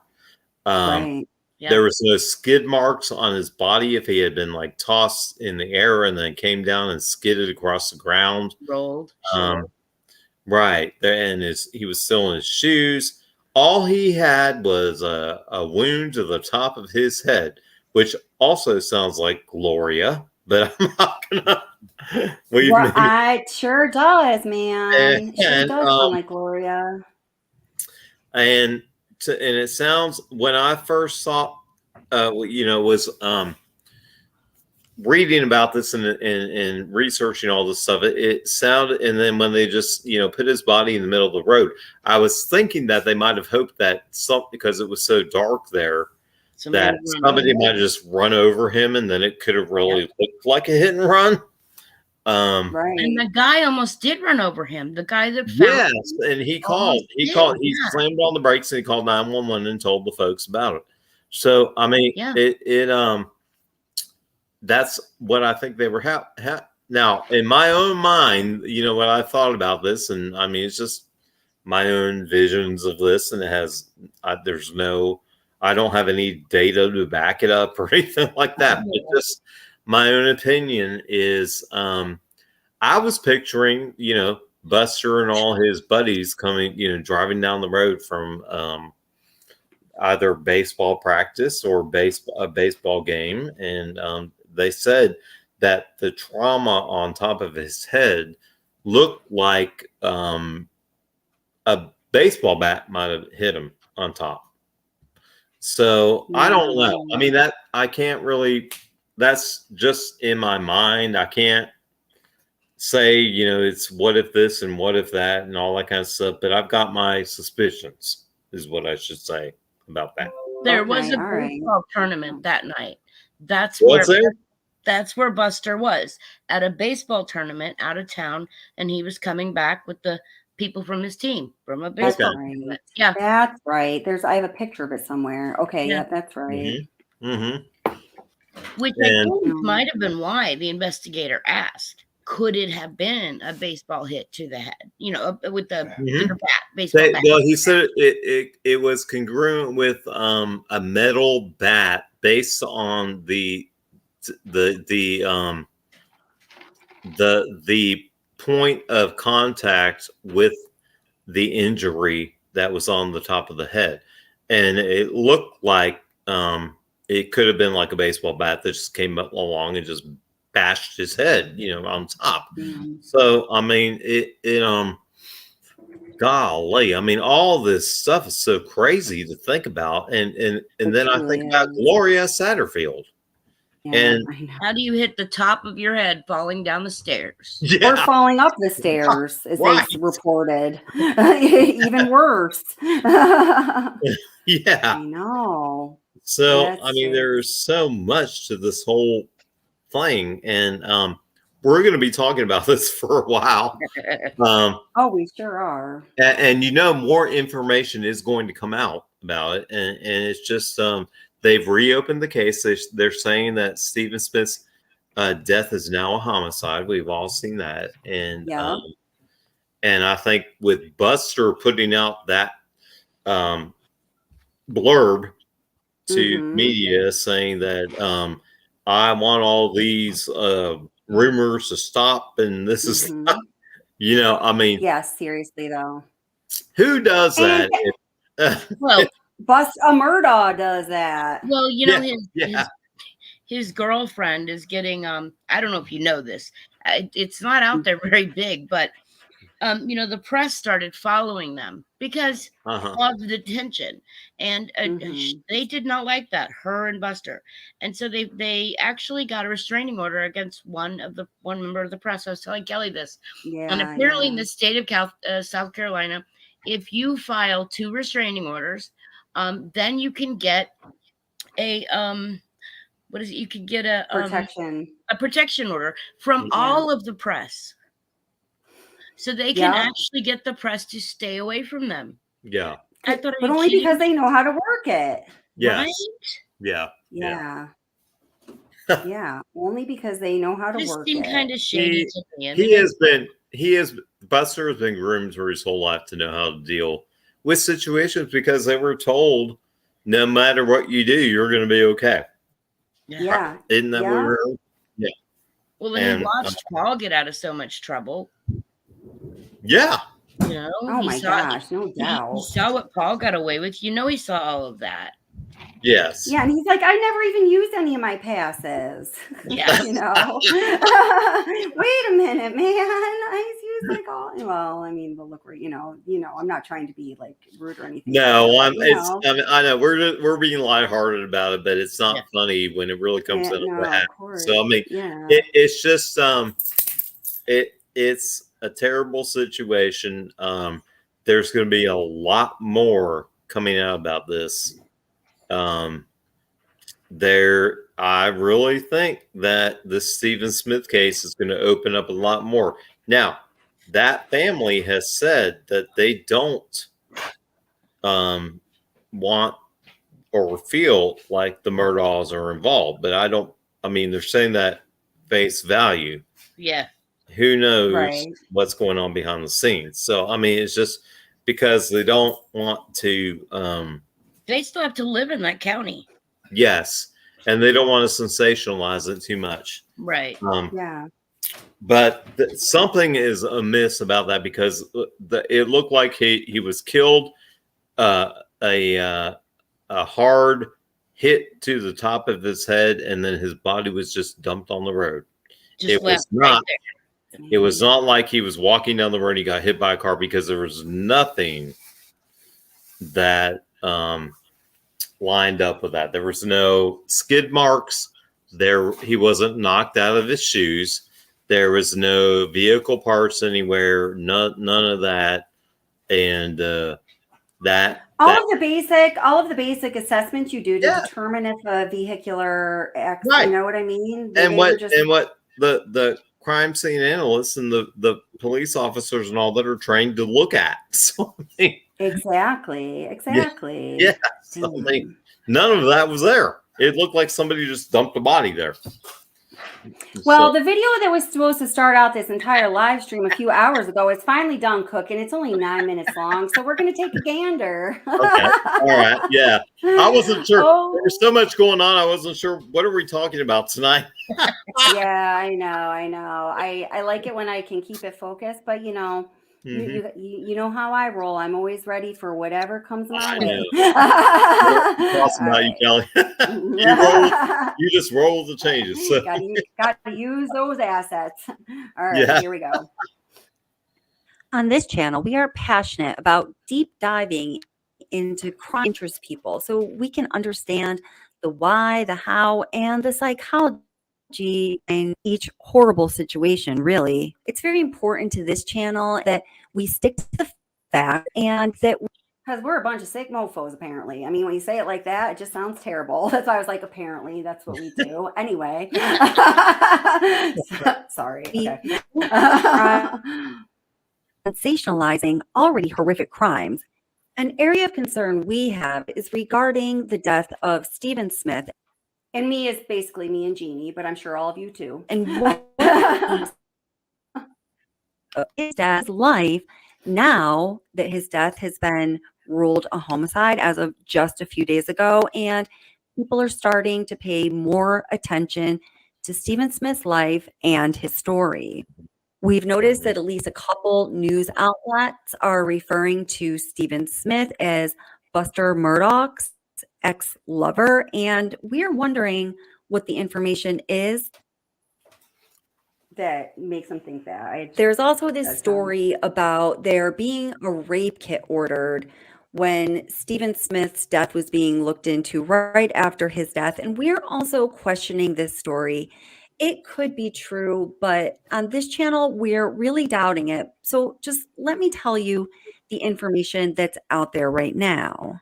Right. Yeah. There was no skid marks on his body if he had been like tossed in the air and then came down and skidded across the ground. Rolled. Right there, and he was still in his shoes. All he had was a wound to the top of his head, which also sounds like Gloria, but I'm not gonna. It sure does, man. It sure does sound like Gloria. And it sounds, when I first saw, was reading about this and researching all this stuff, it sounded, and then when they just, put his body in the middle of the road, I was thinking that they might have hoped that because it was so dark there, that somebody might just run over him, and then it could have really looked like a hit and run. Right. And the guy almost did run over him. The guy that found yes, and he slammed on the brakes and he called 911 and told the folks about it. So I mean, that's what I think they were now in my own mind. What I thought about this, and I mean, it's just my own visions of this, and it has I don't have any data to back it up or anything like that. But just my own opinion is, I was picturing, Buster and all his buddies coming, driving down the road from either baseball practice or a baseball game. And they said that the trauma on top of his head looked like a baseball bat might have hit him on top. So I don't know. I mean, I can't really, that's just in my mind. I can't say, it's what if this and what if that and all that kind of stuff. But I've got my suspicions, is what I should say about that. There was a baseball tournament that night. That's where That's where Buster was, at a baseball tournament out of town, and he was coming back with the people from his team from a That's baseball right. tournament. Yeah, That's right. I have a picture of it somewhere. Okay, Yeah. yep, that's right. which I And think might have been why the investigator asked, could it have been a baseball hit to the head? You know, with the baseball bat. well, he said it was congruent with a metal bat based on the point of contact with the injury that was on the top of the head, and it looked like it could have been like a baseball bat that just came up along and just bashed his head, on top. So I mean, golly, I mean, all this stuff is so crazy to think about, and then I think about Gloria Satterfield. And how do you hit the top of your head falling down the stairs? Or falling up the stairs, as Right. they reported. Even worse. Yeah. I know. So, That's I mean, it. there's so much to this whole thing, and we're going to be talking about this for a while. Oh, we sure are. And more information is going to come out about it, and it's just they've reopened the case. They're saying that Stephen Smith's death is now a homicide. We've all seen that, and I think with Buster putting out that blurb to media saying that I want all these rumors to stop, and this is, I mean, Yes, seriously though. who does that? Well, Murdaugh does that. Well, his girlfriend is getting I don't know if you know this. It's not out there very big, but the press started following them because of the detention, and they did not like that, her and Buster, and so they actually got a restraining order against one member of the press. I was telling Kelly this, and apparently in the state of South Carolina, if you file 2 restraining orders, then you can get a what is it? You can get a protection order from all of the press, so they can actually get the press to stay away from them. Yeah, I thought, but only because they know how to work it. Yes. Right? Yeah. Yeah, only because they know how to This work seemed it. kind of shady to me. Buster has been groomed for his whole life to know how to deal with situations because they were told no matter what you do, you're going to be okay. Yeah. Isn't that what we were? Yeah. Well, and he watched Paul get out of so much trouble. Yeah. Oh my gosh, no doubt. He saw what Paul got away with. He saw all of that. Yes. Yeah, and he's like, I never even used any of my passes. Yeah. Wait a minute, man. I used like all. Well, I mean, but look, where I'm not trying to be like rude or anything. No, I know we're being lighthearted about it, but it's not funny when it really comes into that. So I mean, it's just it's a terrible situation. There's going to be a lot more coming out about this. I really think that the Stephen Smith case is going to open up a lot more. Now, that family has said that they don't want or feel like the Murdaughs are involved, but they're saying that face value. Yeah. Who knows what's going on behind the scenes? So, I mean, it's just because they don't want to. They still have to live in that county. Yes. And they don't want to sensationalize it too much. Right. But something is amiss about that because it looked like he was killed. A hard hit to the top of his head, and then his body was just dumped on the road. It was not like he was walking down the road and he got hit by a car, because there was nothing that lined up with that. There was no skid marks. He wasn't knocked out of his shoes. There was no vehicle parts anywhere. None of that. And all of the basic assessments you do to determine if a vehicular accident, Right. you know what I mean? And what the crime scene analysts and the police officers and all that are trained to look at. So, I mean, exactly. yeah. So, I mean, none of that was there. It looked like somebody just dumped a body there. Well, the video that was supposed to start out this entire live stream a few hours ago is finally done cooking. It's only 9 minutes long, so we're going to take a gander. Okay. All right. Yeah. I wasn't sure. There was so much going on. I wasn't sure. What are we talking about tonight? Yeah, I know. I like it when I can keep it focused, but you know, you know how I roll. I'm always ready for whatever comes my way. Awesome about you, Kelly. You just roll the changes. So. Got to use those assets. All right, Here we go. On this channel, we are passionate about deep diving into crime interest people so we can understand the why, the how, and the psychology in each horrible situation, really. It's very important to this channel that we stick to the fact and that because we're a bunch of sick mofos, apparently. I mean, when you say it like that, it just sounds terrible. That's why I was like, apparently, that's what we do. Anyway. Sorry. Okay. Sensationalizing already horrific crimes. An area of concern we have is regarding the death of Stephen Smith. And me is basically me and Jeannie, but I'm sure all of you too. And his dad's life now that his death has been ruled a homicide as of just a few days ago. And people are starting to pay more attention to Stephen Smith's life and his story. We've noticed that at least a couple news outlets are referring to Stephen Smith as Buster Murdaugh's ex-lover, and we're wondering what the information is that makes them think that. There's also this story about there being a rape kit ordered when Stephen Smith's death was being looked into right after his death, and we're also questioning this story. It could be true, but on this channel, we're really doubting it. So just let me tell you the information that's out there right now.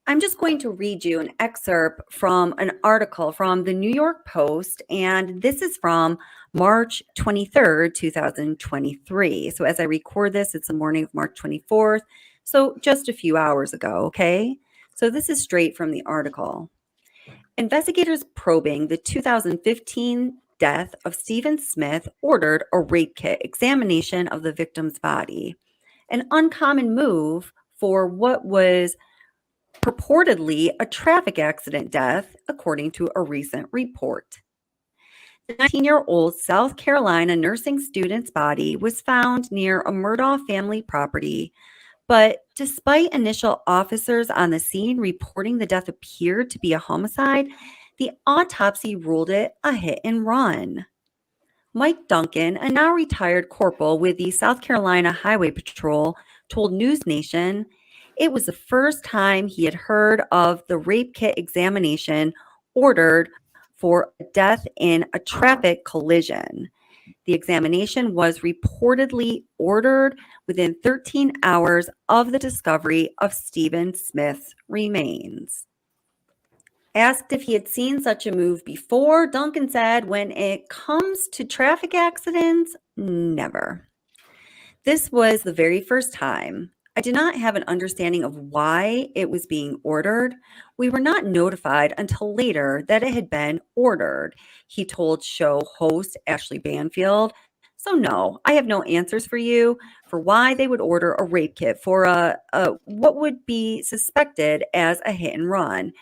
I'm just going to read you an excerpt from an article from the New York Post, and this is from March 23rd, 2023. So as I record this, it's the morning of March 24th, so just a few hours ago, okay? So this is straight from the article. Investigators probing the 2015 death of Stephen Smith ordered a rape kit examination of the victim's body, an uncommon move for what was purportedly a traffic accident death, according to a recent report. The 19-year-old South Carolina nursing student's body was found near a Murdaugh family property, but despite initial officers on the scene reporting the death appeared to be a homicide, the autopsy ruled it a hit and run. Mike Duncan, a now retired corporal with the South Carolina Highway Patrol, told News Nation it was the first time he had heard of the rape kit examination ordered for a death in a traffic collision. The examination was reportedly ordered within 13 hours of the discovery of Stephen Smith's remains. Asked if he had seen such a move before, Duncan said, when it comes to traffic accidents, never. This was the very first time. I did not have an understanding of why it was being ordered. We were not notified until later that it had been ordered, he told show host Ashley Banfield. So no, I have no answers for you for why they would order a rape kit for a what would be suspected as a hit and run,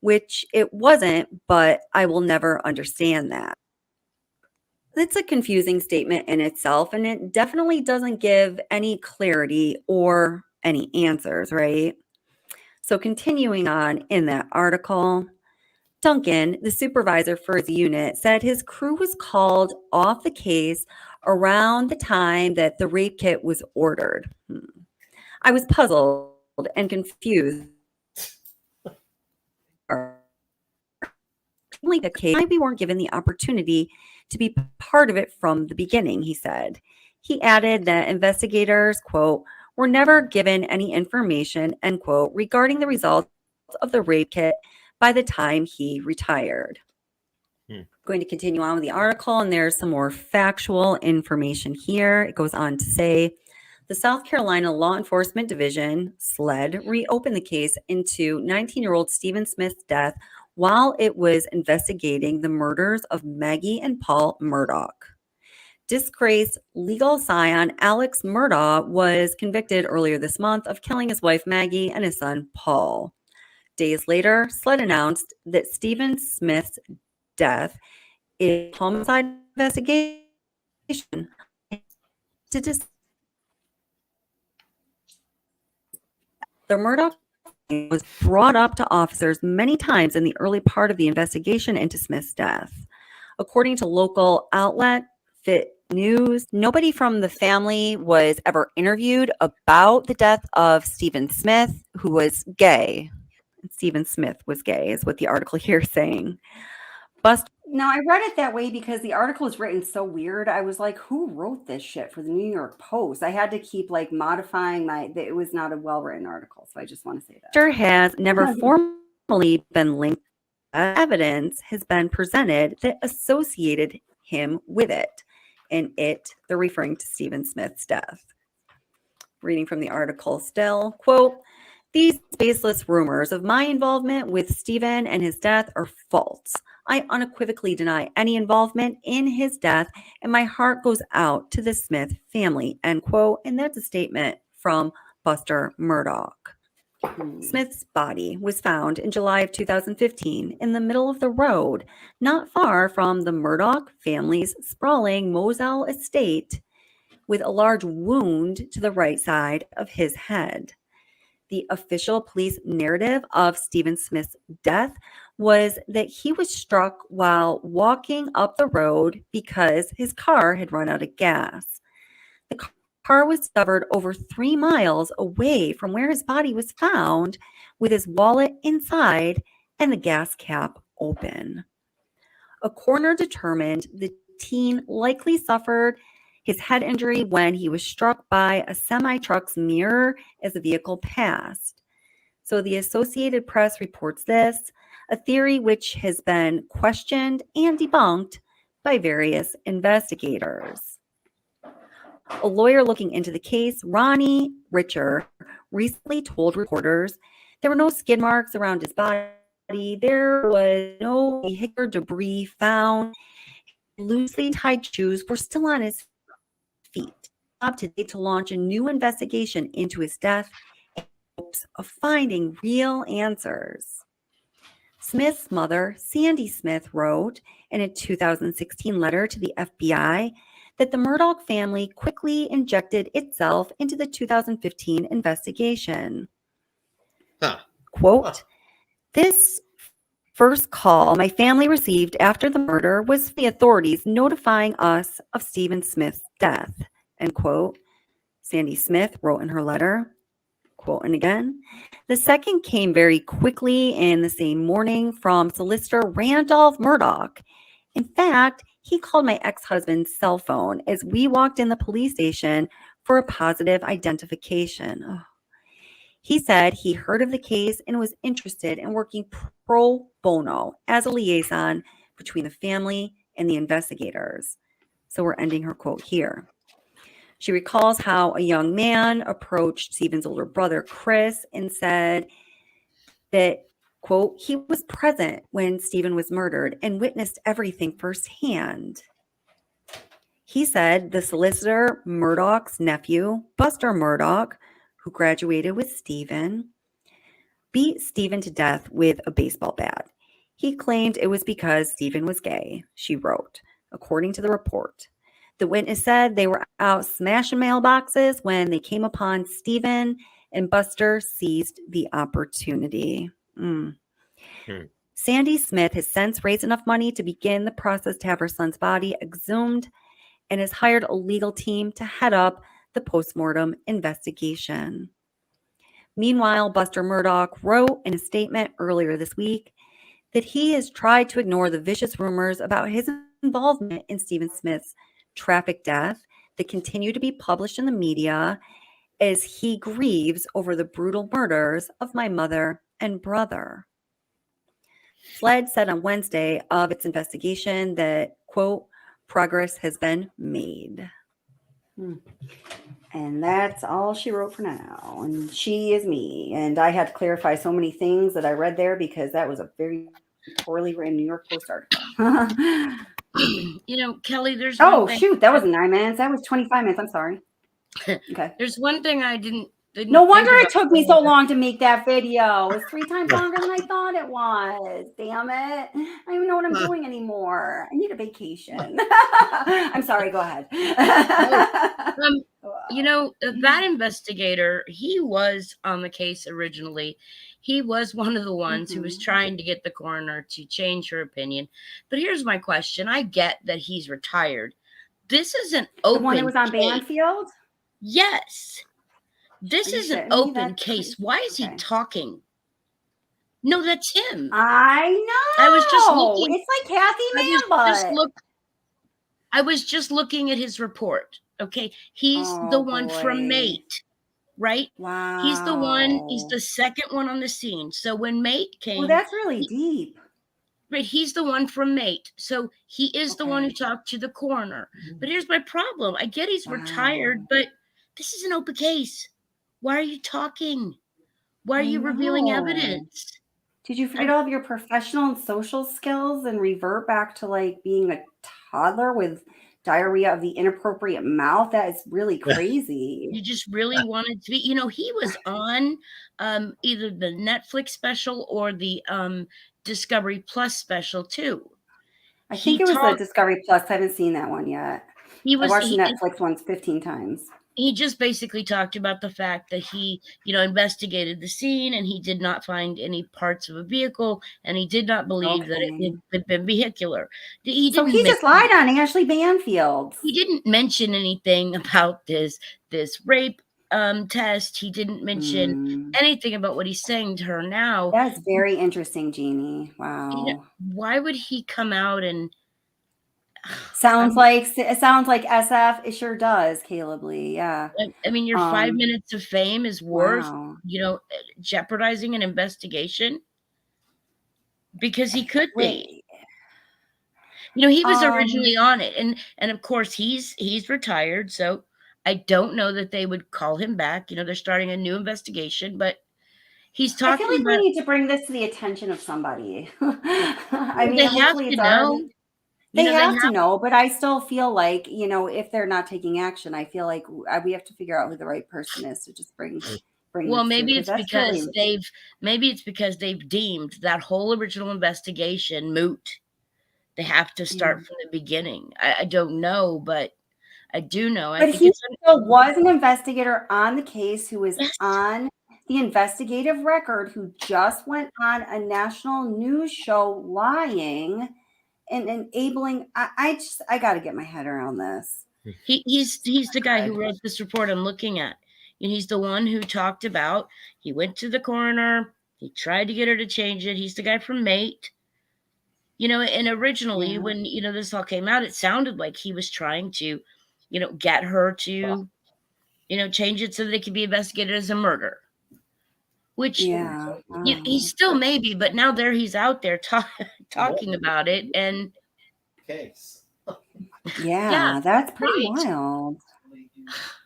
which it wasn't, but I will never understand that. It's a confusing statement in itself, and it definitely doesn't give any clarity or any answers, right? So continuing on in that article, Duncan, the supervisor for his unit, said his crew was called off the case around the time that the rape kit was ordered. I was puzzled and confused. Like the case, we weren't given the opportunity to be part of it from the beginning, he said. He added that investigators, quote, were never given any information, end quote, regarding the results of the rape kit by the time he retired. Going to continue on with the article, and there's some more factual information here. It goes on to say, the South Carolina Law Enforcement Division, SLED, reopened the case into 19-year-old Stephen Smith's death while it was investigating the murders of Maggie and Paul Murdaugh. Disgraced legal scion Alex Murdaugh was convicted earlier this month of killing his wife Maggie and his son Paul. Days later, SLED announced that Stephen Smith's death is a homicide investigation to the Murdaugh was brought up to officers many times in the early part of the investigation into Smith's death. According to local outlet Fit News, nobody from the family was ever interviewed about the death of Stephen Smith, who was gay. Stephen Smith was gay, is what the article here is saying. Now, I read it that way because the article is written so weird. I was like, who wrote this shit for the New York Post? I had to keep like modifying it was not a well-written article, so I just want to say that. Sure has never formally been linked. Evidence has been presented that associated him with it. And they're referring to Stephen Smith's death. Reading from the article still, quote, these baseless rumors of my involvement with Stephen and his death are false. I unequivocally deny any involvement in his death, and my heart goes out to the Smith family, end quote. And that's a statement from Buster Murdaugh. Smith's body was found in July of 2015 in the middle of the road, not far from the Murdaugh family's sprawling Moselle estate, with a large wound to the right side of his head. The official police narrative of Stephen Smith's death was that he was struck while walking up the road because his car had run out of gas. The car was discovered over 3 miles away from where his body was found, with his wallet inside and the gas cap open. A coroner determined the teen likely suffered his head injury when he was struck by a semi-truck's mirror as the vehicle passed. So the Associated Press reports this, a theory which has been questioned and debunked by various investigators. A lawyer looking into the case, Ronnie Richer, recently told reporters there were no skid marks around his body. There was no vehicular debris found. Loosely tied shoes were still on his feet. Up to date to launch a new investigation into his death in hopes of finding real answers. Smith's mother, Sandy Smith, wrote in a 2016 letter to the FBI that the Murdaugh family quickly injected itself into the 2015 investigation. Quote, this first call my family received after the murder was the authorities notifying us of Stephen Smith's death, end quote. Sandy Smith wrote in her letter, quote, and again, the second came very quickly in the same morning from solicitor Randolph Murdaugh. In fact, he called my ex-husband's cell phone as we walked in the police station for a positive identification. Oh. He said he heard of the case and was interested in working pro bono as a liaison between the family and the investigators. So we're ending her quote here. She recalls how a young man approached Stephen's older brother, Chris, and said that, quote, he was present when Stephen was murdered and witnessed everything firsthand. He said the solicitor Murdaugh's nephew, Buster Murdaugh, who graduated with Stephen, beat Stephen to death with a baseball bat. He claimed it was because Stephen was gay, she wrote, according to the report. The witness said they were out smashing mailboxes when they came upon Stephen, and Buster seized the opportunity. Sandy Smith has since raised enough money to begin the process to have her son's body exhumed and has hired a legal team to head up the postmortem investigation. Meanwhile, Buster Murdaugh wrote in a statement earlier this week that he has tried to ignore the vicious rumors about his involvement in Stephen Smith's tragic death that continue to be published in the media, as he grieves over the brutal murders of my mother and brother. SLED said on Wednesday of its investigation that, quote, progress has been made. And that's all she wrote for now. And she is me. And I had to clarify so many things that I read there because that was a very poorly written New York Post article. You know, Kelly, there's Oh, one thing. shoot. That was 9 minutes. That was 25 minutes. I'm sorry. Okay. There's one thing I didn't No wonder think it took me so long to make that video. It's 3 times longer than I thought it was. Damn it. I don't even know what I'm doing anymore. I need a vacation. I'm sorry. Go ahead. You know, that investigator, he was on the case originally. He was one of the ones who was trying to get the coroner to change her opinion. But here's my question. I get that he's retired. This is an open The one that was on case. Banfield? Yes. This is an open case. Why is he talking? No, that's him. I know. I was just looking. It's like Kathy Manbutt. I was just looking at his report. Okay. He's the one from Mate, right? Wow. He's the one, he's the second one on the scene. So when Mate came. Well, that's really deep. Right. He's the one from Mate. So he is the one who talked to the coroner. But here's my problem. I get he's retired, but this is an open case. Why are you talking? Why are you revealing evidence? Did you forget all of your professional and social skills and revert back to like being a toddler with diarrhea of the inappropriate mouth? That is really crazy. You just really wanted to be, you know, he was on either the Netflix special or the Discovery Plus special too. I think it was the Discovery Plus. I haven't seen that one yet. I watched the Netflix ones 15 times. He just basically talked about the fact that he, you know, investigated the scene and he did not find any parts of a vehicle and he did not believe that it had been vehicular. So he just lied on Ashley Banfield. He didn't mention anything about this rape test. He didn't mention anything about what he's saying to her now. That's very interesting, Jeannie. Wow. You know, why would he come out and sounds like SF? It sure does, Caleb Lee. Yeah. I mean, your 5 minutes of fame is worth, you know, jeopardizing an investigation because he could be. You know, he was originally on it, and of course he's retired, so I don't know that they would call him back. You know, they're starting a new investigation, but he's talking. I feel like we need to bring this to the attention of somebody. I mean, they have to know. They have to know, but I still feel like, you know, if they're not taking action, I feel like we have to figure out who the right person is to just bring. Well, maybe it's because they've deemed that whole original investigation moot. They have to start from the beginning. I don't know, but I do know. But he still was an investigator on the case who was on the investigative record, who just went on a national news show lying and enabling. I got to get my head around this. He's the guy who wrote this report I'm looking at. And he's the one who talked about, he went to the coroner, he tried to get her to change it. He's the guy from Mate. You know, and originally when, you know, this all came out, it sounded like he was trying to, you know, get her to, you know, change it so that it could be investigated as a murder. Which he still may be, but now he's out there talking about it. And case. Yeah, that's pretty wild.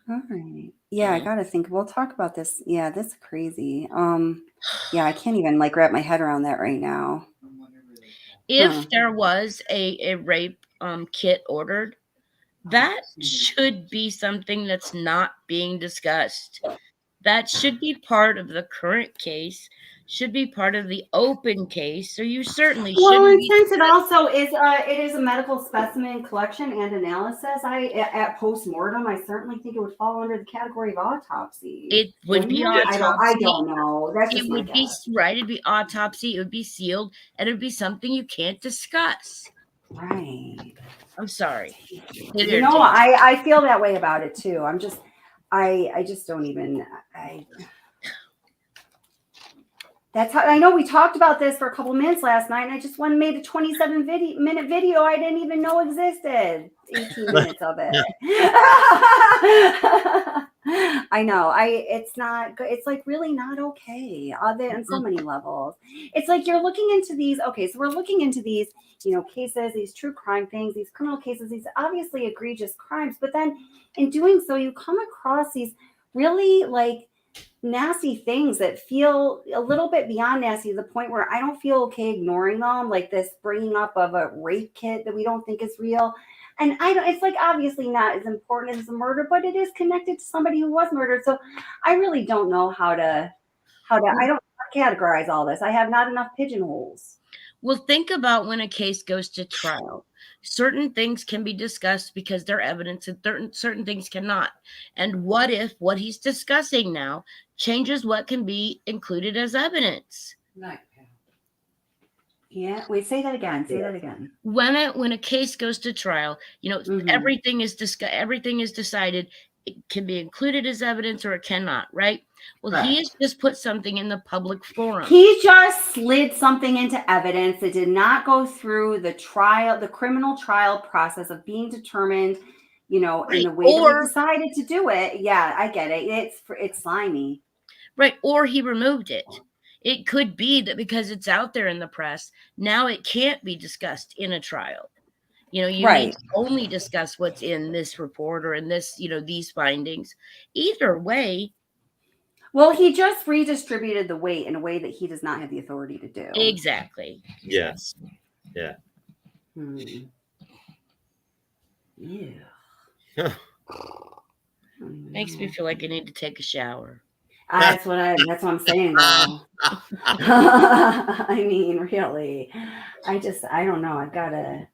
All right. Yeah, I gotta think. We'll talk about this. Yeah, this is crazy. Yeah, I can't even like wrap my head around that right now. If there was a rape kit ordered, that should be something that's not being discussed. That should be part of the current case, should be part of the open case. So you certainly should. Well, and since it also is, it is a medical specimen collection and analysis. At post-mortem, I certainly think it would fall under the category of autopsy. It would be autopsy. I don't know. That's just it would be right. It'd be autopsy. It would be sealed, and it would be something you can't discuss. Right. I'm sorry. You know, I feel that way about it too. I just don't even. That's how I know we talked about this for a couple minutes last night, and I just made a 27-minute video I didn't even know existed. 18 minutes of it. I know. It's not good. It's like really not okay on so many levels. It's like you're looking into these. Okay, so we're looking into these, cases, these true crime things, these criminal cases, these obviously egregious crimes. But then in doing so, you come across these really like nasty things that feel a little bit beyond nasty to the point where I don't feel okay ignoring them, like this bringing up of a rape kit that we don't think is real. And it's like obviously not as important as a murder, but it is connected to somebody who was murdered. So I really don't know how to I don't categorize all this. I have not enough pigeonholes. Well, think about when a case goes to trial. Certain things can be discussed because they're evidence and certain things cannot. And what if what he's discussing now changes what can be included as evidence? Yeah, wait, say that again. Say that again. When a case goes to trial, everything is decided. It can be included as evidence or it cannot, right? Well, he has just put something in the public forum. He just slid something into evidence that did not go through the criminal trial process of being determined, in the way that we decided to do it. Yeah, I get it. It's slimy. Right. Or he removed it. It could be that because it's out there in the press, now it can't be discussed in a trial. You need to only discuss what's in this report or in this, these findings. Either way. Well, he just redistributed the weight in a way that he does not have the authority to do. Exactly. Yes. Yeah. Yeah. Makes me feel like I need to take a shower. That's what I'm saying, though. I mean, really. I don't know. I've got to.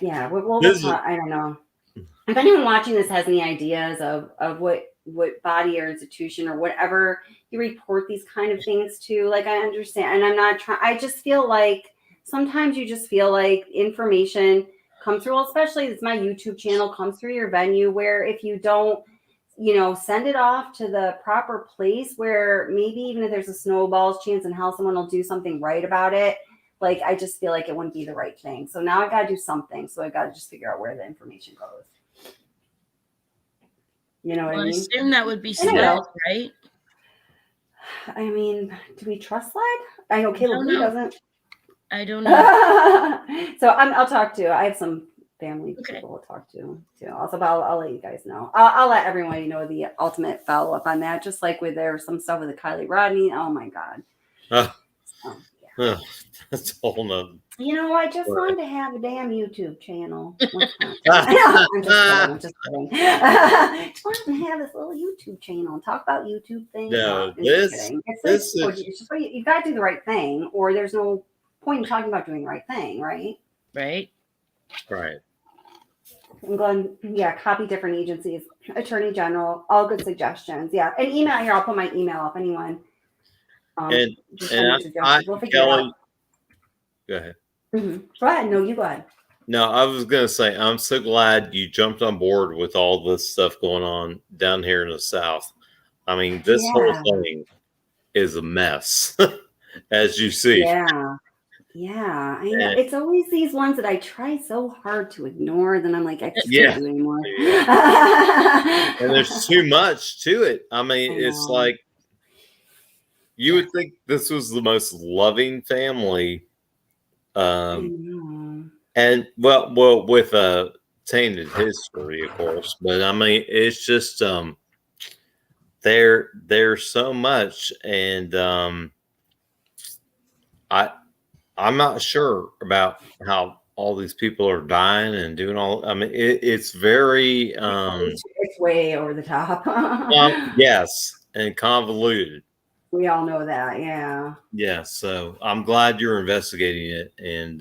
Yeah. Well, I don't know. If anyone watching this has any ideas of what body or institution or whatever you report these kind of things to, like, I understand, and I'm not trying. I just feel like sometimes you just feel like information comes through, especially it's my YouTube channel, comes through your venue, where if you don't, send it off to the proper place where maybe even if there's a snowball's chance in hell, someone will do something right about it. Like, I just feel like it wouldn't be the right thing. So now I've got to do something. So I got to just figure out where the information goes. You know what I mean? I assume that would be Sled, right? I mean, do we trust Sled? I know Caleb doesn't. I don't know. So I'll talk to. I have some family people to talk to too. Also, but I'll let you guys know. I'll let everyone know the ultimate follow up on that. Just like with some stuff with the Kylie Rodney. Oh my God. That's a whole nother. I just wanted to have a damn YouTube channel. I'm just kidding. Just wanted to have this little YouTube channel and talk about YouTube things. No, it's just you got to do the right thing, or there's no point in talking about doing the right thing, right? Right. I'm going, copy different agencies, Attorney General, all good suggestions. Yeah. And email here, I'll put my email up, anyone. Kelly, go ahead. Mm-hmm. Go ahead. No, you go ahead. No, I was going to say, I'm so glad you jumped on board with all this stuff going on down here in the South. I mean, this whole thing is a mess, as you see. Yeah, I know. It's always these ones that I try so hard to ignore. Then I'm like, I just can't do anymore. And there's too much to it. I mean, it's like you would think this was the most loving family, and well, with a tainted history, of course. But I mean, it's just there's so much, and I'm not sure about how all these people are dying and doing all. I mean, it's very it's way over the top. Yes, and convoluted. We all know that, yeah. Yeah, so I'm glad you're investigating it, and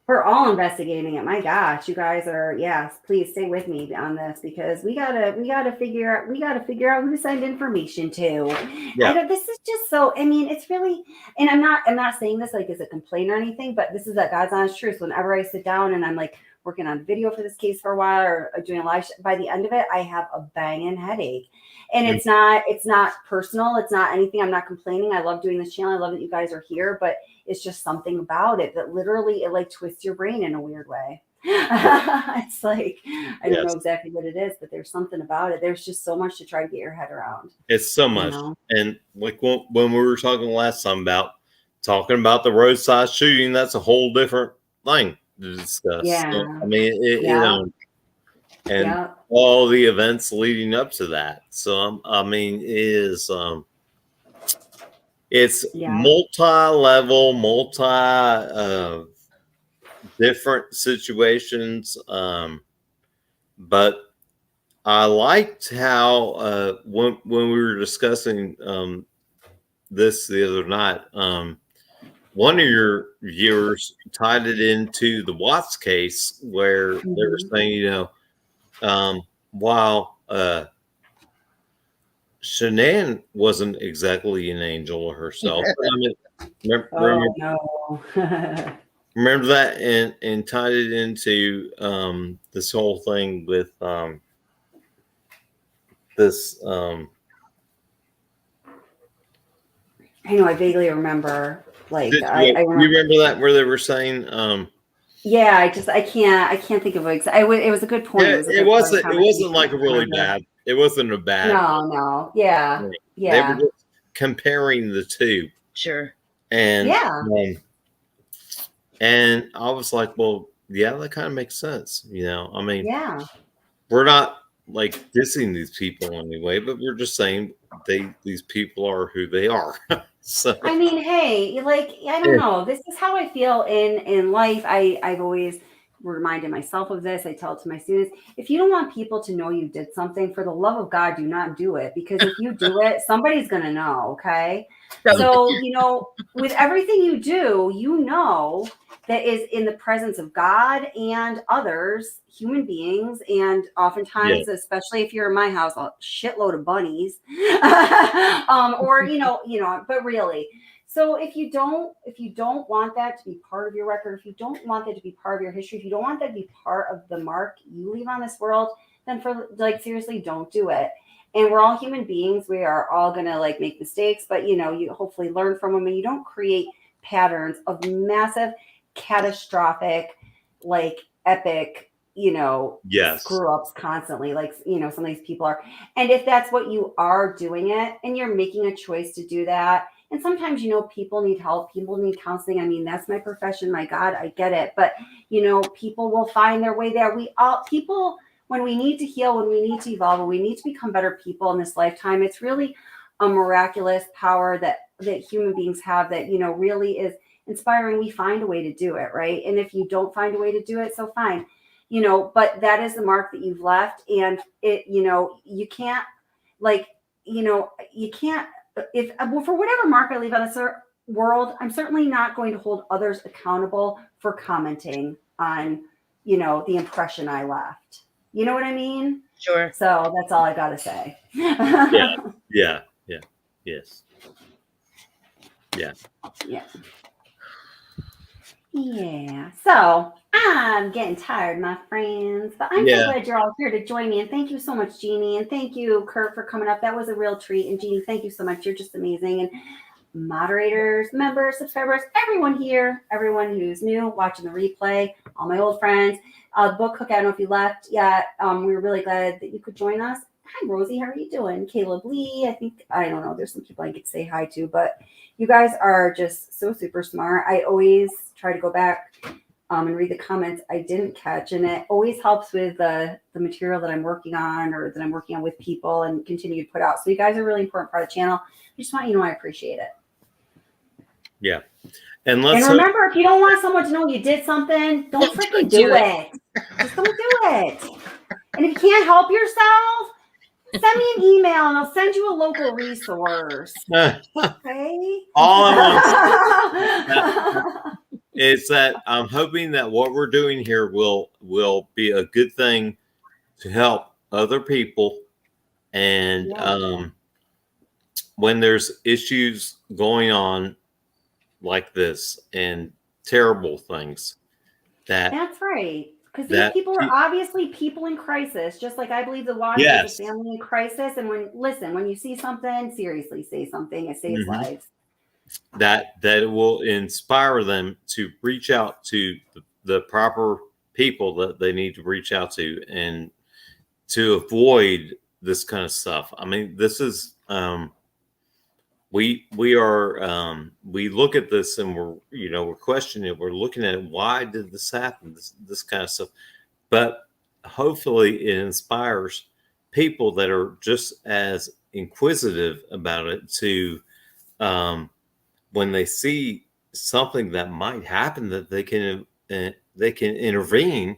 we're all investigating it. My gosh, you guys are. Yes, please stay with me on this because we gotta figure out who to send information to. Yeah. This is just so. I mean, it's really, and I'm not saying this like as a complaint or anything, but this is that God's honest truth. Whenever I sit down and I'm like working on video for this case for a while or doing a live, by the end of it, I have a banging headache. And it's not personal. It's not anything. I'm not complaining. I love doing this channel. I love that you guys are here, but it's just something about it that literally it like twists your brain in a weird way. It's like, I don't know Yes. exactly what it is, but there's something about it. There's just so much to try to get your head around. It's so You much. know? And like when we were talking last time about talking about the roadside shooting, that's a whole different thing to discuss. Yeah. So, I mean, Yeah. and Yeah. all the events leading up to that. So, I mean, it is, it's Yeah. multi-level, different situations. But I liked how when we were discussing this the other night, one of your viewers tied it into the Watts case where they were saying, you know, while Shanann wasn't exactly an angel herself. I mean, remember that and tied it into this whole thing with this. I know. I vaguely remember. Like, You I remember that where they were saying? Yeah, I can't think of it. It was a good point. Yeah, It was a it good wasn't. point It of wasn't like a conversation. really bad. It wasn't a bad. No. Yeah. Thing. Yeah. They were just comparing the two. Sure. And yeah. And I was like, well, yeah, that kind of makes sense. You know, I mean, Yeah. we're not like dissing these people anyway, but we're just saying these people are who they are. So I mean, hey, like, I don't know. This is how I feel in life. I've always reminded myself of this. I tell it to my students. If you don't want people to know you did something, for the love of God, do not do it. Because if you do it, somebody's going to know. Okay. So, you know, with everything you do, you know, that is in the presence of God and others, human beings, and oftentimes, especially if you're in my house, a shitload of bunnies, or but really. So if you don't want that to be part of your record, if you don't want that to be part of your history, if you don't want that to be part of the mark you leave on this world, then seriously, don't do it. And we're all human beings. We are all gonna make mistakes, but you hopefully learn from them, and you don't create patterns of massive, catastrophic, epic, screw ups constantly, some of these people are. And if that's what you are doing it, and you're making a choice to do that, and sometimes, people need help, people need counseling. I mean, that's my profession. My God, I get it. But, people will find their way there. People, when we need to heal, when we need to evolve, when we need to become better people in this lifetime, it's really a miraculous power that human beings have that, really is inspiring. We find a way to do it, right? And if you don't find a way to do it, so fine. But that is the mark that you've left. And it, you can't, you can't, for whatever mark I leave on this world, I'm certainly not going to hold others accountable for commenting on, the impression I left. You know what I mean? Sure. So that's all I got to say. Yeah. Yes. Yeah. Yeah. So I'm getting tired, my friends, but I'm so glad you're all here to join me. And thank you so much, Jeannie. And thank you, Kurt, for coming up. That was a real treat. And Jeannie, thank you so much. You're just amazing. And moderators, members, subscribers, everyone here, everyone who's new, watching the replay, all my old friends, book hook. I don't know if you left yet. We were really glad that you could join us. Hi, Rosie. How are you doing? Caleb Lee. I don't know. There's some people I get to say hi to, but you guys are just so super smart. I always try to go back and read the comments I didn't catch. And it always helps with the material that I'm working on or that I'm working on with people and continue to put out. So you guys are a really important part of the channel. I just want you to know I appreciate it. Yeah. And remember, if you don't want someone to know you did something, don't freaking do it. Just don't do it. And if you can't help yourself, send me an email and I'll send you a local resource. Okay? All I want is that I'm hoping that what we're doing here will be a good thing to help other people. And when there's issues going on like this and terrible things, that's right. Because these people are obviously people in crisis, just like I believe the Watts is a family in crisis. And when you see something, seriously say something. It saves lives. That it will inspire them to reach out to the proper people that they need to reach out to and to avoid this kind of stuff. I mean, this is we look at this and we're questioning it. We're looking at why did this happen? This kind of stuff, but hopefully it inspires people that are just as inquisitive about it to when they see something that might happen that they can intervene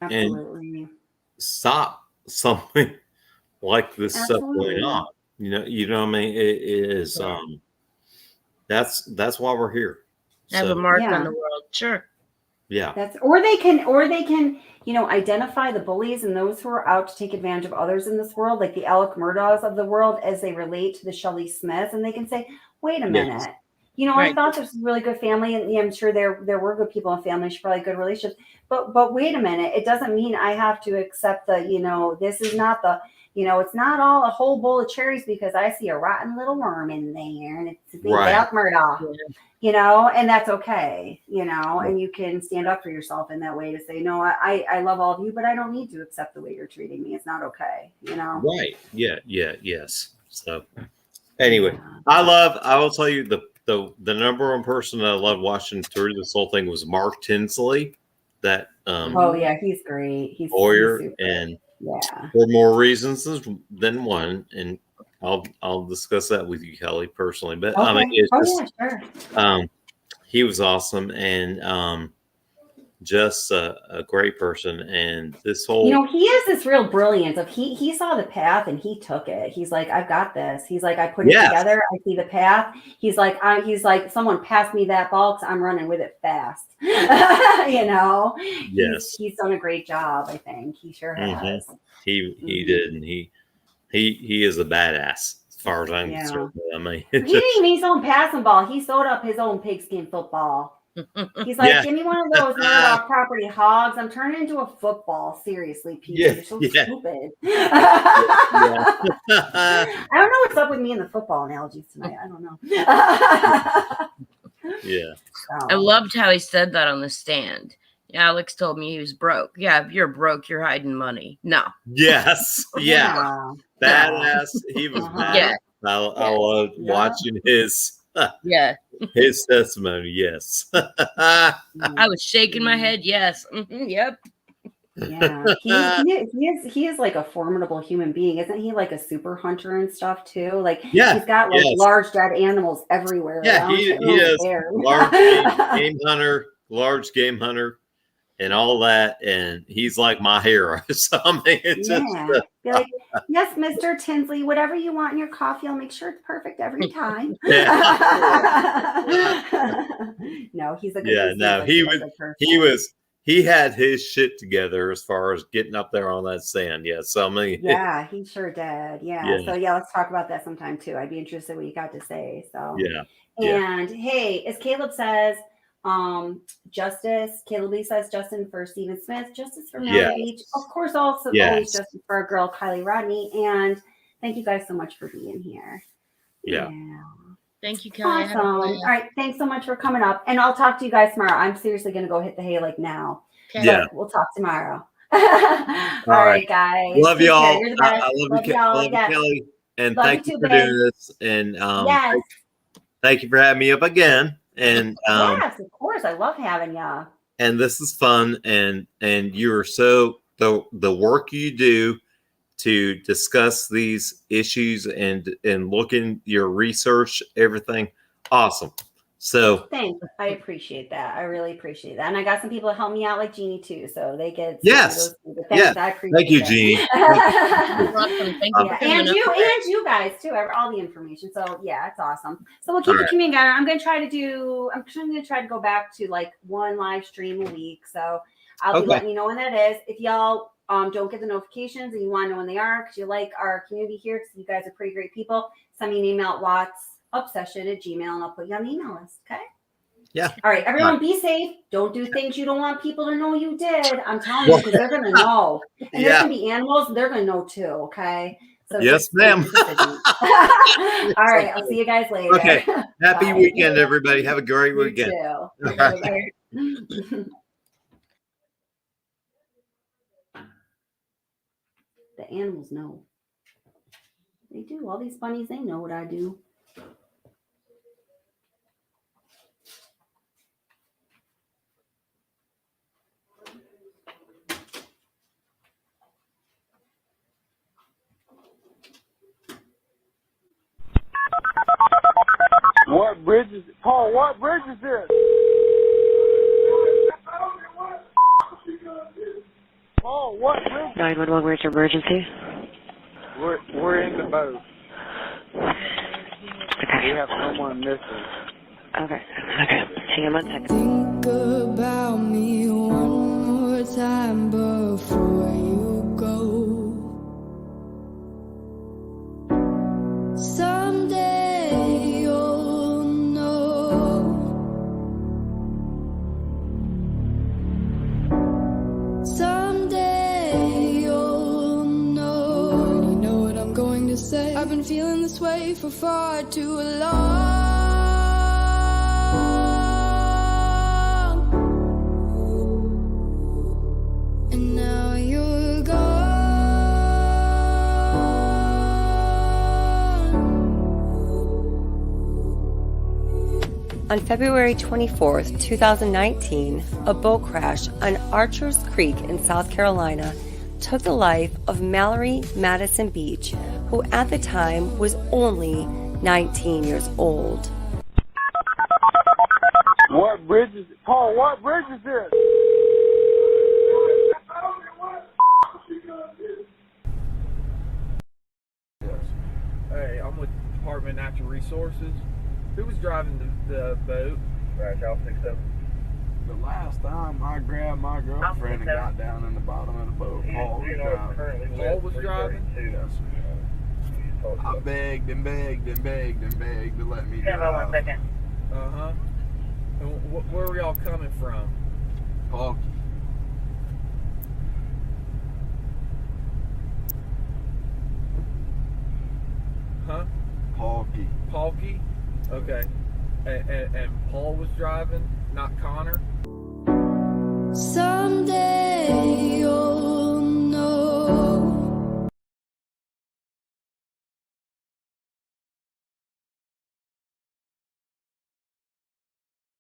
and stop something like this stuff going on. You know what I mean? It is that's why we're here. Have a mark on the world. Sure. Yeah. Or they can, identify the bullies and those who are out to take advantage of others in this world, like the Alec Murdaughs of the world, as they relate to the Shelley Smiths, and they can say, wait a minute. Yes. I thought this was a really good family, and I'm sure there were good people in families, probably good relationships. But wait a minute, it doesn't mean I have to accept this is not the, it's not all a whole bowl of cherries because I see a rotten little worm in there, and it's Alec Murdaugh. And that's okay, and you can stand up for yourself in that way to say, no, I love all of you, but I don't need to accept the way you're treating me. It's not okay, Right. Yeah. Yes. So anyway, I will tell you the number one person that I loved watching through this whole thing was Mark Tinsley. That he's great. He's lawyer, super. and yeah, for more reasons than one, and I'll discuss that with you, Kelly, personally. But I mean, it's sure. He was awesome, and just a great person. And this whole, he has this real brilliance of he saw the path and he took it. He's like, I've got this. He's like, I put it together. I see the path. He's like, someone passed me that ball because I'm running with it fast. Yes, he's done a great job. I think he sure has. He did, and he is a badass as far as I'm concerned. I mean, he didn't even need his own passing ball. He sewed up his own pigskin football. He's like, give me one of those Murdaugh property hogs. I'm turning into a football. Seriously, people, you're so stupid. I don't know what's up with me and the football analogies tonight. I don't know. Yeah. I loved how he said that on the stand. Alex told me he was broke. Yeah, if you're broke, you're hiding money. No. Yes. Yeah. Badass. He was badass. Yeah. I loved watching his his testimony. Yes. I was shaking my head. Yes. Yep. Yeah, he is like a formidable human being, isn't he? Like a super hunter and stuff too. Like he's got like large dead animals everywhere. Yeah, he is large game hunter, and all that. And he's like my hero. So I mean, it's just be like, yes, Mr. Tinsley, whatever you want in your coffee, I'll make sure it's perfect every time. No, he's a good he had his shit together as far as getting up there on that sand. Yes. So, I mean, he sure did. Yeah. So let's talk about that sometime too. I'd be interested what you got to say. So and hey, as Caleb says, justice. Caleb Lee says Justin for Stephen Smith, justice for Mallory Beach. Of course, also always justice for our girl Kylie Rodney. And thank you guys so much for being here. Yeah. Thank you, Kelly. Awesome. All right. Thanks so much for coming up. And I'll talk to you guys tomorrow. I'm seriously going to go hit the hay like now. Okay. Yeah. We'll talk tomorrow. All right, guys. Love y'all. You're the best. I love you, Kelly. And thank you for doing this. And thank you for having me up again. And yes, of course. I love having you. And this is fun. And you're so the work you do to discuss these issues and look in your research, everything. Awesome. So thanks. I appreciate that. I really appreciate that. And I got some people to help me out like Jeannie too. So they get yes. I appreciate Thank you, Jeannie. Thank you. And you guys too. All the information. So yeah, it's awesome. So we'll keep it coming together. I'm going to try to go back to like one live stream a week. So I'll be letting you know when that is. If y'all don't get the notifications and you want to know when they are because you like our community here because you guys are pretty great people, send me an email at WhatsAppsession@gmail.com and I'll put you on the email list. Okay. Yeah. All right. Everyone be safe. Don't do things you don't want people to know you did. I'm telling you because they're going to know. And there's going to be animals. They're going to know too. Okay. So yes, ma'am. All right. I'll see you guys later. Okay. Happy weekend, everybody. Have a great weekend. You too. The animals know. They do. All these bunnies, they know what I do. What bridge is Paul, what bridge is this? Paul, what bridge? 911, where's your emergency? We're in the boat. Okay. We have someone missing. Okay. Hang on 1 second. Think about me one more time before you go. Someday you'll know. Someday you'll know. You know what I'm going to say. I've been feeling this way for far too long. And now you're gone. On February 24th, 2019, a boat crash on Archers Creek in South Carolina took the life of Mallory Madison Beach, who at the time was only 19 years old. What bridge is Paul, what bridge is this? Hey, I'm with Department of Natural Resources. Who was driving the boat? Crash out 67. The last time I grabbed my girlfriend and got down in the bottom of the boat, Paul was driving. Paul was driving? Yes, sir. I begged and begged and begged and begged to let me drive. Uh-huh. And where were y'all coming from? Paul. Huh? Paulky. Paulky? Okay. And Paul was driving, not Connor? Someday you'll